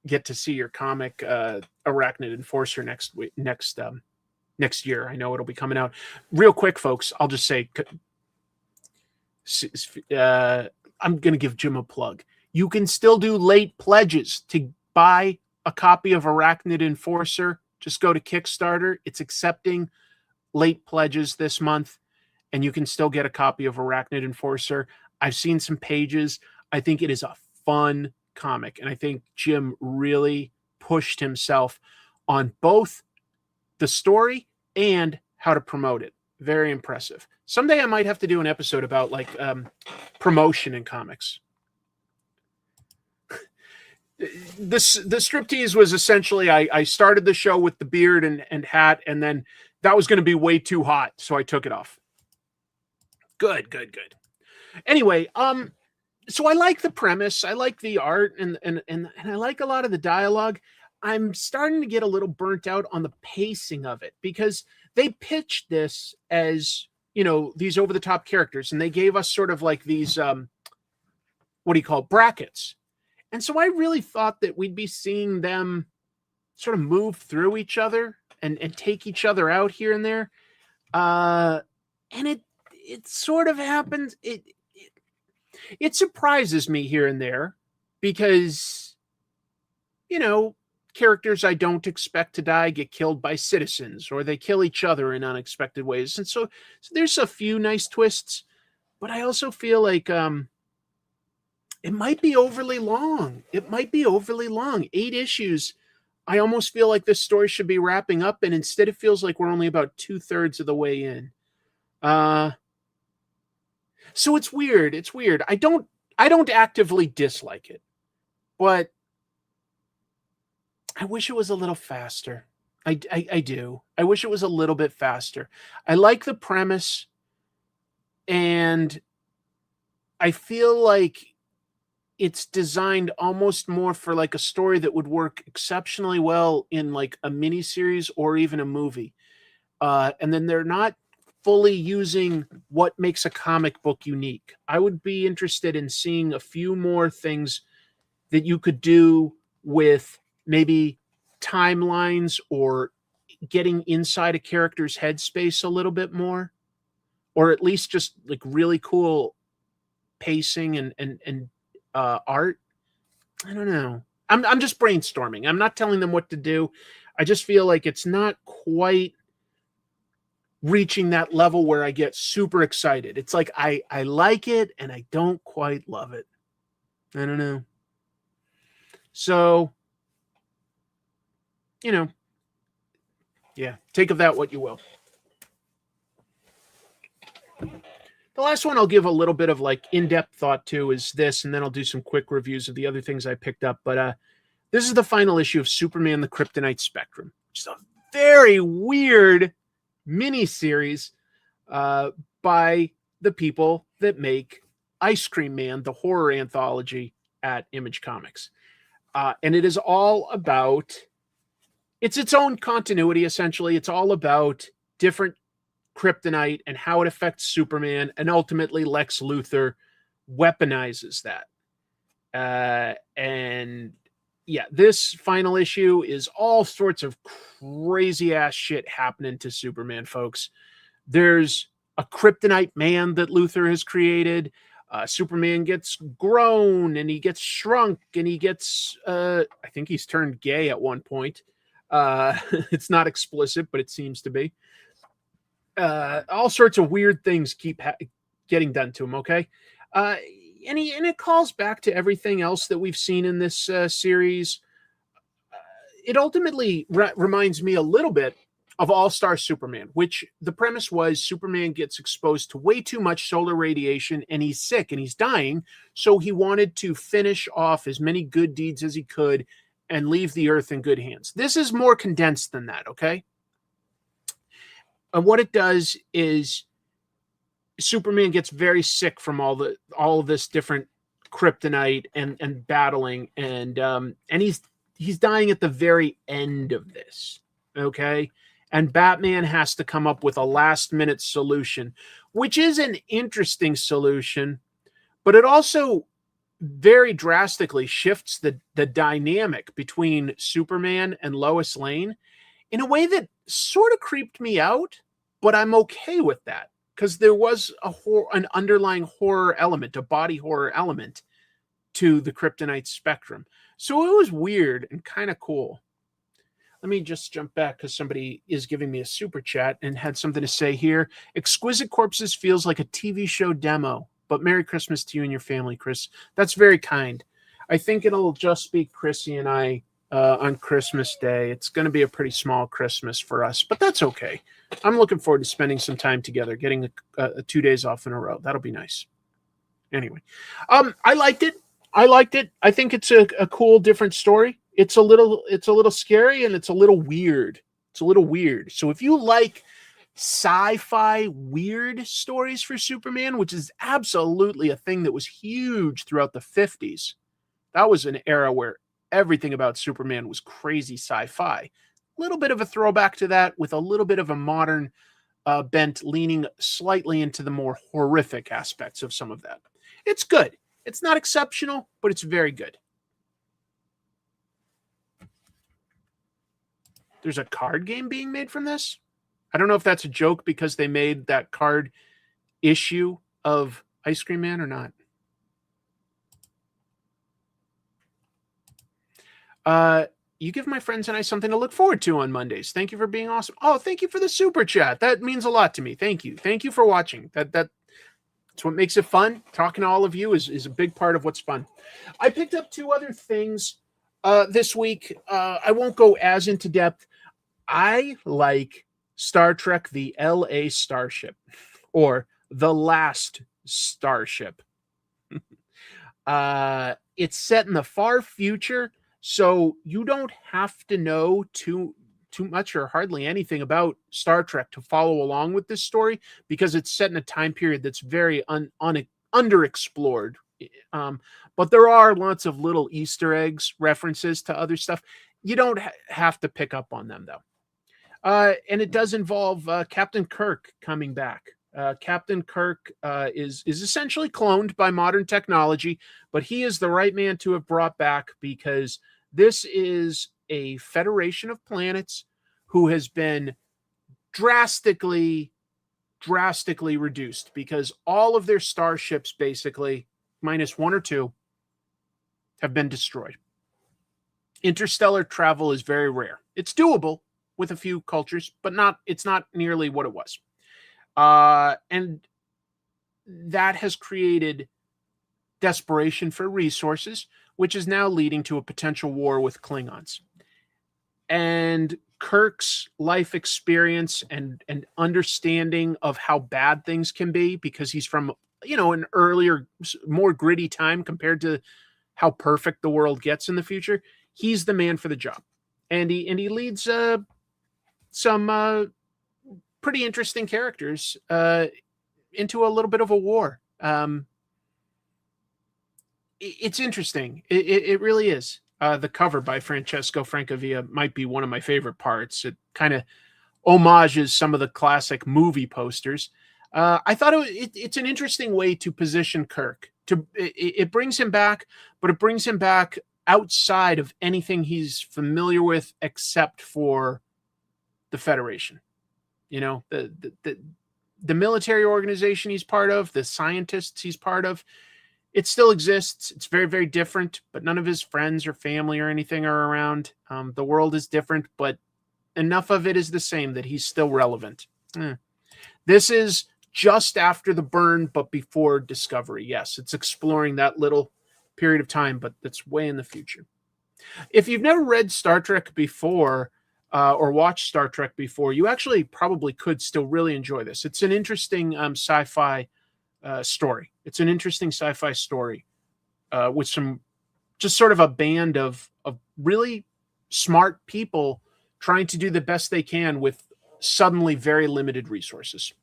Speaker 1: get to see your comic Arachnid Enforcer next year. I know it'll be coming out real quick, folks. I'll just say I'm gonna give Jim a plug. You can still do late pledges to buy a copy of Arachnid Enforcer. Just go to Kickstarter. It's accepting late pledges this month, and you can still get a copy of Arachnid Enforcer. I've seen some pages. I think it is a fun comic, and I think Jim really pushed himself on both the story and how to promote it. Very impressive. Someday I might have to do an episode about like promotion in comics. The striptease was essentially I started the show with the beard and hat, and then that was going to be way too hot, so I took it off. Good. Anyway, so I like the premise. I like the art, and I like a lot of the dialogue. I'm starting to get a little burnt out on the pacing of it because they pitched this as, these over-the-top characters, and they gave us sort of like these, brackets. And so I really thought that we'd be seeing them sort of move through each other and take each other out here and there. And it sort of happens. It surprises me here and there because, characters I don't expect to die get killed by citizens, or they kill each other in unexpected ways. And so there's a few nice twists, but I also feel like it might be overly long. 8 issues. I almost feel like this story should be wrapping up, and instead it feels like we're only about 2/3 of the way in. So it's weird. It's weird. I don't actively dislike it, but I wish it was a little faster. I do. I wish it was a little bit faster. I like the premise, and I feel like it's designed almost more for like a story that would work exceptionally well in like a miniseries or even a movie. And then they're not fully using what makes a comic book unique. I would be interested in seeing a few more things that you could do with maybe timelines or getting inside a character's headspace a little bit more, or at least just like really cool pacing and art. I don't know. I'm just brainstorming. I'm not telling them what to do. I just feel like it's not quite reaching that level where I get super excited. It's like I like it and I don't quite love it. I don't know. So, you know, yeah, take of that what you will. The last one I'll give a little bit of like in-depth thought to is this, and then I'll do some quick reviews of the other things I picked up. But this is the final issue of Superman, the Kryptonite Spectrum, which is a very weird mini-series by the people that make Ice Cream Man, the horror anthology at Image Comics. And it is all about, it's its own continuity, essentially. It's all about different kryptonite and how it affects Superman, and ultimately Lex Luthor weaponizes that. And yeah, this final issue is all sorts of crazy ass shit happening to Superman, folks. There's a kryptonite man that Luthor has created. Superman gets grown and he gets shrunk and he gets, I think he's turned gay at one point. It's not explicit, but it seems to be. All sorts of weird things keep getting done to him, okay? And it calls back to everything else that we've seen in this series. It ultimately reminds me a little bit of All-Star Superman, which the premise was Superman gets exposed to way too much solar radiation and he's sick and he's dying, so he wanted to finish off as many good deeds as he could and leave the Earth in good hands. This is more condensed than that, okay? And what it does is Superman gets very sick from all of this different kryptonite and battling, and he's dying at the very end of this, okay? And Batman has to come up with a last-minute solution, which is an interesting solution, but it also very drastically shifts the dynamic between Superman and Lois Lane in a way that sort of creeped me out, but I'm okay with that because there was an underlying horror element, a body horror element to the Kryptonite Spectrum. So it was weird and kind of cool. Let me just jump back because somebody is giving me a super chat and had something to say here. Exquisite Corpses feels like a TV show demo, but Merry Christmas to you and your family, Chris. That's very kind. I think it'll just be Chrissy and I on Christmas Day. It's going to be a pretty small Christmas for us, but that's okay. I'm looking forward to spending some time together, getting 2 days off in a row. That'll be nice. Anyway, I liked it. I think it's a cool, different story. It's a little scary and it's a little weird. So if you like sci-fi weird stories for Superman, which is absolutely a thing that was huge throughout the 50s, that was an era where everything about Superman was crazy sci-fi. A little bit of a throwback to that with a little bit of a modern bent, leaning slightly into the more horrific aspects of some of that. It's good. It's not exceptional, but it's very good. There's a card game being made from this. I don't know if that's a joke because they made that card issue of Ice Cream Man or not. You give my friends and I something to look forward to on Mondays. Thank you for being awesome. Oh, thank you for the super chat. That means a lot to me. Thank you. Thank you for watching. That's what makes it fun. Talking to all of you is a big part of what's fun. I picked up two other things this week, I won't go as into depth. I like Star Trek The LA Starship, or The Last Starship. It's set in the far future, so you don't have to know too much or hardly anything about Star Trek to follow along with this story, because it's set in a time period that's very underexplored. But there are lots of little Easter eggs, references to other stuff. You don't have to pick up on them, though. And it does involve Captain Kirk coming back. Captain Kirk is essentially cloned by modern technology, but he is the right man to have brought back, because this is a federation of planets who has been drastically reduced, because all of their starships, basically, minus one or two, have been destroyed. Interstellar travel is very rare. It's doable with a few cultures, but it's not nearly what it was. And that has created desperation for resources, which is now leading to a potential war with Klingons. And Kirk's life experience and understanding of how bad things can be, because he's from, an earlier, more gritty time compared to how perfect the world gets in the future. He's the man for the job. And he leads some pretty interesting characters into a little bit of a war. It's interesting. It really is. The cover by Francesco Francavilla might be one of my favorite parts. It kind of homages some of the classic movie posters. I thought it's an interesting way to position Kirk. It brings him back, but it brings him back outside of anything he's familiar with, except for the Federation. The military organization he's part of, the scientists he's part of. It still exists. It's very, very different, but none of his friends or family or anything are around. The world is different, but enough of it is the same that he's still relevant. This is just after the burn, but before Discovery. Yes, it's exploring that little period of time, but that's way in the future. If you've never read Star Trek before, or watched Star Trek before, you actually probably could still really enjoy this. It's an interesting sci-fi story. It's an interesting sci-fi story with some, just sort of a band of really smart people trying to do the best they can with suddenly very limited resources.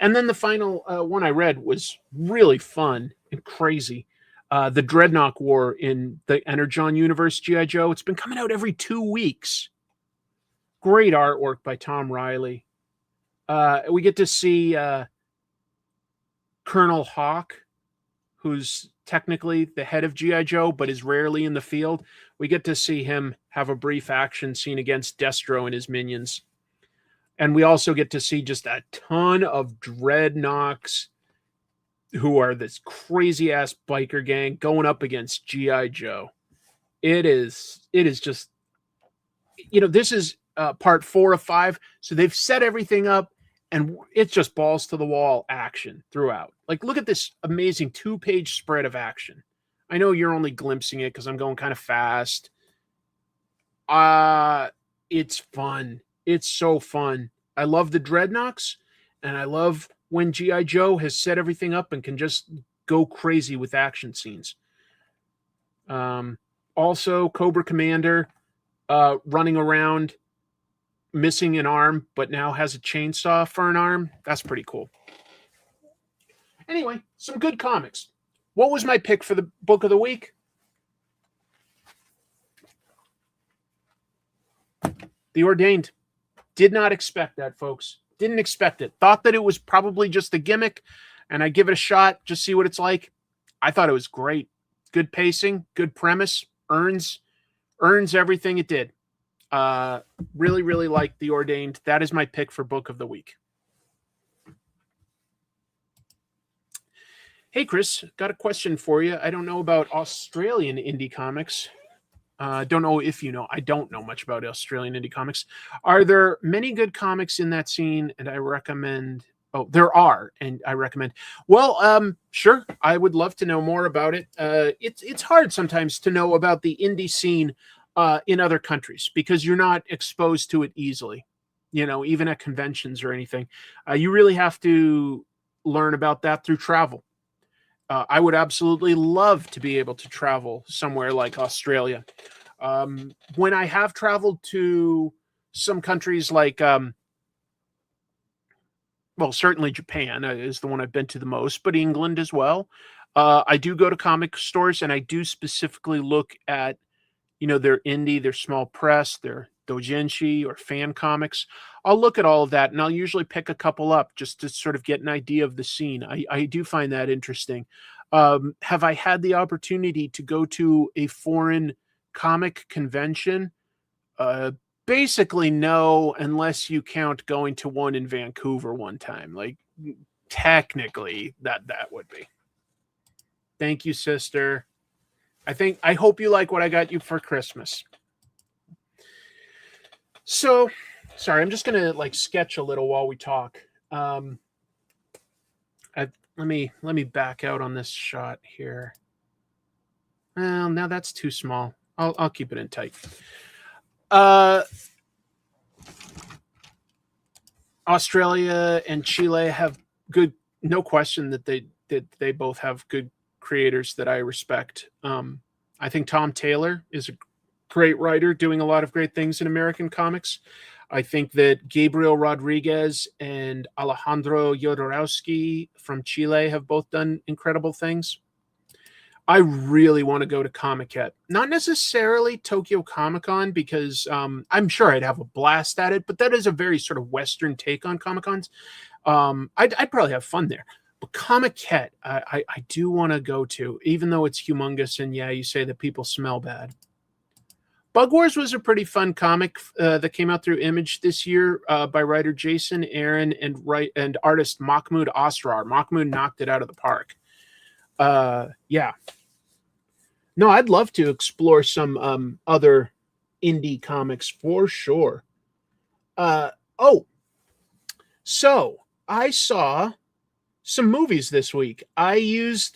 Speaker 1: And then the final one I read was really fun and crazy. The Dreadnought War in the Energon universe, G.I. Joe. It's been coming out every 2 weeks. Great artwork by Tom Riley. We get to see Colonel Hawk, who's technically the head of G.I. Joe, but is rarely in the field. We get to see him have a brief action scene against Destro and his minions. And we also get to see just a ton of Dreadnoks, who are this crazy-ass biker gang going up against G.I. Joe. It is just, this is part 4 of 5, so they've set everything up, and it's just balls to the wall action throughout. Like, look at this amazing 2-page spread of action. I know you're only glimpsing it because I'm going kind of fast. It's fun. It's so fun. I love the Dreadnoks, and I love when G.I. Joe has set everything up and can just go crazy with action scenes. Also, Cobra Commander running around, missing an arm, but now has a chainsaw for an arm. That's pretty cool. Anyway, some good comics. What was my pick for the book of the week? The Ordained. Did not expect that, folks. Didn't expect it. Thought that it was probably just a gimmick, and I give it a shot, just see what it's like. I thought it was great. Good pacing, good premise, earns everything it did. Really, really liked The Ordained. That is my pick for book of the week. Hey, Chris, got a question for you. I don't know about Australian indie comics. Don't know if you know. I don't know much about Australian indie comics. Are there many good comics in that scene? And I recommend Oh, there are, and I recommend. Well, sure, I would love to know more about it. It's hard sometimes to know about the indie scene in other countries because you're not exposed to it easily. Even at conventions or anything, you really have to learn about that through travel. I would absolutely love to be able to travel somewhere like Australia. When I have traveled to some countries like well, certainly Japan is the one I've been to the most, but England as well. I do go to comic stores and I do specifically look at, their indie, their small press, their doujinshi or fan comics. I'll look at all of that and I'll usually pick a couple up just to sort of get an idea of the scene. I do find that interesting. Have I had the opportunity to go to a foreign comic convention? Basically, no, unless you count going to one in Vancouver one time. Like, technically, that would be. Thank you, sister. I hope you like what I got you for Christmas. So, sorry, I'm just gonna sketch a little while we talk. Let me back out on this shot here. Well, now that's too small. I'll keep it in tight. Australia and Chile have good, no question that they both have good creators that I respect. I think Tom Taylor is a great writer doing a lot of great things in American comics. I think that Gabriel Rodriguez and Alejandro Jodorowsky from Chile have both done incredible things. I really want to go to Comic-Con. Not necessarily Tokyo Comic-Con because I'm sure I'd have a blast at it, but that is a very sort of Western take on Comic-Cons. I'd probably have fun there. But Comic-Con, I do want to go to, even though it's humongous and yeah, you say that people smell bad. Bug Wars was a pretty fun comic that came out through Image this year by writer Jason Aaron and artist Mahmoud Asrar. Mahmoud knocked it out of the park. Yeah. No, I'd love to explore some other indie comics for sure. So I saw some movies this week. I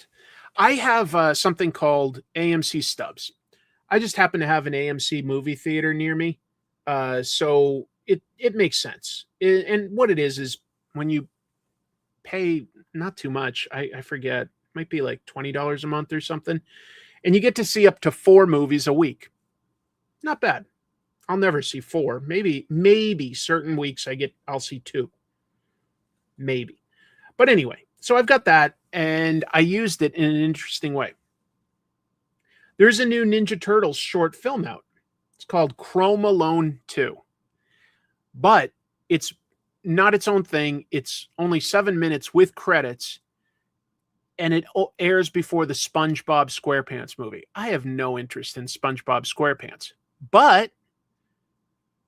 Speaker 1: have something called AMC Stubs. I just happen to have an AMC movie theater near me. So it makes sense. And what it is when you pay not too much, I forget, might be like $20 a month or something. And you get to see up to 4 movies a week. Not bad. I'll never see 4. Maybe certain weeks I'll see 2. Maybe. But anyway, so I've got that and I used it in an interesting way. There's a new Ninja Turtles short film out. It's called Chrome Alone 2. But it's not its own thing. It's only 7 minutes with credits. And it airs before the SpongeBob SquarePants movie. I have no interest in SpongeBob SquarePants. But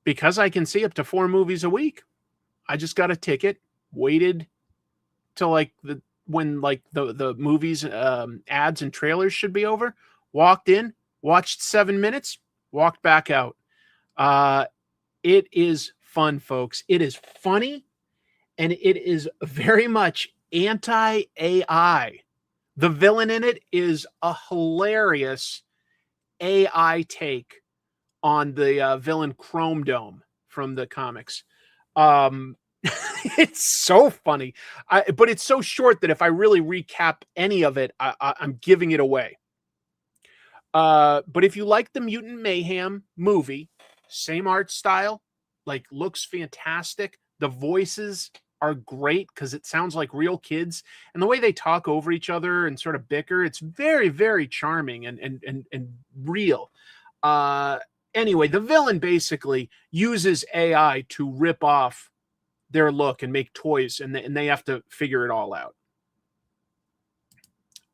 Speaker 1: because I can see up to 4 movies a week, I just got a ticket, waited till when the movies ads and trailers should be over, walked in, watched 7 minutes, walked back out. It is fun, folks. It is funny, and it is very much anti-AI. The villain in it is a hilarious AI take on the villain Chrome Dome from the comics. It's so funny, but it's so short that if I really recap any of it, I'm giving it away. But if you like the Mutant Mayhem movie, same art style, looks fantastic. The voices are great because it sounds like real kids, and the way they talk over each other and sort of bicker, it's very, very charming and real. Anyway, the villain basically uses AI to rip off their look and make toys, and they have to figure it all out.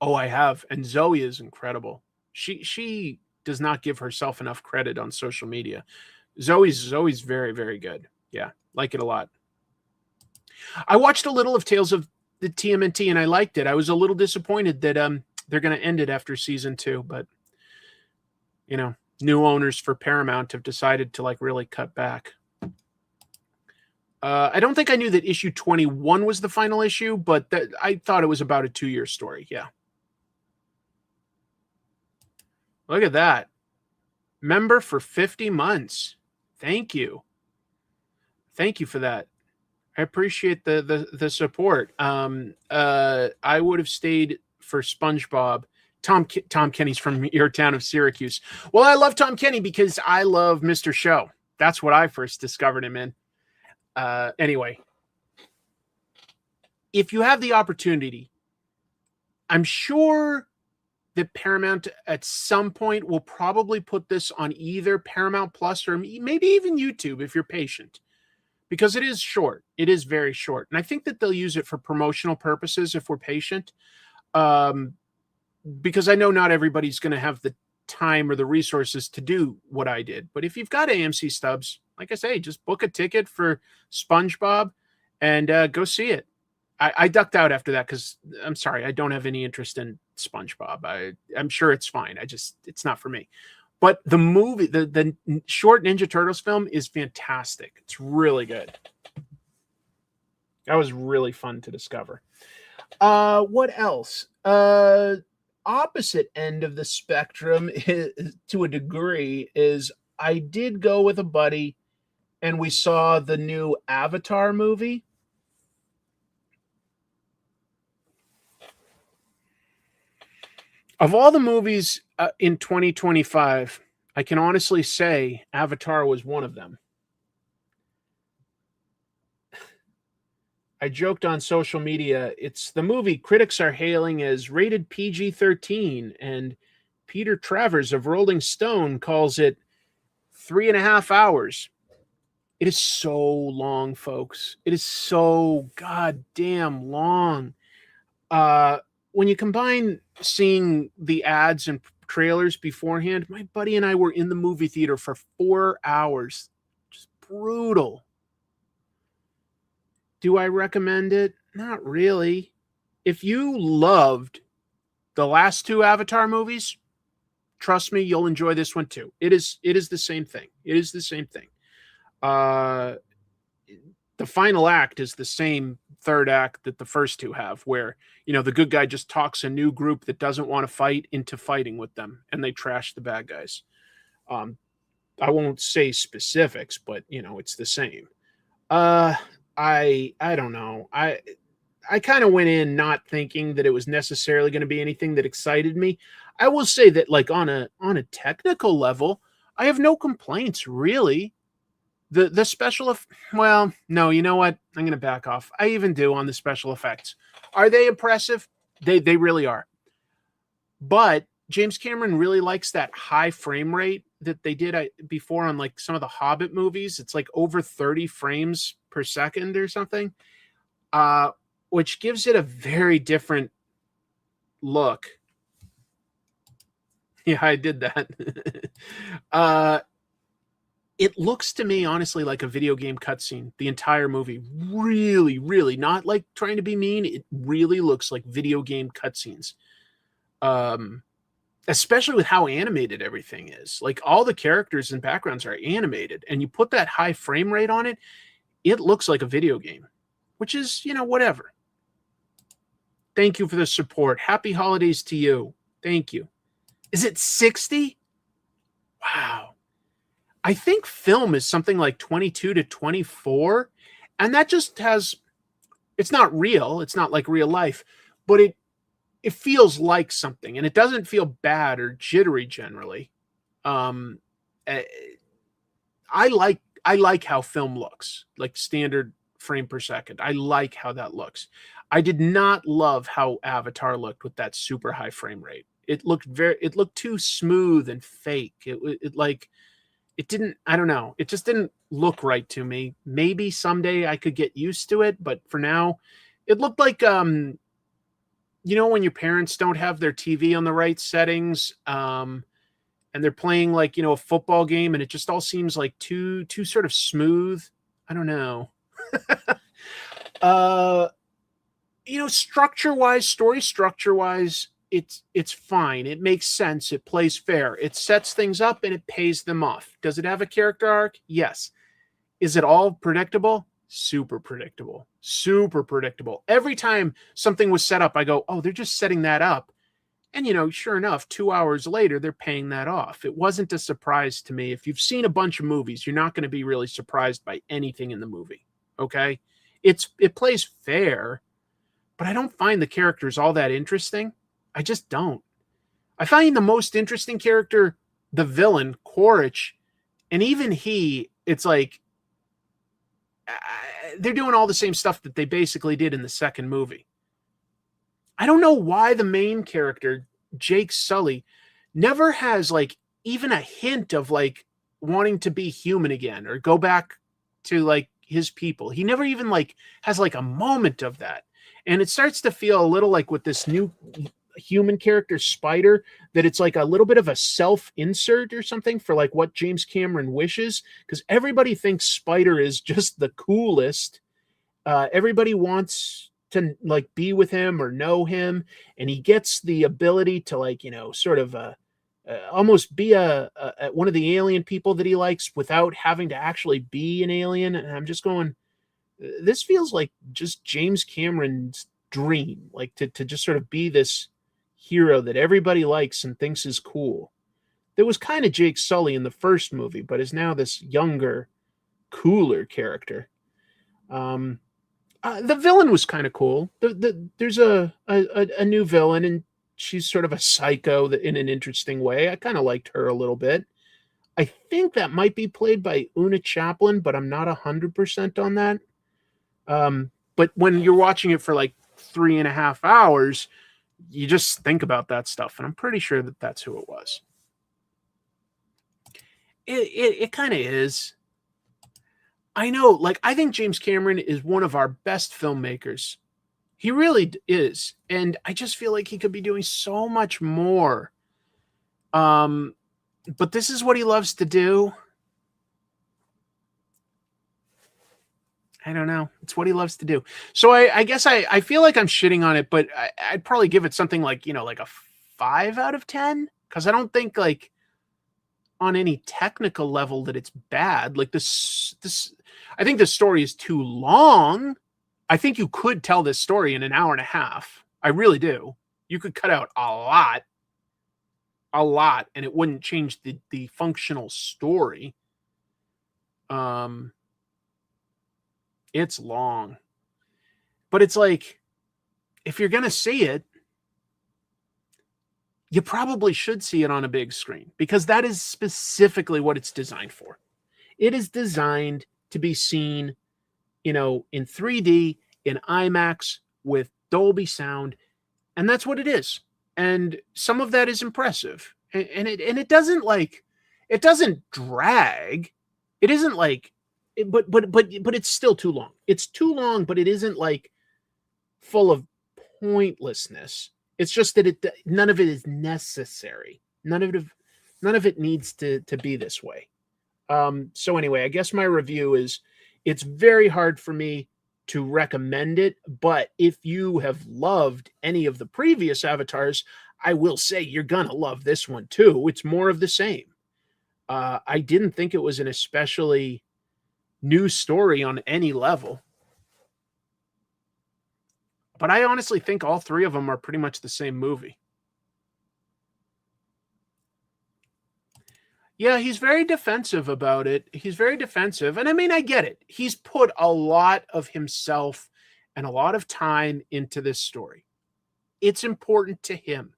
Speaker 1: Oh, I have. And Zoe is incredible. She does not give herself enough credit on social media. Zoe's very, very good. Yeah, like it a lot. I watched a little of Tales of the TMNT and I liked it. I was a little disappointed that they're going to end it after season 2, but new owners for Paramount have decided to really cut back. I don't think I knew that issue 21 was the final issue, but I thought it was about a 2-year story. Yeah. Look at that. Member for 50 months. Thank you. Thank you for that. I appreciate the support. I would have stayed for SpongeBob. Tom Kenny's from your town of Syracuse. Well, I love Tom Kenny because I love Mr. Show. That's what I first discovered him in. Anyway, if you have the opportunity, I'm sure that Paramount at some point will probably put this on either Paramount Plus or maybe even YouTube if you're patient, because it is short. It is very short. And I think that they'll use it for promotional purposes if we're patient. Because I know not everybody's going to have the time or the resources to do what I did. But if you've got AMC stubs, like I say, just book a ticket for SpongeBob and go see it. I ducked out after that because I'm sorry, I don't have any interest in SpongeBob. I'm sure it's fine. It's not for me. But the movie, the short Ninja Turtles film is fantastic. It's really good. That was really fun to discover. What else? Opposite end of the spectrum to a degree is I did go with a buddy and we saw the new Avatar movie. Of all the movies in 2025, I can honestly say Avatar was one of them. I joked on social media, it's the movie critics are hailing as rated PG-13, and Peter Travers of Rolling Stone calls it 3.5 hours. It is so long, folks. It is so goddamn long. When you combine seeing the ads and trailers beforehand, my buddy and I were in the movie theater for 4 hours. Just brutal. Do I recommend it? Not really. If you loved the last 2 Avatar movies, trust me, you'll enjoy this one too. It is the same thing. It is the same thing. The final act is the same third act that the first 2 have, where, the good guy just talks a new group that doesn't want to fight into fighting with them, and they trash the bad guys. I won't say specifics, but, it's the same. I don't know. I kind of went in not thinking that it was necessarily going to be anything that excited me. I will say that, like, on a technical level, I have no complaints, really. The special well, no, you know what? I'm going to back off. I even do on the special effects. Are they impressive? They really are. But James Cameron really likes that high frame rate that they did before on like some of the Hobbit movies. It's like over 30 frames per second or something, which gives it a very different look. Yeah, I did that. It looks to me, honestly, like a video game cutscene. The entire movie, really, really, not like trying to be mean. It really looks like video game cutscenes. Especially with how animated everything is. Like, all the characters and backgrounds are animated, and you put that high frame rate on it, it looks like a video game, which is, whatever. Thank you for the support. Happy holidays to you. Thank you. Is it 60? Wow. I think film is something like 22 to 24, and that just it's not real. It's not like real life, but it feels like something, and it doesn't feel bad or jittery generally. I like how film looks, like standard frame per second. I like how that looks. I did not love how Avatar looked with that super high frame rate. It looked too smooth and fake. It didn't, I don't know. It just didn't look right to me. Maybe someday I could get used to it, but for now, it looked like, when your parents don't have their TV on the right settings, and they're playing like, a football game, and it just all seems like too sort of smooth. I don't know. Structure-wise, story structure-wise, it's fine. It makes sense. It plays fair. It sets things up and it pays them off. Does it have a character arc? Yes. Is it all predictable? super predictable. Super predictable. Every time something was set up, I go, oh, they're just setting that up. And, you know, sure enough, 2 hours later, they're paying that off. It wasn't a surprise to me. If you've seen a bunch of movies, you're not going to be really surprised by anything in the movie. Okay? It plays fair, but I don't find the characters all that interesting. I just don't. I find the most interesting character, the villain, Quaritch, and even he, it's like, they're doing all the same stuff that they basically did in the second movie. I don't know why the main character, Jake Sully, never has like even a hint of like wanting to be human again or go back to like his people. He never even like has like a moment of that. And it starts to feel a little like with this new human character, Spider, that it's like a little bit of a self-insert or something for like what James Cameron wishes, because everybody thinks Spider is just the coolest. Everybody wants to like be with him or know him, and he gets the ability to like, you know, sort of almost be a one of the alien people that he likes without having to actually be an alien. And I'm just going, this feels like just James Cameron's dream, like to just sort of be this hero that everybody likes and thinks is cool. There was kind of Jake Sully in the first movie, but is now this younger, cooler character. The villain was kind of cool. There's a new villain, and she's sort of a psycho in an interesting way. I kind of liked her a little bit. I think that might be played by Una Chaplin, but I'm not 100% on that. But when you're watching it for like 3.5 hours, you just think about that stuff, and I'm pretty sure that that's who it was. It kind of is. I know, like, I think James Cameron is one of our best filmmakers. He really is. And I just feel like he could be doing so much more. But this is what he loves to do. I don't know. It's what he loves to do. So I guess I feel like I'm shitting on it, but I'd probably give it something like, you know, like a 5 out of 10. Because I don't think, like, on any technical level that it's bad. Like this I think the story is too long. I think you could tell this story in an hour and a half. I really do. You could cut out a lot, and it wouldn't change the functional story. It's long. But it's like, if you're going to see it, you probably should see it on a big screen, because that is specifically what it's designed for. It is designed to be seen, you know, in 3D, in IMAX, with Dolby sound, and that's what it is. And some of that is impressive. And it doesn't like, it doesn't drag. It isn't like, but it's still too long. It's too long, but it isn't like full of pointlessness. It's just that none of it is necessary. None of it needs to be this way. So anyway, I guess my review is, it's very hard for me to recommend it, but if you have loved any of the previous Avatars, I will say you're gonna love this one too. It's more of the same. I didn't think it was an especially new story on any level. But I honestly think all three of them are pretty much the same movie. Yeah, he's very defensive about it. He's very defensive. And I mean, I get it. He's put a lot of himself and a lot of time into this story. It's important to him.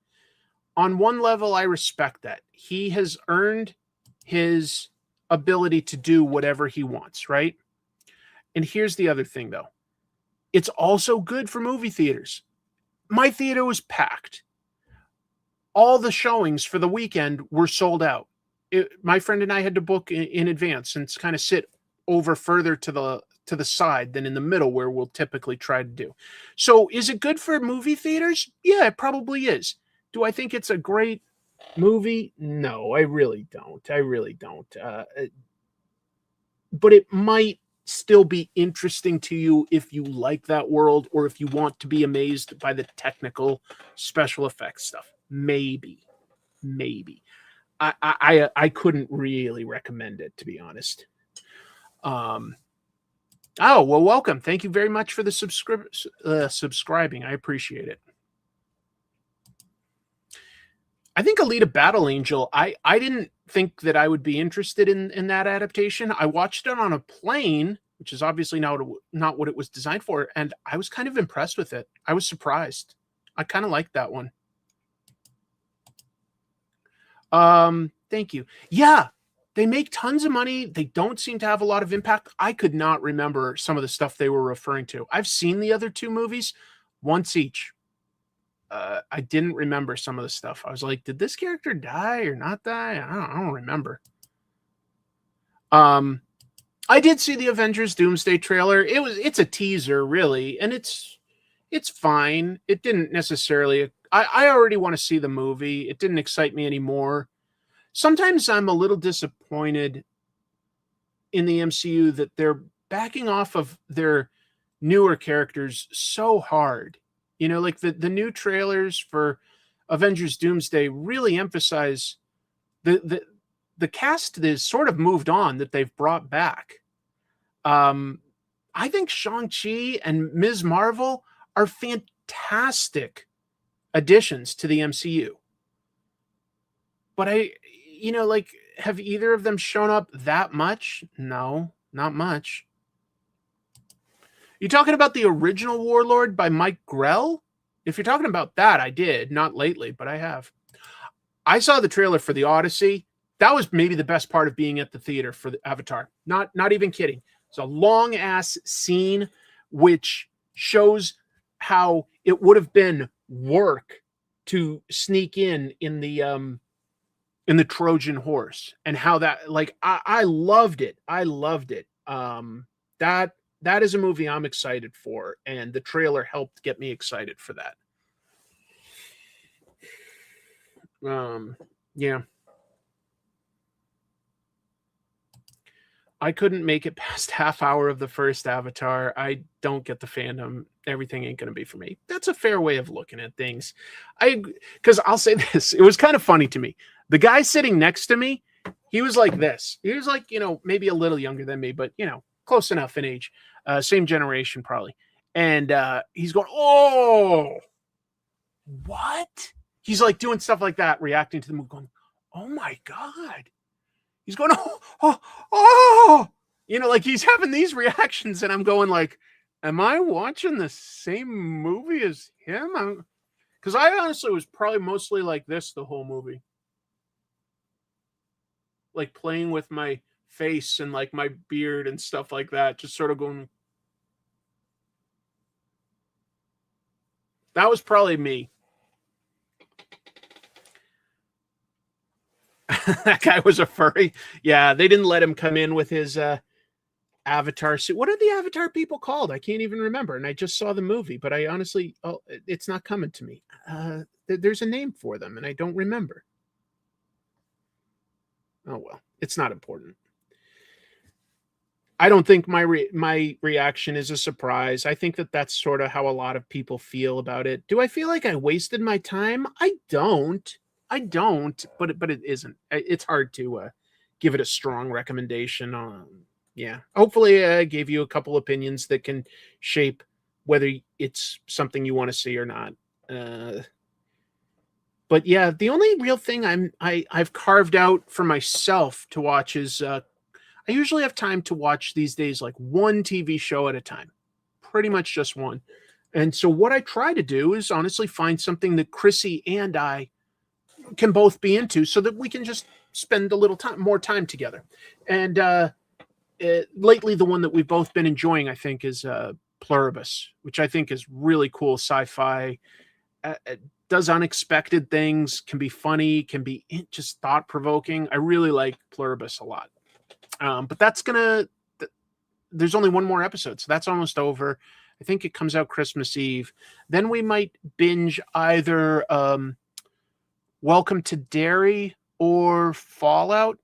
Speaker 1: On one level, I respect that. He has earned his ability to do whatever he wants, right? And here's the other thing, though. It's also good for movie theaters. My theater was packed. All the showings for the weekend were sold out. My friend and I had to book in advance and kind of sit over further to the side than in the middle where we'll typically try to do. So is it good for movie theaters? Yeah, it probably is. Do I think it's a great movie? No, I really don't. But it might still be interesting to you if you like that world, or if you want to be amazed by the technical special effects stuff. Maybe. I couldn't really recommend it, to be honest. Oh, well, welcome. Thank you very much for the subscribing. I appreciate it. I think Alita Battle Angel, I didn't think that I would be interested in that adaptation. I watched it on a plane, which is obviously not what it was designed for, and I was kind of impressed with it. I was surprised. I kind of liked that one. Thank you. Yeah, they make tons of money. They don't seem to have a lot of impact. I could not remember some of the stuff they were referring to. I've seen the other two movies once each. I didn't remember some of the stuff. I was like, did this character die or not die? I don't remember. I did see the Avengers Doomsday trailer. It's a teaser, really, and it's fine. It didn't necessarily. I already want to see the movie. It didn't excite me anymore. Sometimes I'm a little disappointed in the MCU that they're backing off of their newer characters so hard. You know, like the new trailers for Avengers Doomsday really emphasize the cast that is sort of moved on that they've brought back. I think Shang-Chi and Ms. Marvel are fantastic additions to the MCU. But have either of them shown up that much? No, not much. You talking about the original Warlord by Mike Grell? If you're talking about that, I did. Not lately, but I have. I saw the trailer for the Odyssey. That was maybe the best part of being at the theater for the Avatar. Not even kidding. It's a long-ass scene which shows how it would have been work to sneak in the Trojan horse, and how that, like, I loved it. I loved it. That is a movie I'm excited for, and the trailer helped get me excited for that. Yeah. I couldn't make it past half hour of the first Avatar. I don't get the fandom. Everything ain't going to be for me. That's a fair way of looking at things. Because I'll say this. It was kind of funny to me. The guy sitting next to me, he was like this. He was like, maybe a little younger than me, but, close enough in age. Same generation, probably. And he's going, oh, what? He's like doing stuff like that, reacting to the movie, going, oh my God. He's going, oh, like he's having these reactions, and I'm going like, am I watching the same movie as him? Because I honestly was probably mostly like this the whole movie. Like playing with my face and like my beard and stuff like that, just sort of going. That was probably me. That guy was a furry. Yeah, they didn't let him come in with his Avatar suit. What are the Avatar people called? I can't even remember. And I just saw the movie, but I honestly, it's not coming to me. There's a name for them, and I don't remember. Oh, well, it's not important. I don't think my reaction is a surprise. I think that that's sort of how a lot of people feel about it. Do I feel like I wasted my time? I don't, but it isn't. It's hard to give it a strong recommendation. Yeah. Hopefully I gave you a couple opinions that can shape whether it's something you want to see or not. But yeah, the only real thing I've carved out for myself to watch is I usually have time to watch these days like one TV show at a time, pretty much just one. And so what I try to do is honestly find something that Chrissy and I can both be into, so that we can just spend a little more time together. And lately, the one that we've both been enjoying, I think, is Pluribus, which I think is really cool sci-fi. Does unexpected things, can be funny, can be just thought-provoking. I really like Pluribus a lot. But there's only one more episode, so that's almost over. I think it comes out Christmas Eve. Then we might binge either Welcome to Derry or Fallout,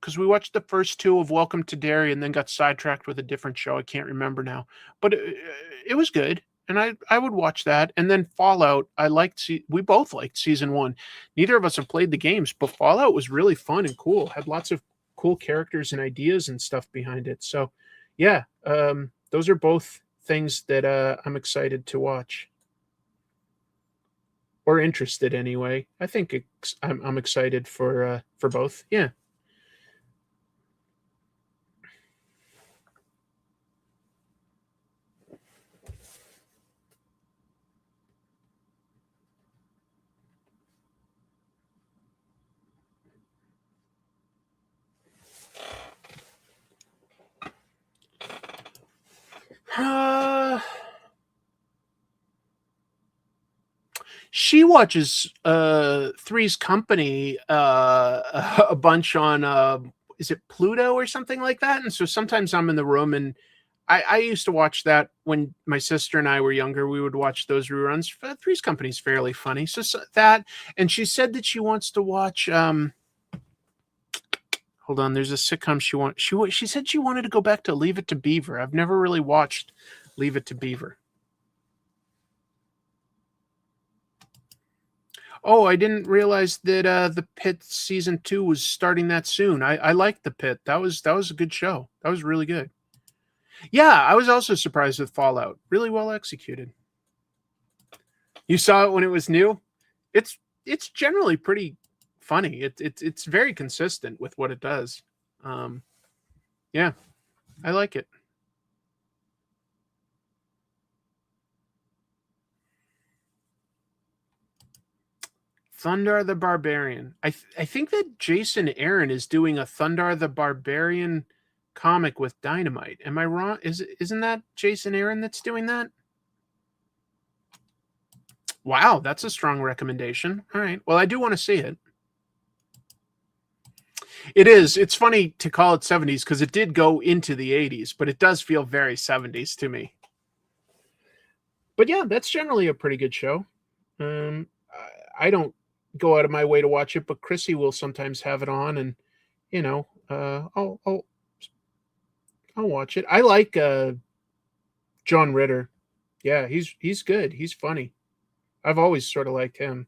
Speaker 1: because we watched the first two of Welcome to Derry and then got sidetracked with a different show. I can't remember now, but it was good, and I would watch that. And then Fallout, we both liked season 1. Neither of us have played the games, but Fallout was really fun and cool. Had lots of cool characters and ideas and stuff behind it. So yeah, those are both things that I'm excited to watch. Or interested anyway. I think I'm excited for both. Yeah. She watches Three's Company a bunch on is it Pluto or something like that? And so sometimes I'm in the room, and I used to watch that when my sister and I were younger. We would watch those reruns. Three's Company is fairly funny. So that, and she said that she wants to watch hold on, there's a sitcom she said she wanted to go back to Leave It to Beaver. I've never really watched Leave It to Beaver. Oh, I didn't realize that the Pit season 2 was starting that soon. I liked the Pit. That was a good show. That was really good. Yeah, I was also surprised with Fallout. Really well executed. You saw it when it was new. It's generally pretty funny. It's very consistent with what it does. Yeah, I like it. Thundar the Barbarian. I think that Jason Aaron is doing a Thundar the Barbarian comic with Dynamite. Am I wrong? Isn't that Jason Aaron that's doing that? Wow, that's a strong recommendation. All right. Well, I do want to see it. It is. It's funny to call it 70s because it did go into the 80s, but it does feel very 70s to me. But yeah, that's generally a pretty good show. I don't go out of my way to watch it, but Chrissy will sometimes have it on, and I'll watch it. I like John Ritter. Yeah, he's good. He's funny. I've always sort of liked him.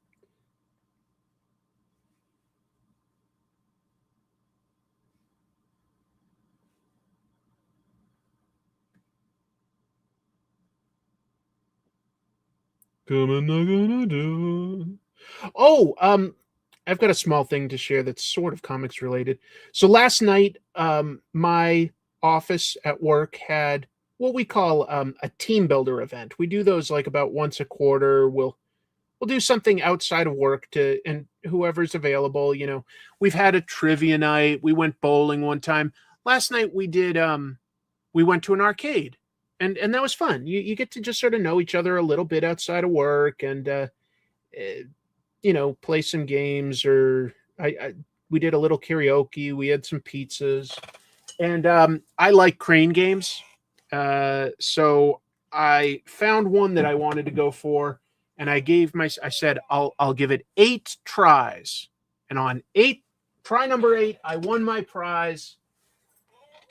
Speaker 1: Oh, I've got a small thing to share that's sort of comics related. So last night, my office at work had what we call a team builder event. We do those like about once a quarter. We'll do something outside of work and whoever's available. We've had a trivia night. We went bowling one time. Last night we did. We went to an arcade, and that was fun. You get to just sort of know each other a little bit outside of work, and play some games. Or we did a little karaoke. We had some pizzas, and I like crane games. So I found one that I wanted to go for, and I said, I'll give it 8 tries. And on try number 8, I won my prize.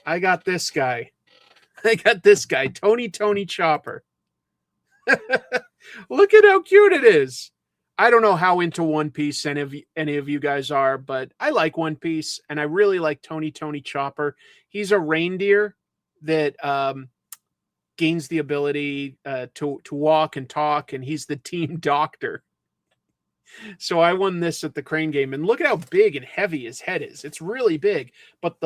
Speaker 1: I got this guy. Tony Chopper. Look at how cute it is. I don't know how into One Piece any of you guys are, but I like One Piece, and I really like Tony Chopper. He's a reindeer that gains the ability to walk and talk, and he's the team doctor. So I won this at the crane game, and look at how big and heavy his head is. It's really big, but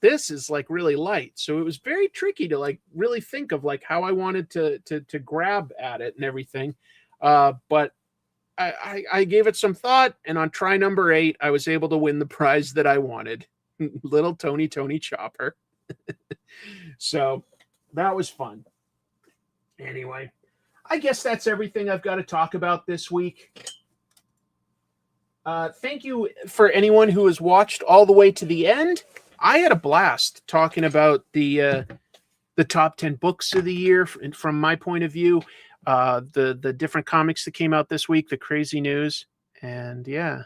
Speaker 1: this is like really light. So it was very tricky to like really think of like how I wanted to grab at it and everything. But I gave it some thought, and on try number 8, I was able to win the prize that I wanted. Little Tony Chopper. So that was fun. Anyway, I guess that's everything I've got to talk about this week. Thank you for anyone who has watched all the way to the end. I had a blast talking about the top 10 books of the year from my point of view, the different comics that came out this week, the crazy news. And yeah,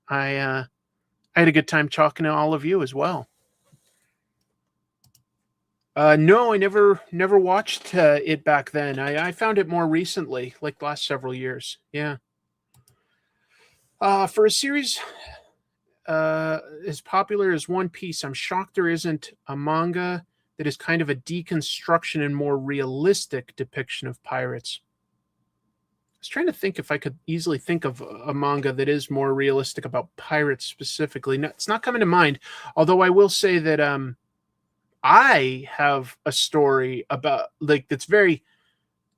Speaker 1: I had a good time talking to all of you as well. No, I never watched it back then. I found it more recently, like the last several years. Yeah. For a series as popular as One Piece, I'm shocked there isn't a manga that is kind of a deconstruction and more realistic depiction of pirates. I was trying to think if I could easily think of a manga that is more realistic about pirates specifically. No, it's not coming to mind, although I will say that I have a story about, like, that's very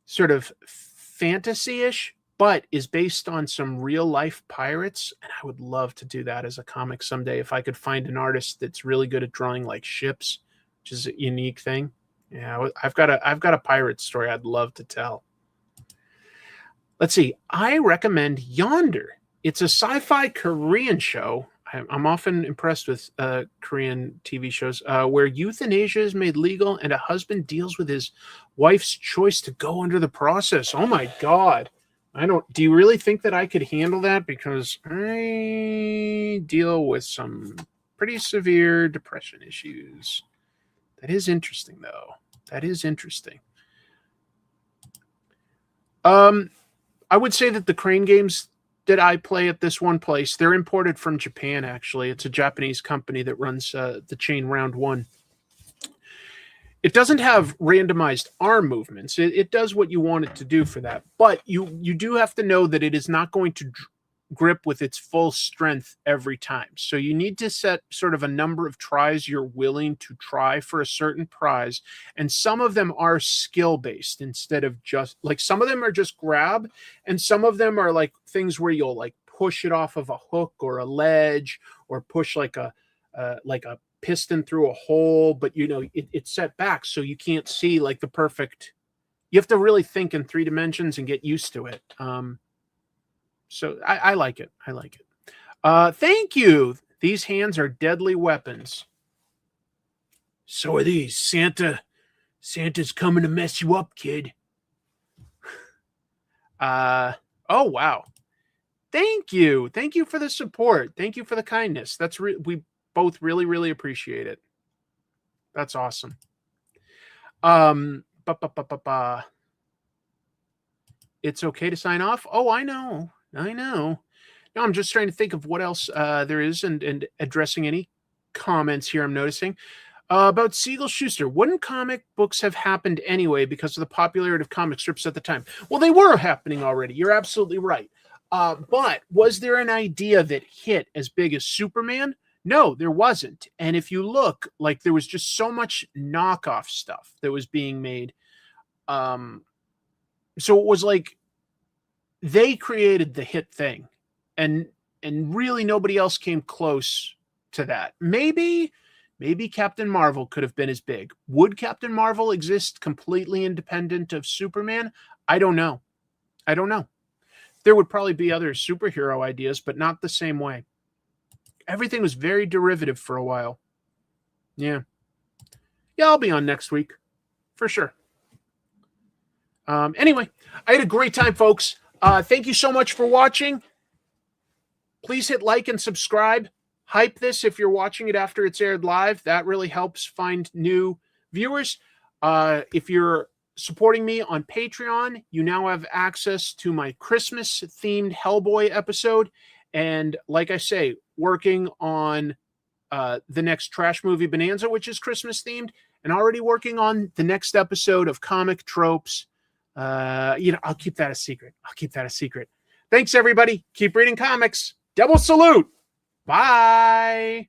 Speaker 1: sort of fantasy-ish, but is based on some real-life pirates, and I would love to do that as a comic someday if I could find an artist that's really good at drawing, like, ships, which is a unique thing. Yeah, I've got a pirate story I'd love to tell. Let's see. I recommend Yonder. It's a sci-fi Korean show. I'm often impressed with Korean TV shows where euthanasia is made legal and a husband deals with his wife's choice to go under the process. Oh my God. Do you really think that I could handle that? Because I deal with some pretty severe depression issues. That is interesting, though. That is interesting. I would say that the crane games that I play at this one place, they're imported from Japan, actually. It's a Japanese company that runs the chain Round One. It doesn't have randomized arm movements. It does what you want it to do for that. But you do have to know that it is not going to grip with its full strength every time. So you need to set sort of a number of tries you're willing to try for a certain prize. And some of them are skill-based instead of just, like, some of them are just grab, and some of them are like things where you'll like push it off of a hook or a ledge, or push like a piston through a hole, but you know, it's set back so you can't see like the perfect. You have to really think in 3 dimensions and get used to it. So I like it. I like it. Thank you. These hands are deadly weapons. So are these. Santa's coming to mess you up, kid. Oh, wow. Thank you. Thank you for the support. Thank you for the kindness. We both really, really appreciate it. That's awesome. It's okay to sign off. Oh, I know. No, I'm just trying to think of what else there is and addressing any comments here I'm noticing. About Siegel Schuster. Wouldn't comic books have happened anyway because of the popularity of comic strips at the time? Well, they were happening already. You're absolutely right. But was there an idea that hit as big as Superman? No, there wasn't. And if you look, like, there was just so much knockoff stuff that was being made. So it was like they created the hit thing, and really nobody else came close to that. Maybe Captain Marvel could have been as big. Would Captain Marvel exist completely independent of Superman? I don't know. There would probably be other superhero ideas, but not the same way. Everything was very derivative for a while. Yeah, I'll be on next week for sure. Anyway, I had a great time, folks. Thank you so much for watching. Please hit like and subscribe. Hype this if you're watching it after it's aired live. That really helps find new viewers. If you're supporting me on Patreon, you now have access to my Christmas-themed Hellboy episode. And like I say, working on the next Trash Movie Bonanza, which is Christmas-themed, and already working on the next episode of Comic Tropes. I'll keep that a secret. Thanks, everybody. Keep reading comics. Double salute. Bye.